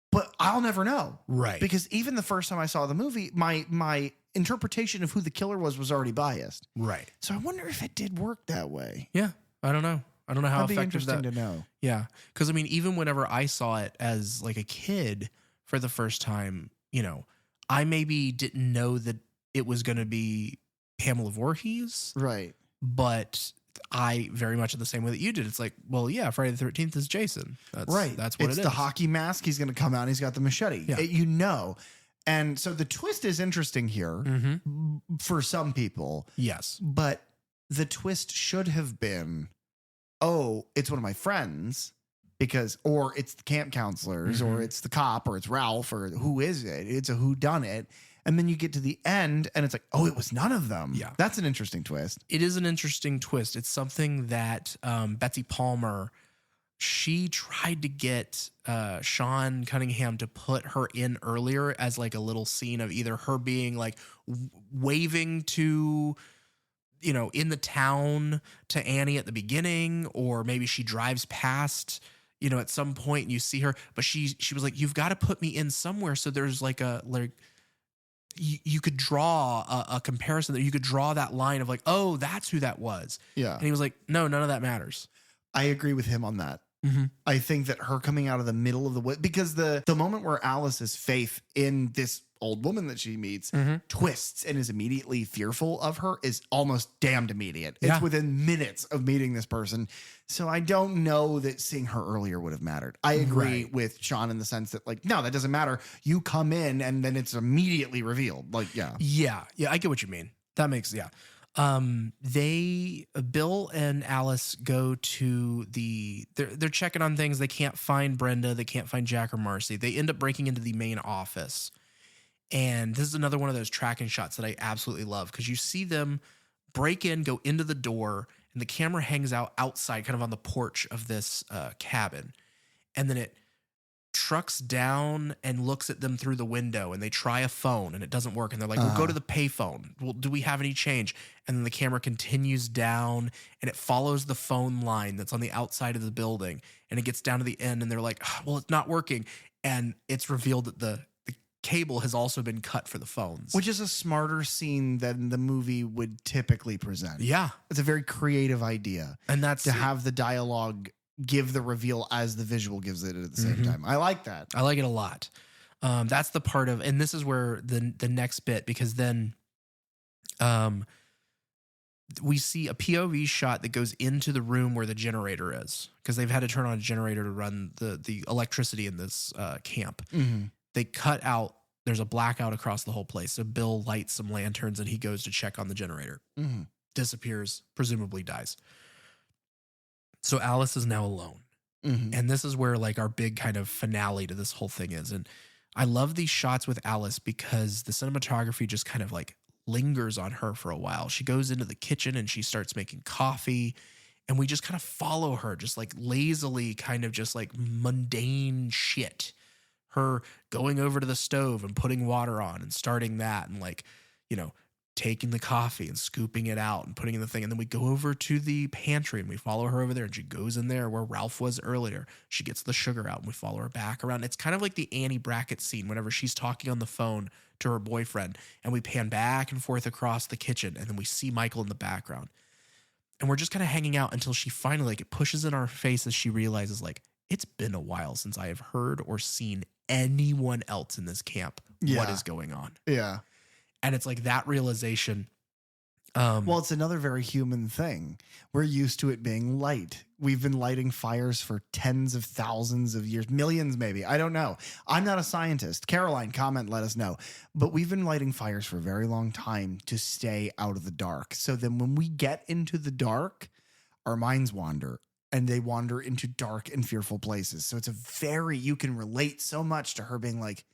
but I'll never know. Right. Because even the first time I saw the movie, my interpretation of who the killer was already biased. Right. So I wonder if it did work that way. Yeah. I don't know. I don't know how That'd be effective interesting that. to know. Yeah. Because I mean, even whenever I saw it as like a kid for the first time, I maybe didn't know that it was going to be Pamela Voorhees. Right. But I very much in the same way that you did. It's like, well, yeah, Friday the 13th is Jason. That's what it is. It's the hockey mask. He's going to come out and he's got the machete. Yeah. And so the twist is interesting here for some people. Yes. But the twist should have been, oh, it's one of my friends or it's the camp counselors or it's the cop or it's Ralph or who is it? It's a whodunit. And then you get to the end and it's like, oh, it was none of them. Yeah. That's an interesting twist. It is an interesting twist. It's something that Betsy Palmer, she tried to get Sean Cunningham to put her in earlier as like a little scene of either her being like waving to, in the town to Annie at the beginning, or maybe she drives past, at some point and you see her, but she was like, you've got to put me in somewhere. So there's like you could draw a comparison that you could draw that line of like, oh, that's who that was. Yeah. And he was like, no, none of that matters. I agree with him on that. I think that her coming out of the middle of the woods, because the moment where Alice's faith in this old woman that she meets twists and is immediately fearful of her is almost damned immediate. It's within minutes of meeting this person. So I don't know that seeing her earlier would have mattered. I agree with Sean in the sense that like, no, that doesn't matter. You come in and then it's immediately revealed. Like, Yeah, I get what you mean. That makes, yeah. Bill and Alice go to they're checking on things. They can't find Brenda. They can't find Jack or Marcy. They end up breaking into the main office. And this is another one of those tracking shots that I absolutely love, because you see them break in, go into the door, and the camera hangs out outside, kind of on the porch of this cabin. And then it trucks down and looks at them through the window, and they try a phone and it doesn't work. And they're like, well, go to the payphone. Well, do we have any change? And then the camera continues down and it follows the phone line that's on the outside of the building. And it gets down to the end and they're like, well, it's not working. And it's revealed that the cable has also been cut for the phones. Which is a smarter scene than the movie would typically present. Yeah. It's a very creative idea. And that's to have the dialogue give the reveal as the visual gives it at the same time. I like that. I like it a lot. That's the part of, and this is where the next bit, because then we see a POV shot that goes into the room where the generator is, because they've had to turn on a generator to run the electricity in this camp. They cut out, there's a blackout across the whole place. So Bill lights some lanterns and he goes to check on the generator. Disappears, presumably dies. So Alice is now alone. And this is where like our big kind of finale to this whole thing is. And I love these shots with Alice because the cinematography just kind of like lingers on her for a while. She goes into the kitchen and she starts making coffee, and we just kind of follow her, just like lazily, kind of just like mundane shit. Her going over to the stove and putting water on and starting that, and like, you know, taking the coffee and scooping it out and putting in the thing. And then we go over to the pantry and we follow her over there, and she goes in there where Ralph was earlier. She gets the sugar out and we follow her back around. It's kind of like the Annie Brackett scene whenever she's talking on the phone to her boyfriend, and we pan back and forth across the kitchen, and then we see Michael in the background. And we're just kind of hanging out until she finally, like, it pushes in our face as she realizes, like, it's been a while since I have heard or seen anyone else in this camp. What is going on? Yeah. And it's like that realization. Well, it's another very human thing. We're used to it being light. We've been lighting fires for tens of thousands of years, millions maybe. I don't know. I'm not a scientist. Caroline, comment, let us know. But we've been lighting fires for a very long time to stay out of the dark. So then when we get into the dark, our minds wander. And they wander into dark and fearful places. So it's you can relate so much to her being like,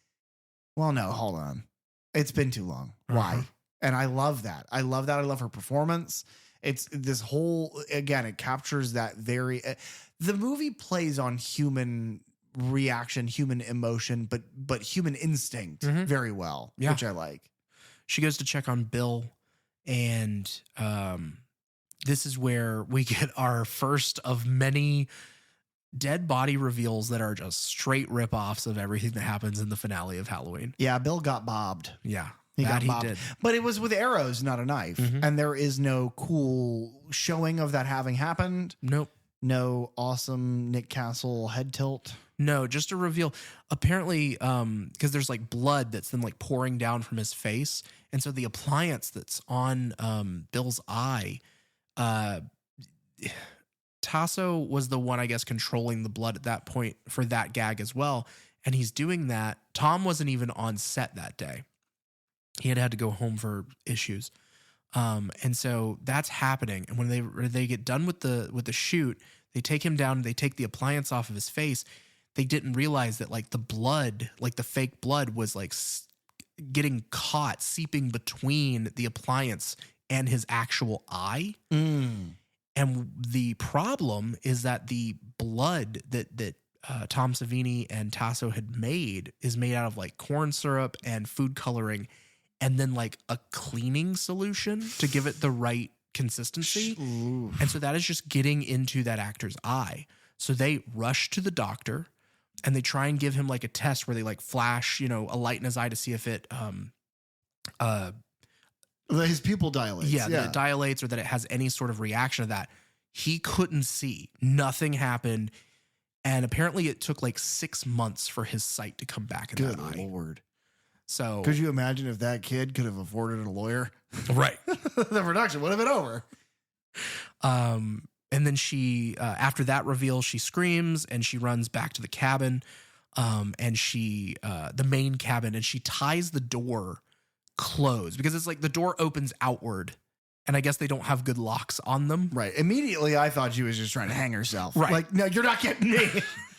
well, no, hold on. It's been too long. Why? And I love that. I love that. I love her performance. It's this whole, again, it captures that the movie plays on human reaction, human emotion, but human instinct very well, which I like. She goes to check on Bill, and this is where we get our first of many dead body reveals that are just straight ripoffs of everything that happens in the finale of Halloween. Yeah, Bill got bobbed. Yeah, he got bobbed. Did. But it was with arrows, not a knife. And there is no cool showing of that having happened. Nope. No awesome Nick Castle head tilt. No, just a reveal. Apparently, because there's like blood that's then like pouring down from his face. And so the appliance that's on Bill's eye, Tasso was the one, I guess, controlling the blood at that point for that gag as well. And he's doing that. Tom wasn't even on set that day. He had to go home for issues. And so that's happening. And when they get done with the shoot, they take him down, they take the appliance off of his face. They didn't realize that like the blood, like the fake blood was like getting caught, seeping between the appliance and his actual eye. And the problem is that the blood that Tom Savini and Tasso had made is made out of like corn syrup and food coloring, and then like a cleaning solution to give it the right consistency. Ooh. And so that is just getting into that actor's eye. So they rush to the doctor and they try and give him like a test where they like flash, a light in his eye to see if it, his pupil dilates. Yeah, that it dilates or that it has any sort of reaction to that. He couldn't see. Nothing happened. And apparently it took like 6 months for his sight to come back in Good that eye. Lord. So could you imagine if that kid could have afforded a lawyer? Right. The production would have been over. And then she, after that reveal, she screams and she runs back to the cabin, and the main cabin, and she ties the door close because it's like the door opens outward. And I guess they don't have good locks on them. Right. Immediately, I thought she was just trying to hang herself. Right. Like, no, you're not getting me.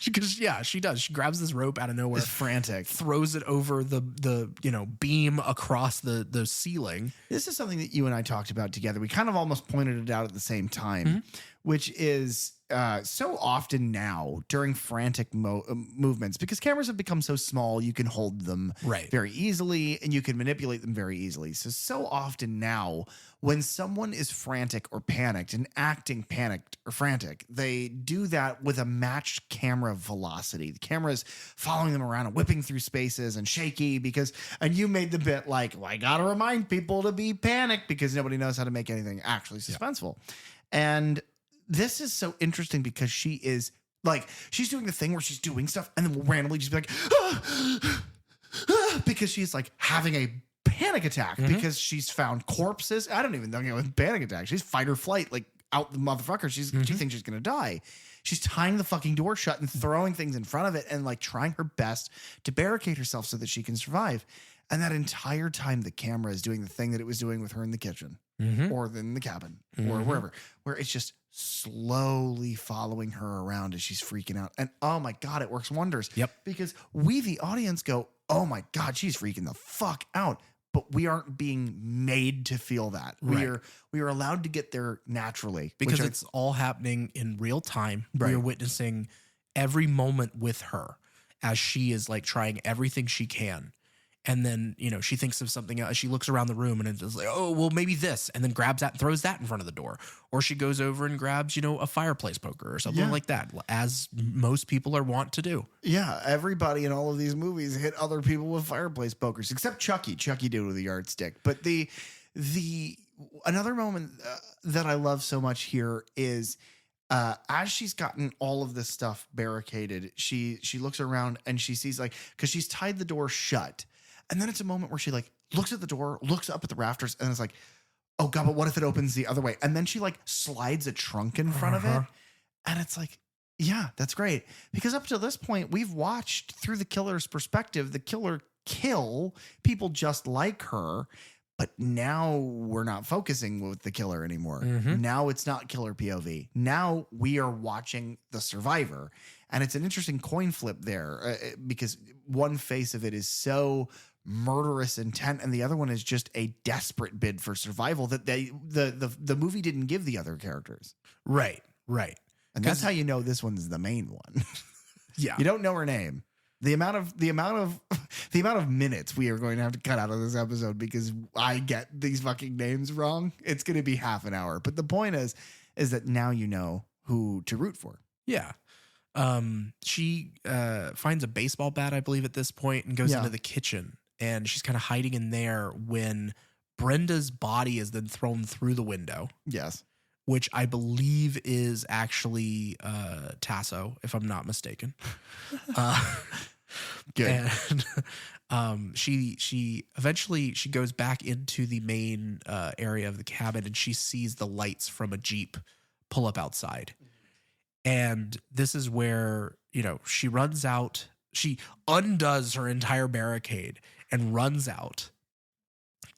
Because yeah, she does. She grabs this rope out of nowhere, It's frantic. throws it over the beam across the ceiling. This is something that you and I talked about together. We kind of almost pointed it out at the same time, which is so often now during frantic movements, because cameras have become so small, you can hold them very easily and you can manipulate them very easily. So often now, when someone is frantic or panicked and acting panicked or frantic, they do that with a matched camera velocity. The camera is following them around and whipping through spaces and shaky and you made the bit like, well, I got to remind people to be panicked because nobody knows how to make anything actually suspenseful. And this is so interesting because she is like, she's doing the thing where she's doing stuff and then will randomly just be like, because she's like having a panic attack because she's found corpses. I don't even know with panic attack. She's fight or flight, like out the motherfucker. She thinks she's going to die. She's tying the fucking door shut and throwing things in front of it and like trying her best to barricade herself so that she can survive. And that entire time, the camera is doing the thing that it was doing with her in the kitchen or in the cabin or wherever, where it's just slowly following her around as she's freaking out. And oh my God, it works wonders. Yep. Because we, the audience, go, oh my God, she's freaking the fuck out. But we aren't being made to feel that. Right. We are allowed to get there naturally. Because it's all happening in real time. Right. We are witnessing every moment with her as she is like trying everything she can. And then, she thinks of something else. She looks around the room and it's like, oh, well, maybe this. And then grabs that and throws that in front of the door. Or she goes over and grabs, a fireplace poker or something like that, as most people are wont to do. Yeah. Everybody in all of these movies hit other people with fireplace pokers, except Chucky. Chucky did it with a yardstick. But another moment that I love so much here is as she's gotten all of this stuff barricaded, she looks around and she sees because she's tied the door shut. And then it's a moment where she looks at the door, looks up at the rafters, and is like, oh God, but what if it opens the other way? And then she slides a trunk in front of it. And it's like, yeah, that's great. Because up to this point, we've watched through the killer's perspective, the killer kill people just like her. But now we're not focusing with the killer anymore. Now it's not killer POV. Now we are watching the survivor. And it's an interesting coin flip there because one face of it is so murderous intent and the other one is just a desperate bid for survival that the movie didn't give the other characters. Right. And that's how you know this one's the main one. Yeah. You don't know her name. The amount of minutes we are going to have to cut out of this episode because I get these fucking names wrong. It's going to be half an hour. But the point is that now you know who to root for. Yeah. She finds a baseball bat, I believe, at this point and goes into the kitchen. And she's kind of hiding in there when Brenda's body is then thrown through the window. Yes. Which I believe is actually Tasso, if I'm not mistaken. Good. And she eventually goes back into the main area of the cabin and she sees the lights from a Jeep pull up outside. And this is where, she runs out. She undoes her entire barricade and runs out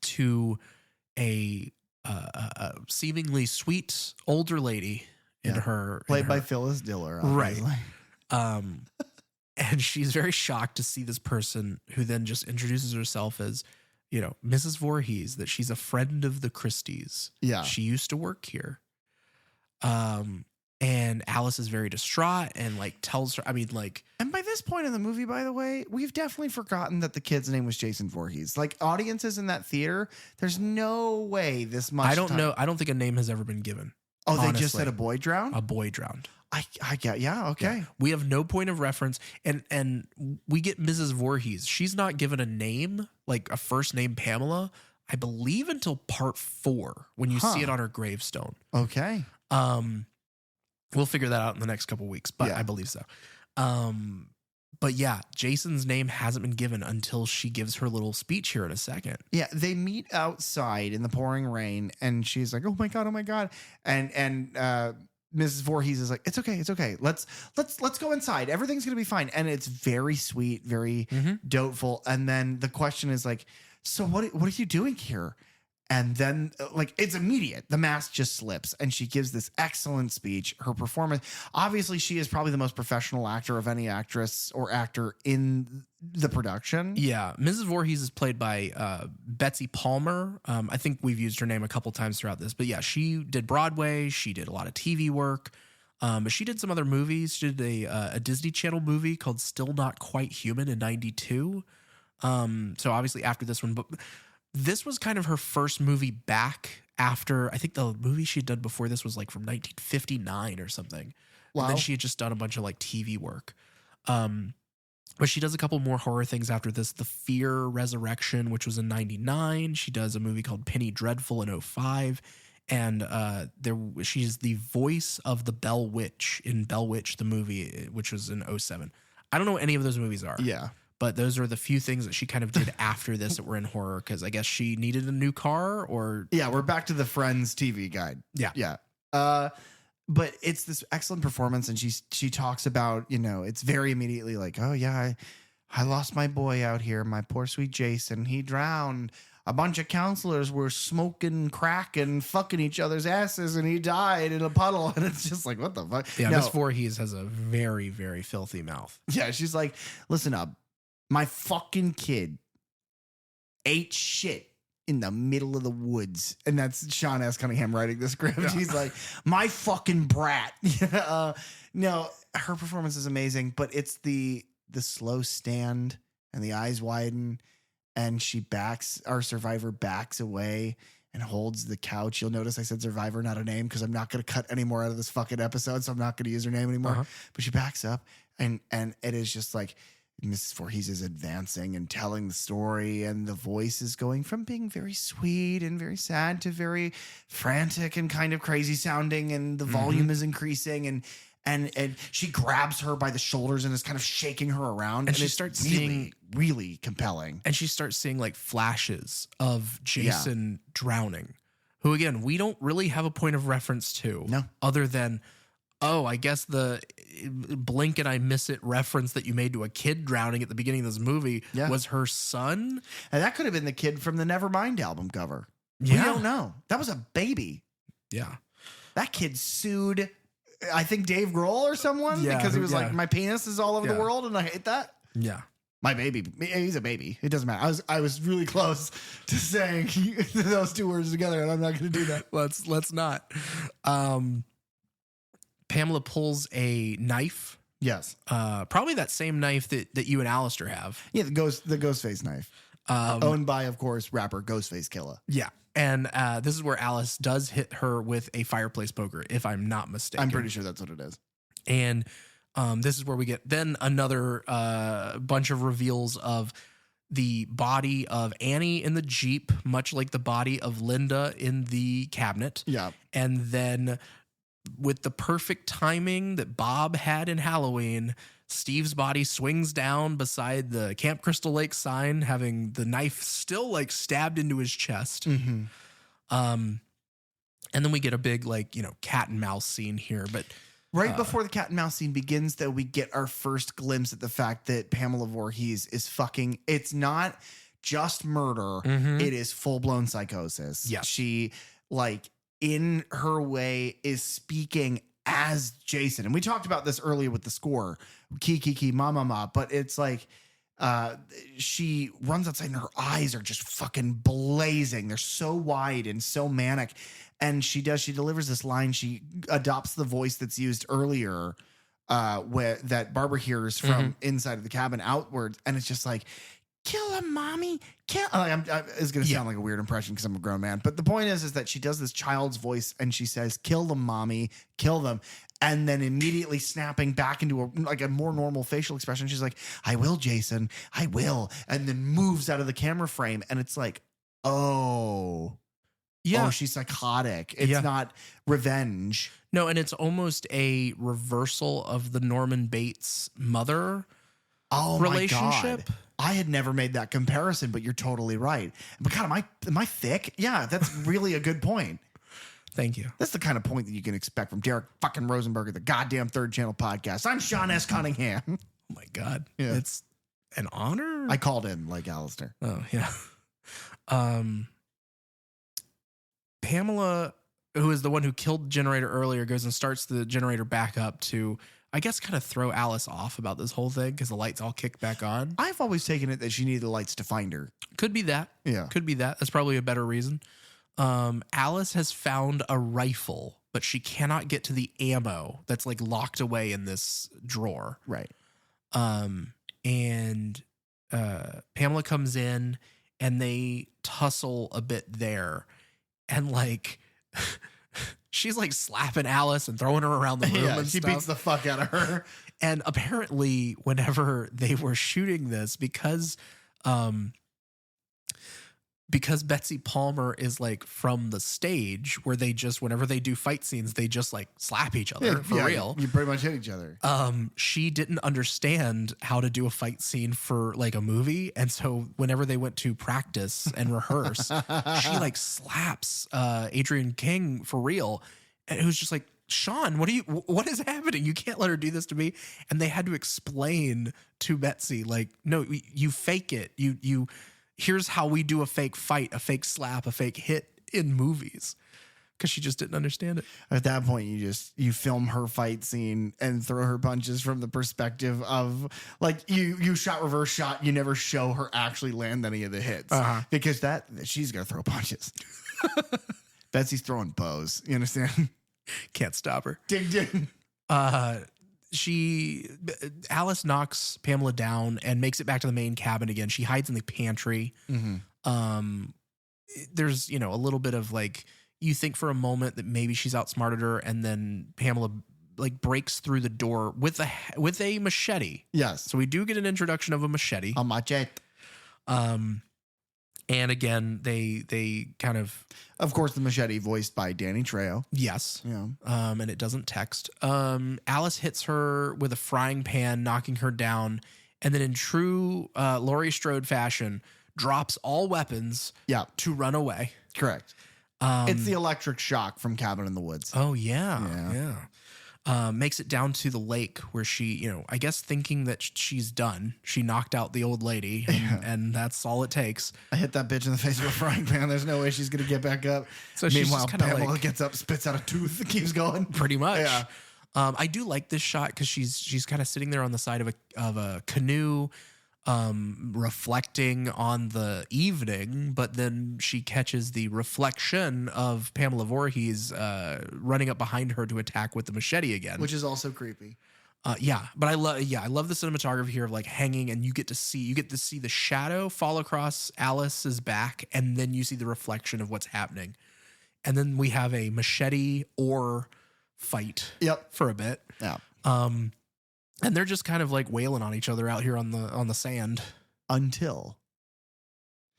to a seemingly sweet older lady in her played by Phyllis Diller, obviously. Right. And she's very shocked to see this person who then just introduces herself as Mrs. Voorhees, that she's a friend of the Christies. Yeah, she used to work here. And Alice is very distraught and tells her, and by this point in the movie, by the way, we've definitely forgotten that the kid's name was Jason Voorhees. Audiences in that theater, there's no way this much. I don't know. I don't think a name has ever been given. Oh, honestly. They just said a boy drowned? A boy drowned. I get, yeah, okay. Yeah. We have no point of reference. And we get Mrs. Voorhees. She's not given a name, a first name Pamela, I believe until part 4 when you see it on her gravestone. Okay. We'll figure that out in the next couple of weeks, but I believe so. But yeah, Jason's name hasn't been given until she gives her little speech here in a second. Yeah, they meet outside in the pouring rain, and she's like, "Oh my god!" And Mrs. Voorhees is like, "It's okay. Let's go inside. Everything's gonna be fine." And it's very sweet, very doubtful. And then the question is like, so what are you doing here? And then, like, it's immediate. The mask just slips, and she gives this excellent speech. Her performance, obviously, she is probably the most professional actor of any actress or actor in the production. Yeah, Mrs. Voorhees is played by Betsy Palmer. I think we've used her name a couple times throughout this, but yeah, she did Broadway. She did a lot of TV work, but she did some other movies. She did a Disney Channel movie called Still Not Quite Human in '92. So obviously after this one, but this was kind of her first movie back after, I think the movie she'd done before this was like from 1959 or something. Wow. And then she had just done a bunch of like TV work. But she does a couple more horror things after this. The Fear Resurrection, which was in '99. She does a movie called Penny Dreadful in '05. And she's the voice of the Bell Witch in Bell Witch, the movie, which was in '07. I don't know what any of those movies are. Yeah. But those are the few things that she kind of did after this that were in horror, because I guess she needed a new car or... Yeah, we're back to the Friends TV guide. Yeah. Yeah. But it's this excellent performance, and she talks about, it's very immediately like, oh, yeah, I lost my boy out here, my poor sweet Jason. He drowned. A bunch of counselors were smoking crack and fucking each other's asses, and he died in a puddle. And it's just like, what the fuck? Yeah, Miss Voorhees has a very, very filthy mouth. Yeah, she's like, listen up. My fucking kid ate shit in the middle of the woods. And that's Sean S. Cunningham writing the script. Yeah. He's like, my fucking brat. No, her performance is amazing, but it's the slow stand and the eyes widen, and our survivor backs away and holds the couch. You'll notice I said survivor, not a name, because I'm not going to cut any more out of this fucking episode, so I'm not going to use her name anymore. But she backs up, and it is just like, Mrs. Voorhees is advancing and telling the story, and the voice is going from being very sweet and very sad to very frantic and kind of crazy sounding, and the volume is increasing, and she grabs her by the shoulders and is kind of shaking her around, and she starts seeing really compelling. And she starts seeing like flashes of Jason drowning, who again we don't really have a point of reference to, other than, oh, I guess the blink and I miss it reference that you made to a kid drowning at the beginning of this movie was her son. And that could have been the kid from the Nevermind album cover. Yeah. We don't know. That was a baby. Yeah. That kid sued, I think, Dave Grohl or someone because he was like, my penis is all over the world and I hate that. Yeah. My baby. He's a baby. It doesn't matter. I was really close to saying those two words together, and I'm not going to do that. Let's not. Pamela pulls a knife. Yes. Probably that same knife that you and Alistair have. Yeah, the Ghostface knife. Owned by, of course, rapper Ghostface Killah. Yeah. And this is where Alice does hit her with a fireplace poker, if I'm not mistaken. I'm pretty sure that's what it is. And this is where we get then another bunch of reveals of the body of Annie in the Jeep, much like the body of Linda in the cabinet. Yeah. And then with the perfect timing that Bob had in Halloween, Steve's body swings down beside the Camp Crystal Lake sign, having the knife still like stabbed into his chest. Mm-hmm. And then we get a big cat and mouse scene here. But right before the cat and mouse scene begins, though, we get our first glimpse at the fact that Pamela Voorhees is fucking. It's not just murder. Mm-hmm. It is full blown psychosis. Yeah. She in her way is speaking as Jason. And we talked about this earlier with the score, Kiki ma ma ma, but it's like she runs outside and her eyes are just fucking blazing. They're so wide and so manic. And she delivers this line. She adopts the voice that's used earlier that Barbara hears from inside of the cabin outwards. And it's just like, kill him, mommy. Kill. It's going to sound like a weird impression because I'm a grown man. But the point is that she does this child's voice and she says, kill them, mommy, kill them. And then immediately snapping back into a more normal facial expression. She's like, I will, Jason. I will. And then moves out of the camera frame. And it's like, oh, she's psychotic. It's not revenge. No, and it's almost a reversal of the Norman Bates mother relationship. My God. I had never made that comparison, but you're totally right. But God, am I thick? Yeah, that's really a good point. Thank you. That's the kind of point that you can expect from Derek fucking Rosenberg at the goddamn Third Channel podcast. I'm Sean S. Cunningham. Oh my God. Yeah. It's an honor. I called in like Alistair. Oh, yeah. Pamela, who is the one who killed the generator earlier, goes and starts the generator back up to, I guess, kind of throw Alice off about this whole thing because the lights all kick back on. I've always taken it that she needed the lights to find her. Could be that. Yeah. Could be that. That's probably a better reason. Alice has found a rifle, but she cannot get to the ammo that's like locked away in this drawer. Right. And Pamela comes in and they tussle a bit there. And like, she's like slapping Alice and throwing her around the room. Yeah, and she stuff. beats the fuck out of her. And apparently, whenever they were shooting this, because Betsy Palmer is like from the stage where they just, whenever they do fight scenes, they just like slap each other for real. You pretty much hit each other. She didn't understand how to do a fight scene for like a movie. And so whenever they went to practice and rehearse, she like slaps Adrienne King for real. And it was just like, Sean, what is happening? You can't let her do this to me. And they had to explain to Betsy, like, no, you fake it. You here's how we do a fake fight, a fake slap, a fake hit in movies. Because she just didn't understand it. At that point, you film her fight scene and throw her punches from the perspective of like you shot reverse shot. You never show her actually land any of the hits because she's gonna throw punches. Betsy's throwing bows. You understand? Can't stop her. Ding ding. Alice knocks Pamela down and makes it back to the main cabin again. She hides in the pantry. Mm-hmm. There's, a little bit of like, you think for a moment that maybe she's outsmarted her, and then Pamela like breaks through the door with a machete. Yes. So we do get an introduction of a machete. A machete. And again, they kind of course, the machete voiced by Danny Trejo. Yes. Yeah. And it doesn't text. Alice hits her with a frying pan, knocking her down, and then in true Laurie Strode fashion, drops all weapons. Yeah. To run away. Correct. It's the electric shock from Cabin in the Woods. Oh yeah. Makes it down to the lake where she, I guess thinking that she's done. She knocked out the old lady, and that's all it takes. I hit that bitch in the face with a frying pan. There's no way she's gonna get back up. So she's meanwhile, just kind of Pamela like, gets up, spits out a tooth, and keeps going. Pretty much. Yeah. I do like this shot because she's kind of sitting there on the side of a canoe, reflecting on the evening, but then she catches the reflection of Pamela Voorhees running up behind her to attack with the machete again, Which is also creepy. But I love the cinematography here of like hanging, and you get to see the shadow fall across Alice's back, and then you see the reflection of what's happening, and then we have a machete or fight. Yep. For a bit. Yeah. And they're just kind of like wailing on each other out here on the sand. Until.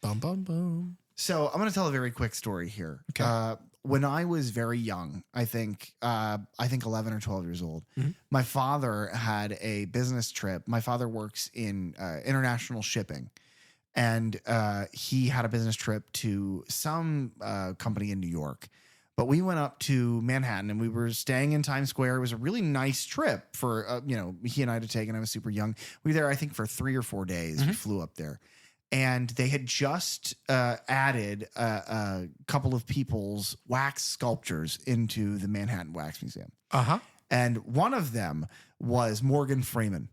Bum, bum, bum. So I'm going to tell a very quick story here. Okay. When I was very young, I think 11 or 12 years old, my father had a business trip. My father works in international shipping, and he had a business trip to some company in New York. But we went up to Manhattan and we were staying in Times Square. It was a really nice trip for, he and I to take, and I was super young. We were there, I think, for 3 or 4 days. We flew up there. And they had just added a couple of people's wax sculptures into the Manhattan Wax Museum. And one of them was Morgan Freeman.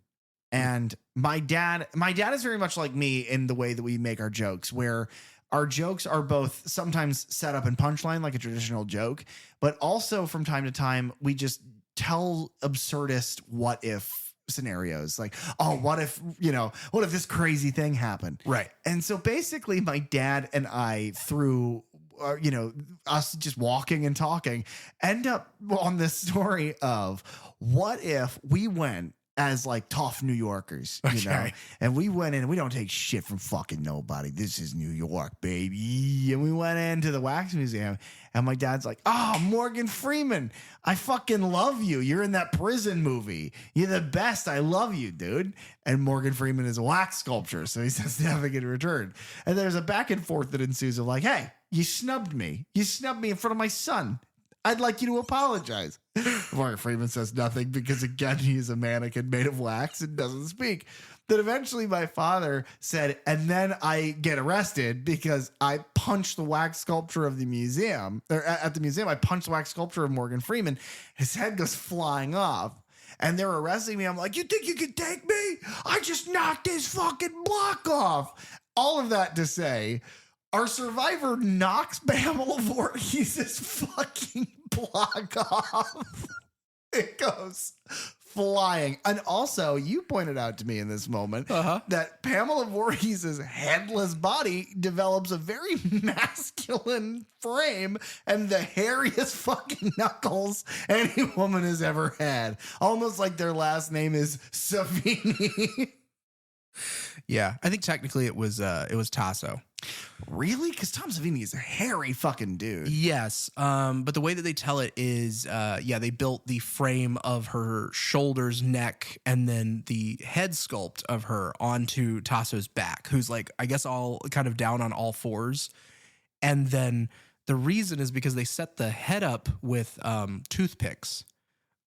And my dad is very much like me in the way that we make our jokes, where our jokes are both sometimes set up and punchline like a traditional joke, but also from time to time, we just tell absurdist what if scenarios. Like, oh, what if this crazy thing happened? Right. And so basically my dad and I, through, us just walking and talking, end up on this story of what if we went as like tough New Yorkers, and we went in and we don't take shit from fucking nobody. This is New York, baby. And we went into the wax museum, and my dad's like, "Oh, Morgan Freeman, I fucking love you. You're in that prison movie. You're the best. I love you, dude." And Morgan Freeman is a wax sculpture, so he says nothing in return. And there's a back and forth that ensues of like, "Hey, you snubbed me. You snubbed me in front of my son. I'd like you to apologize." Morgan Freeman says nothing because, again, he's a mannequin made of wax and doesn't speak. that eventually my father said, and then I get arrested because I punched the wax sculpture of the museum. Or at the museum, I punched the wax sculpture of Morgan Freeman. His head goes flying off. And they're arresting me. I'm like, you think you can take me? I just knocked his fucking block off. All of that to say, our survivor knocks Pamela Voorhees' fucking block off. It goes flying. And also, you pointed out to me in this moment that Pamela Voorhees' headless body develops a very masculine frame and the hairiest fucking knuckles any woman has ever had. Almost like their last name is Savini. Yeah, I think technically it was Tasso. Really? Because Tom Savini is a hairy fucking dude. Yes, but the way that they tell it is, they built the frame of her shoulders, neck, and then the head sculpt of her onto Tasso's back, who's like, I guess, all kind of down on all fours. And then the reason is because they set the head up with toothpicks.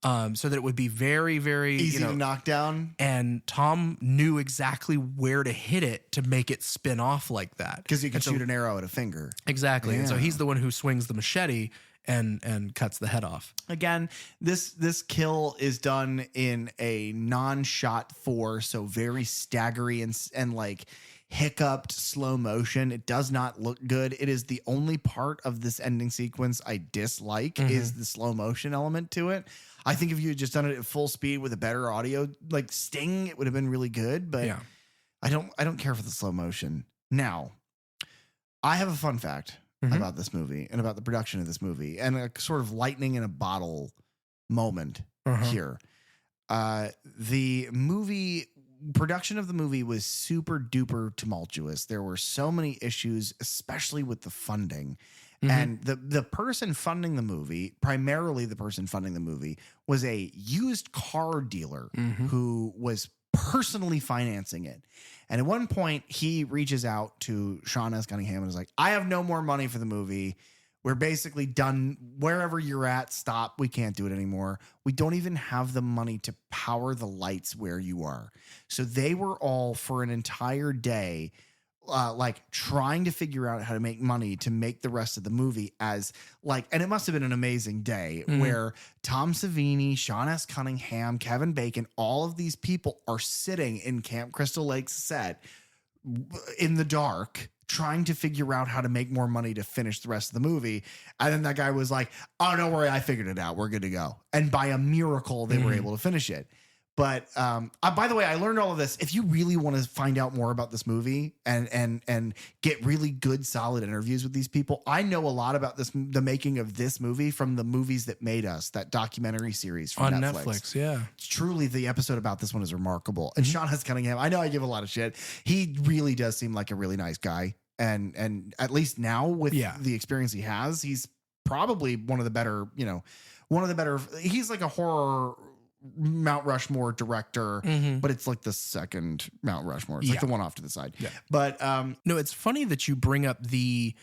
So that it would be very, very easy to knock down. And Tom knew exactly where to hit it to make it spin off like that. Because you can shoot an arrow at a finger. Exactly. Yeah. And so he's the one who swings the machete and cuts the head off. Again, this kill is done in a non-shot 4, so very staggery and like hiccuped slow motion. It does not look good. It is the only part of this ending sequence I dislike is the slow motion element to it. I think if you had just done it at full speed with a better audio, like Sting, it would have been really good. But I don't care for the slow motion. Now, I have a fun fact about this movie and about the production of this movie and a sort of lightning in a bottle moment here. The production of the movie was super duper tumultuous. There were so many issues, especially with the funding. And the person funding the movie, primarily the person funding the movie, was a used car dealer who was personally financing it. And at one point, he reaches out to Sean S. Cunningham and is like, I have no more money for the movie. We're basically done. Wherever you're at, stop. We can't do it anymore. We don't even have the money to power the lights where you are. So they were all, for an entire day, like trying to figure out how to make money to make the rest of the movie as like, and it must have been an amazing day where Tom Savini, Sean S. Cunningham, Kevin Bacon, all of these people are sitting in Camp Crystal Lake's set in the dark, trying to figure out how to make more money to finish the rest of the movie. And then that guy was like, oh, don't worry, I figured it out. We're good to go. And by a miracle, they were able to finish it. But by the way, I learned all of this. If you really want to find out more about this movie and get really good, solid interviews with these people, I know a lot about the making of this movie from the Movies That Made Us, that documentary series from on Netflix. Yeah, it's truly, the episode about this one is remarkable. And Sean S. Cunningham, I know I give a lot of shit. He really does seem like a really nice guy. And at least now with the experience he has, he's probably one of the better, he's like a horror Mount Rushmore director, but it's like the second Mount Rushmore. It's like the one off to the side. Yeah. But no, it's funny that you bring up the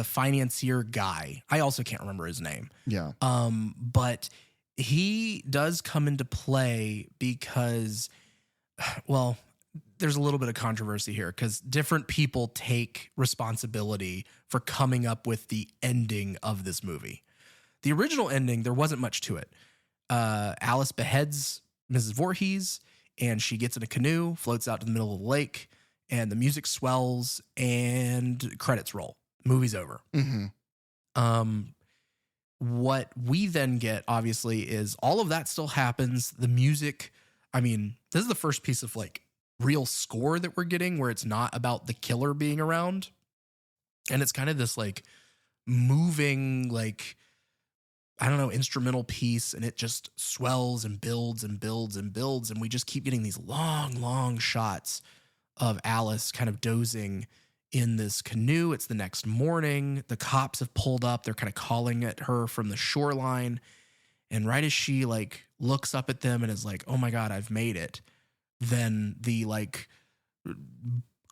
financier guy. I also can't remember his name. Yeah. But he does come into play because, well, there's a little bit of controversy here because different people take responsibility for coming up with the ending of this movie. The original ending, there wasn't much to it. Alice beheads Mrs. Voorhees and she gets in a canoe, floats out to the middle of the lake, and the music swells and credits roll. Movie's over. What we then get, obviously, is all of that still happens. The music, I mean, this is the first piece of like real score that we're getting where it's not about the killer being around. And it's kind of this like moving, like, I don't know, instrumental piece, and it just swells and builds and builds and builds. And we just keep getting these long, long shots of Alice kind of dozing in this canoe. It's the next morning. The cops have pulled up. They're kind of calling at her from the shoreline. And right as she like looks up at them and is like, oh my God, I've made it. Then the like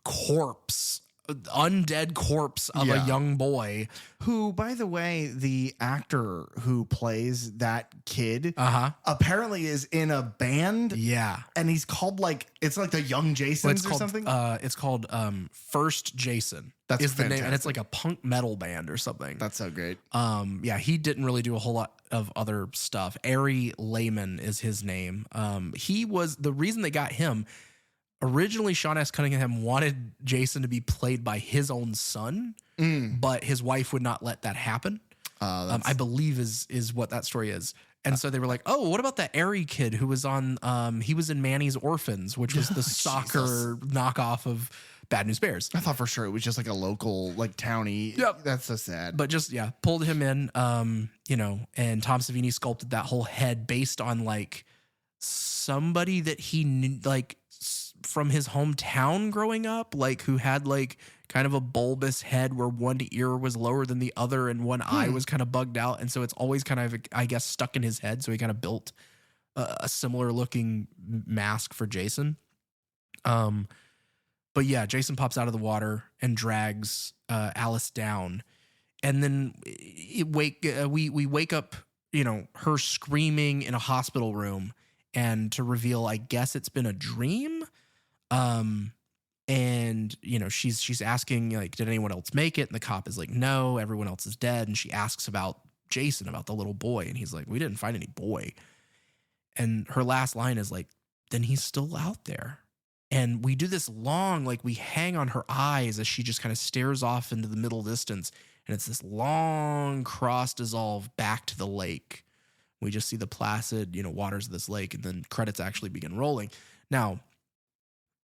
corpse undead corpse of a young boy. Who, by the way, the actor who plays that kid apparently is in a band. Yeah. And he's called it's like the Young Jasons or something. It's called First Jason. That's is the name, fantastic. and it's like a punk metal band or something. That's so great. Yeah, he didn't really do a whole lot of other stuff. Ari Lehman is his name. He was the reason they got him. Originally, Sean S. Cunningham wanted Jason to be played by his own son, but his wife would not let that happen. I believe is what that story is. And so they were like, "Oh, what about that Ari kid who was on? He was in Manny's Orphans, which was the soccer knockoff of Bad News Bears." I thought for sure it was just like a local, townie. Yep. That's so sad. But just pulled him in. And Tom Savini sculpted that whole head based on somebody that he knew, from his hometown growing up, who had kind of a bulbous head where one ear was lower than the other and one eye was kind of bugged out. And so it's always kind of, I guess, stuck in his head. So he kind of built a similar looking mask for Jason. But yeah, Jason pops out of the water and drags Alice down. And then we wake up, her screaming in a hospital room, and to reveal, I guess it's been a dream. And she's asking, did anyone else make it? And the cop is like, no, everyone else is dead. And she asks about Jason, about the little boy. And he's like, we didn't find any boy. And her last line is then he's still out there. And we do this long, we hang on her eyes as she just kind of stares off into the middle distance. And it's this long cross dissolve back to the lake. We just see the placid, waters of this lake, and then credits actually begin rolling. Now,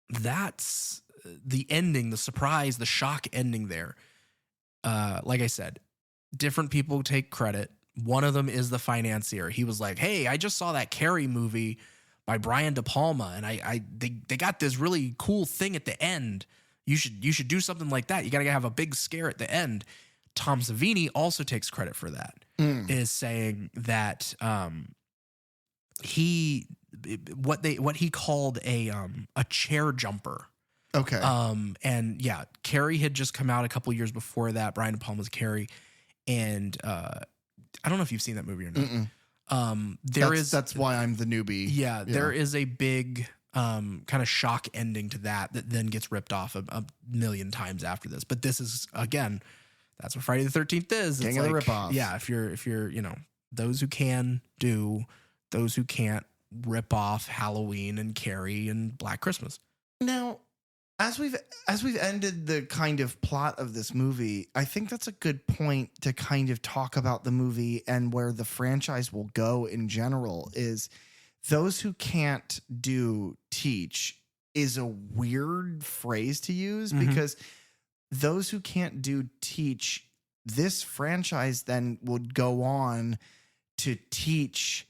that's the ending, the surprise, the shock ending there. Like I said, different people take credit. One of them is the financier. He was like, hey, I just saw that Carrie movie by Brian De Palma, and they got this really cool thing at the end. You should do something like that. You got to have a big scare at the end. Tom Savini also takes credit for that, is saying that what he called a chair jumper. Okay. And yeah, Carrie had just come out a couple years before that. Brian De Palma's Carrie, and I don't know if you've seen that movie or not. That's why I'm the newbie. Yeah, there is a big kind of shock ending to that then gets ripped off a million times after this. But this is, again, that's what Friday the 13th is. King of the ripoff. Yeah, if you're those who can do, those who can't rip off Halloween and Carrie and Black Christmas. Now, as we've ended the kind of plot of this movie, I think that's a good point to kind of talk about the movie and where the franchise will go in general. Is those who can't do teach is a weird phrase to use, because those who can't do teach, this franchise then would go on to teach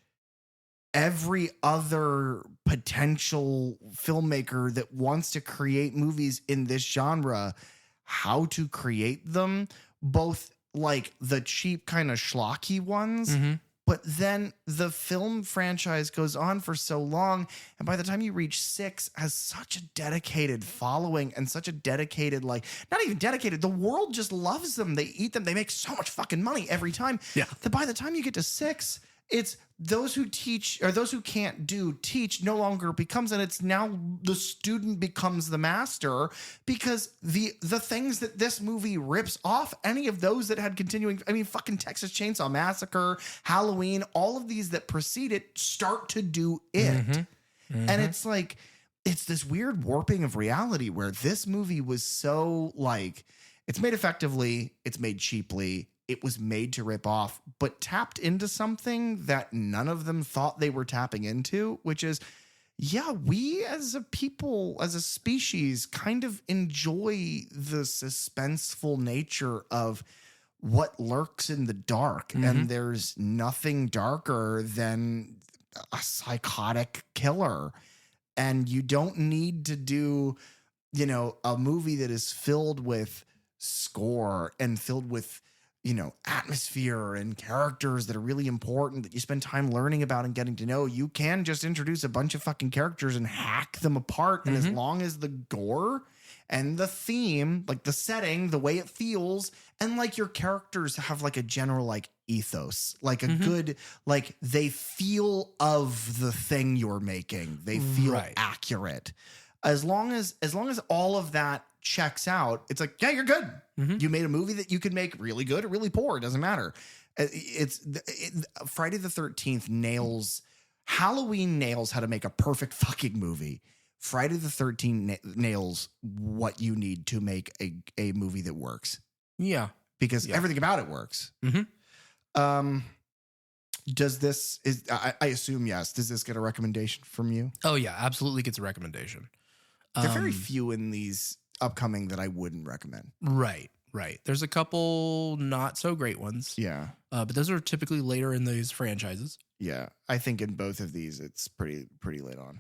every other potential filmmaker that wants to create movies in this genre how to create them, both the cheap kind of schlocky ones, but then the film franchise goes on for so long, and by the time you reach 6, has such a dedicated following and such a dedicated, not even dedicated, the world just loves them. They eat them. They make so much fucking money every time. Yeah. That by the time you get to 6, it's those who teach, or those who can't do teach, no longer becomes, and it's now the student becomes the master, because the things that this movie rips off, any of those that had continuing, fucking Texas Chainsaw Massacre, Halloween, all of these that precede it start to do it. And it's it's this weird warping of reality where this movie was so it's made effectively, it's made cheaply, it was made to rip off, but tapped into something that none of them thought they were tapping into, which is, we as a people, as a species, kind of enjoy the suspenseful nature of what lurks in the dark. And there's nothing darker than a psychotic killer. And you don't need to do, a movie that is filled with score and filled with atmosphere and characters that are really important that you spend time learning about and getting to know. You can just introduce a bunch of fucking characters and hack them apart. And as long as the gore and the theme, like the setting, the way it feels, and like your characters have like a general like ethos, like a good, like they feel of the thing you're making. They feel accurate. As long as all of that checks out, it's like, yeah, you're good. You made a movie that you could make really good or really poor. It doesn't matter. Friday the 13th Halloween nails how to make a perfect fucking movie. Friday the 13th nails what you need to make a movie that works. Yeah. Because everything about it works. Does this, I assume yes. Does this get a recommendation from you? Oh yeah, absolutely gets a recommendation. There are very few in these upcoming that I wouldn't recommend. Right. There's a couple not so great ones. Yeah. But those are typically later in these franchises. Yeah. I think in both of these, it's pretty late on.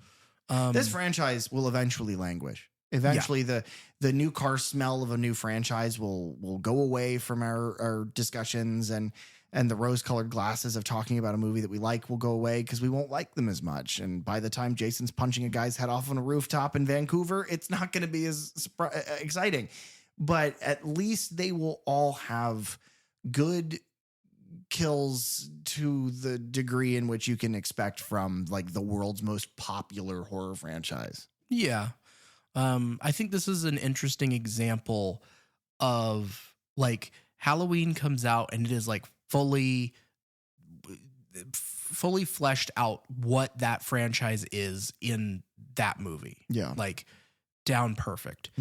This franchise will eventually languish. Eventually, the new car smell of a new franchise will go away from our discussions, and the rose-colored glasses of talking about a movie that we like will go away because we won't like them as much. And by the time Jason's punching a guy's head off on a rooftop in Vancouver, it's not going to be as exciting. But at least they will all have good kills to the degree in which you can expect from like the world's most popular horror franchise. Yeah. I think this is an interesting example of like Halloween comes out and it is like fully fleshed out what that franchise is in that movie. Yeah. Like down perfect.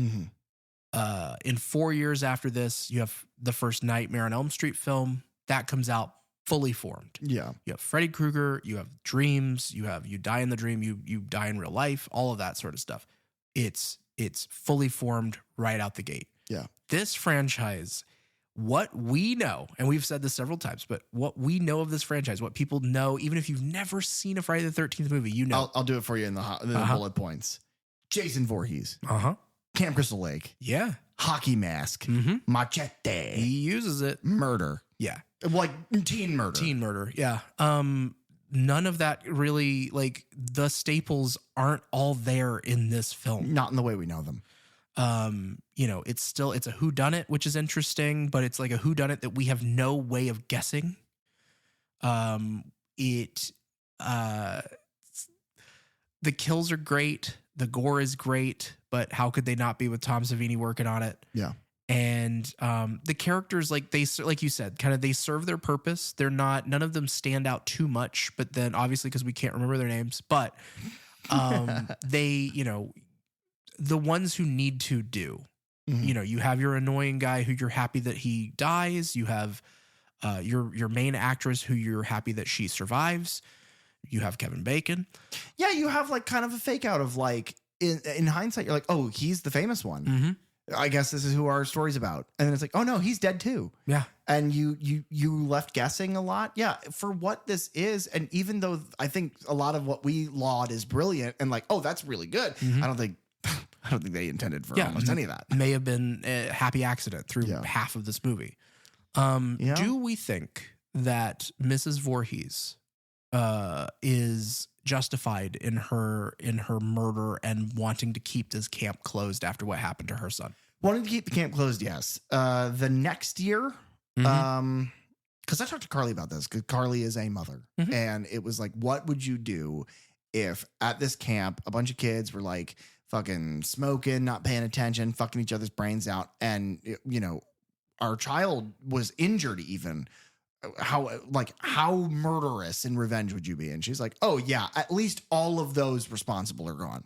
In 4 years after this, you have the first Nightmare on Elm Street film that comes out fully formed. Yeah. You have Freddy Krueger, you have dreams, you die in the dream, you die in real life, all of that sort of stuff. It's fully formed right out the gate. Yeah. This franchise, what we know, and we've said this several times, but what we know of this franchise, what people know, even if you've never seen a Friday the 13th movie, you know. I'll do it for you in the bullet points. Jason Voorhees. Camp Crystal Lake. Yeah. Hockey mask. Machete. He uses it. Murder. Yeah. Like teen murder. Yeah. None of that really, like the staples aren't all there in this film. Not in the way we know them. It's a whodunit, which is interesting, but it's like a whodunit that we have no way of guessing. The kills are great. The gore is great, but how could they not be with Tom Savini working on it? Yeah. And the characters, like you said, kind of they serve their purpose. None of them stand out too much, but then obviously because we can't remember their names, but they, the ones who need to do, you have your annoying guy who you're happy that he dies. You have your main actress who you're happy that she survives. You have Kevin Bacon. Yeah, you have like kind of a fake out of like in hindsight, you're like, oh, he's the famous one. I guess this is who our story's about. And then it's like, oh no, he's dead too. Yeah. And you left guessing a lot. Yeah. For what this is. And even though I think a lot of what we laud is brilliant and like, oh, that's really good. I don't think they intended for almost any of that. May have been a happy accident through half of this movie. Do we think that Mrs. Voorhees is justified in her murder and wanting to keep this camp closed after what happened to her son? Wanting to keep the camp closed, yes. The next year, because I talked to Carly about this, because Carly is a mother, and it was like, what would you do if at this camp a bunch of kids were like fucking smoking, not paying attention, fucking each other's brains out, and our child was injured even? How murderous in revenge would you be? And she's like, oh yeah, at least all of those responsible are gone.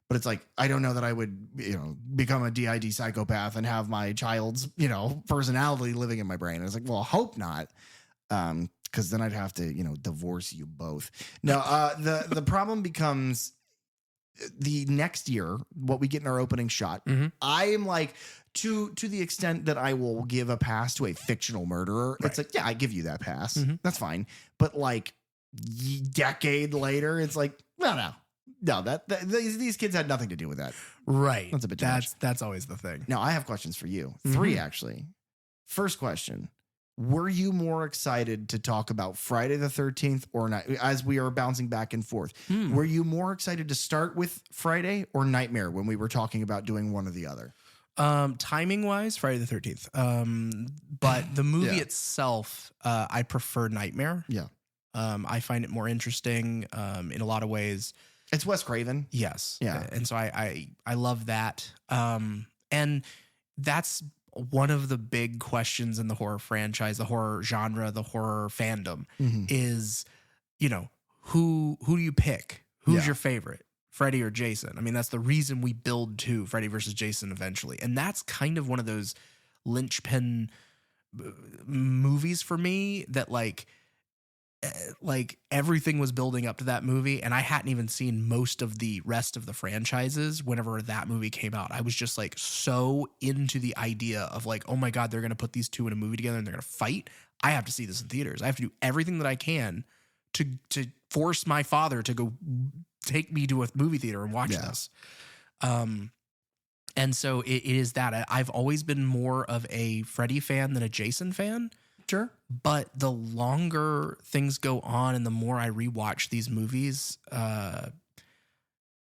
But it's like, I don't know that I would, become a DID psychopath and have my child's, personality living in my brain. I was like, well, I hope not. Cause then I'd have to, divorce you both. No, the problem becomes the next year, what we get in our opening shot. I am like, to the extent that I will give a pass to a fictional murderer, it's like, yeah, I give you that pass. That's fine. But like decade later, it's like, no, these kids had nothing to do with that. Right. That's a bit too much. That's always the thing. Now I have questions for you. 3 actually. First question. were you more excited to talk about Friday the 13th or not? As we are bouncing back and forth, were you more excited to start with Friday or Nightmare when we were talking about doing one or the other? Timing wise, Friday the 13th. But the movie itself, I prefer Nightmare. Yeah. I find it more interesting in a lot of ways. It's Wes Craven. Yes. Yeah. And so I love that. And that's one of the big questions in the horror franchise, the horror genre, the horror fandom is, you know, who do you pick? Who's your favorite? Freddy or Jason? I mean, that's the reason we build to Freddy versus Jason eventually. And that's kind of one of those linchpin movies for me that like everything was building up to that movie, and I hadn't even seen most of the rest of the franchises whenever that movie came out. I was just like so into the idea of like, oh my God, they're going to put these two in a movie together and they're going to fight. I have to see this in theaters. I have to do everything that I can to force my father to go take me to a movie theater and watch this. And so it is that I've always been more of a Freddy fan than a Jason fan. Sure. But the longer things go on and the more I rewatch these movies,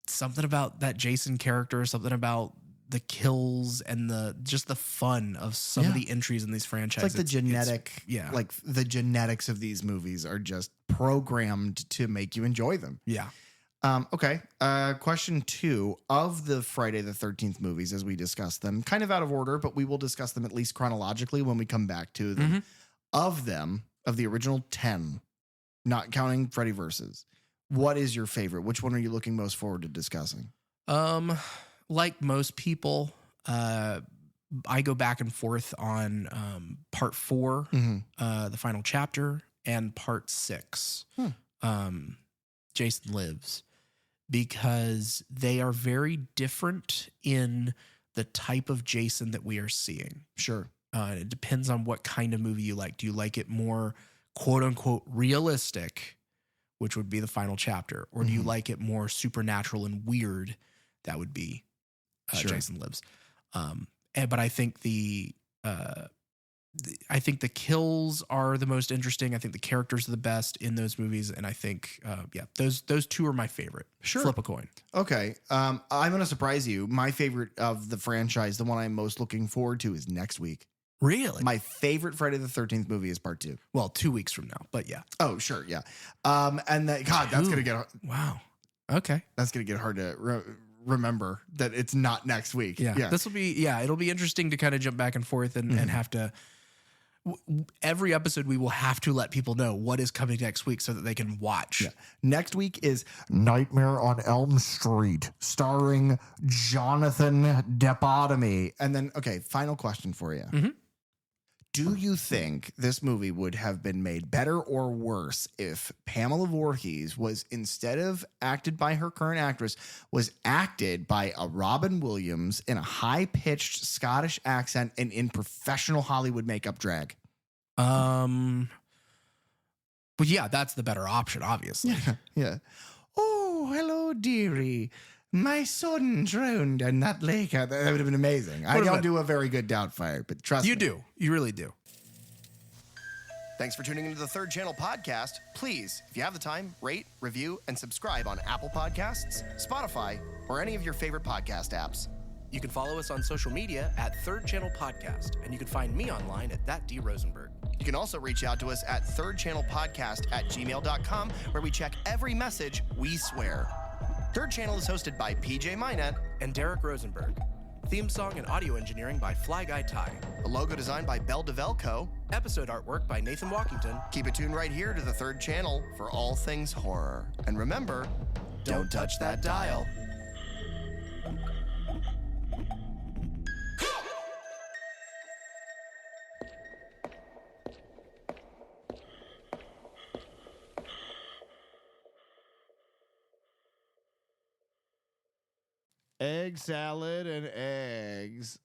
something about that Jason character, something about the kills and the fun of some of the entries in these franchises. It's like like the genetics of these movies are just programmed to make you enjoy them. Yeah. Okay. Question 2 of the Friday the 13th movies, as we discuss them, kind of out of order, but we will discuss them at least chronologically when we come back to them. Of them, of the original 10, not counting Freddy versus, what is your favorite? Which one are you looking most forward to discussing? Like most people, I go back and forth on part 4, the final chapter, and part 6, Jason Lives, because they are very different in the type of Jason that we are seeing. Sure. It depends on what kind of movie you like. Do you like it more quote unquote realistic, which would be the final chapter? Or do you like it more supernatural and weird? That would be Jason Lives. But I think the kills are the most interesting. I think the characters are the best in those movies. And I think, those two are my favorite. Sure. Flip a coin. Okay. I'm going to surprise you. My favorite of the franchise, the one I'm most looking forward to, is next week. Really? My favorite Friday the 13th movie is part 2. Well, 2 weeks from now, but yeah. Oh, sure. Yeah. And that's going to get... Wow. Okay. That's going to get hard to remember that it's not next week. Yeah. This will be... Yeah, it'll be interesting to kind of jump back and forth and have to... Every episode, we will have to let people know what is coming next week so that they can watch. Yeah. Next week is Nightmare on Elm Street, starring Jonathan Depotomy. And then, okay, final question for you. Do you think this movie would have been made better or worse if Pamela Voorhees was, instead of acted by her current actress, was acted by a Robin Williams in a high-pitched Scottish accent and in professional Hollywood makeup drag? But yeah, that's the better option, obviously. Yeah. Oh, hello, dearie. My son drowned in that lake. That would have been amazing. I don't do a very good Doubtfire, but trust me. You do. You really do. Thanks for tuning into the Third Channel podcast. Please, if you have the time, rate, review, and subscribe on Apple Podcasts, Spotify, or any of your favorite podcast apps. You can follow us on social media at Third Channel Podcast, and you can find me online at ThatDRosenberg. You can also reach out to us at thirdchannelpodcast@gmail.com, where we check every message we swear. Third Channel is hosted by PJ Minette and Derek Rosenberg. Theme song and audio engineering by Fly Guy Ty. The logo designed by Belle DeVelco. Episode artwork by Nathan Walkington. Keep it tuned right here to the Third Channel for all things horror. And remember, don't touch that dial. Egg salad and eggs.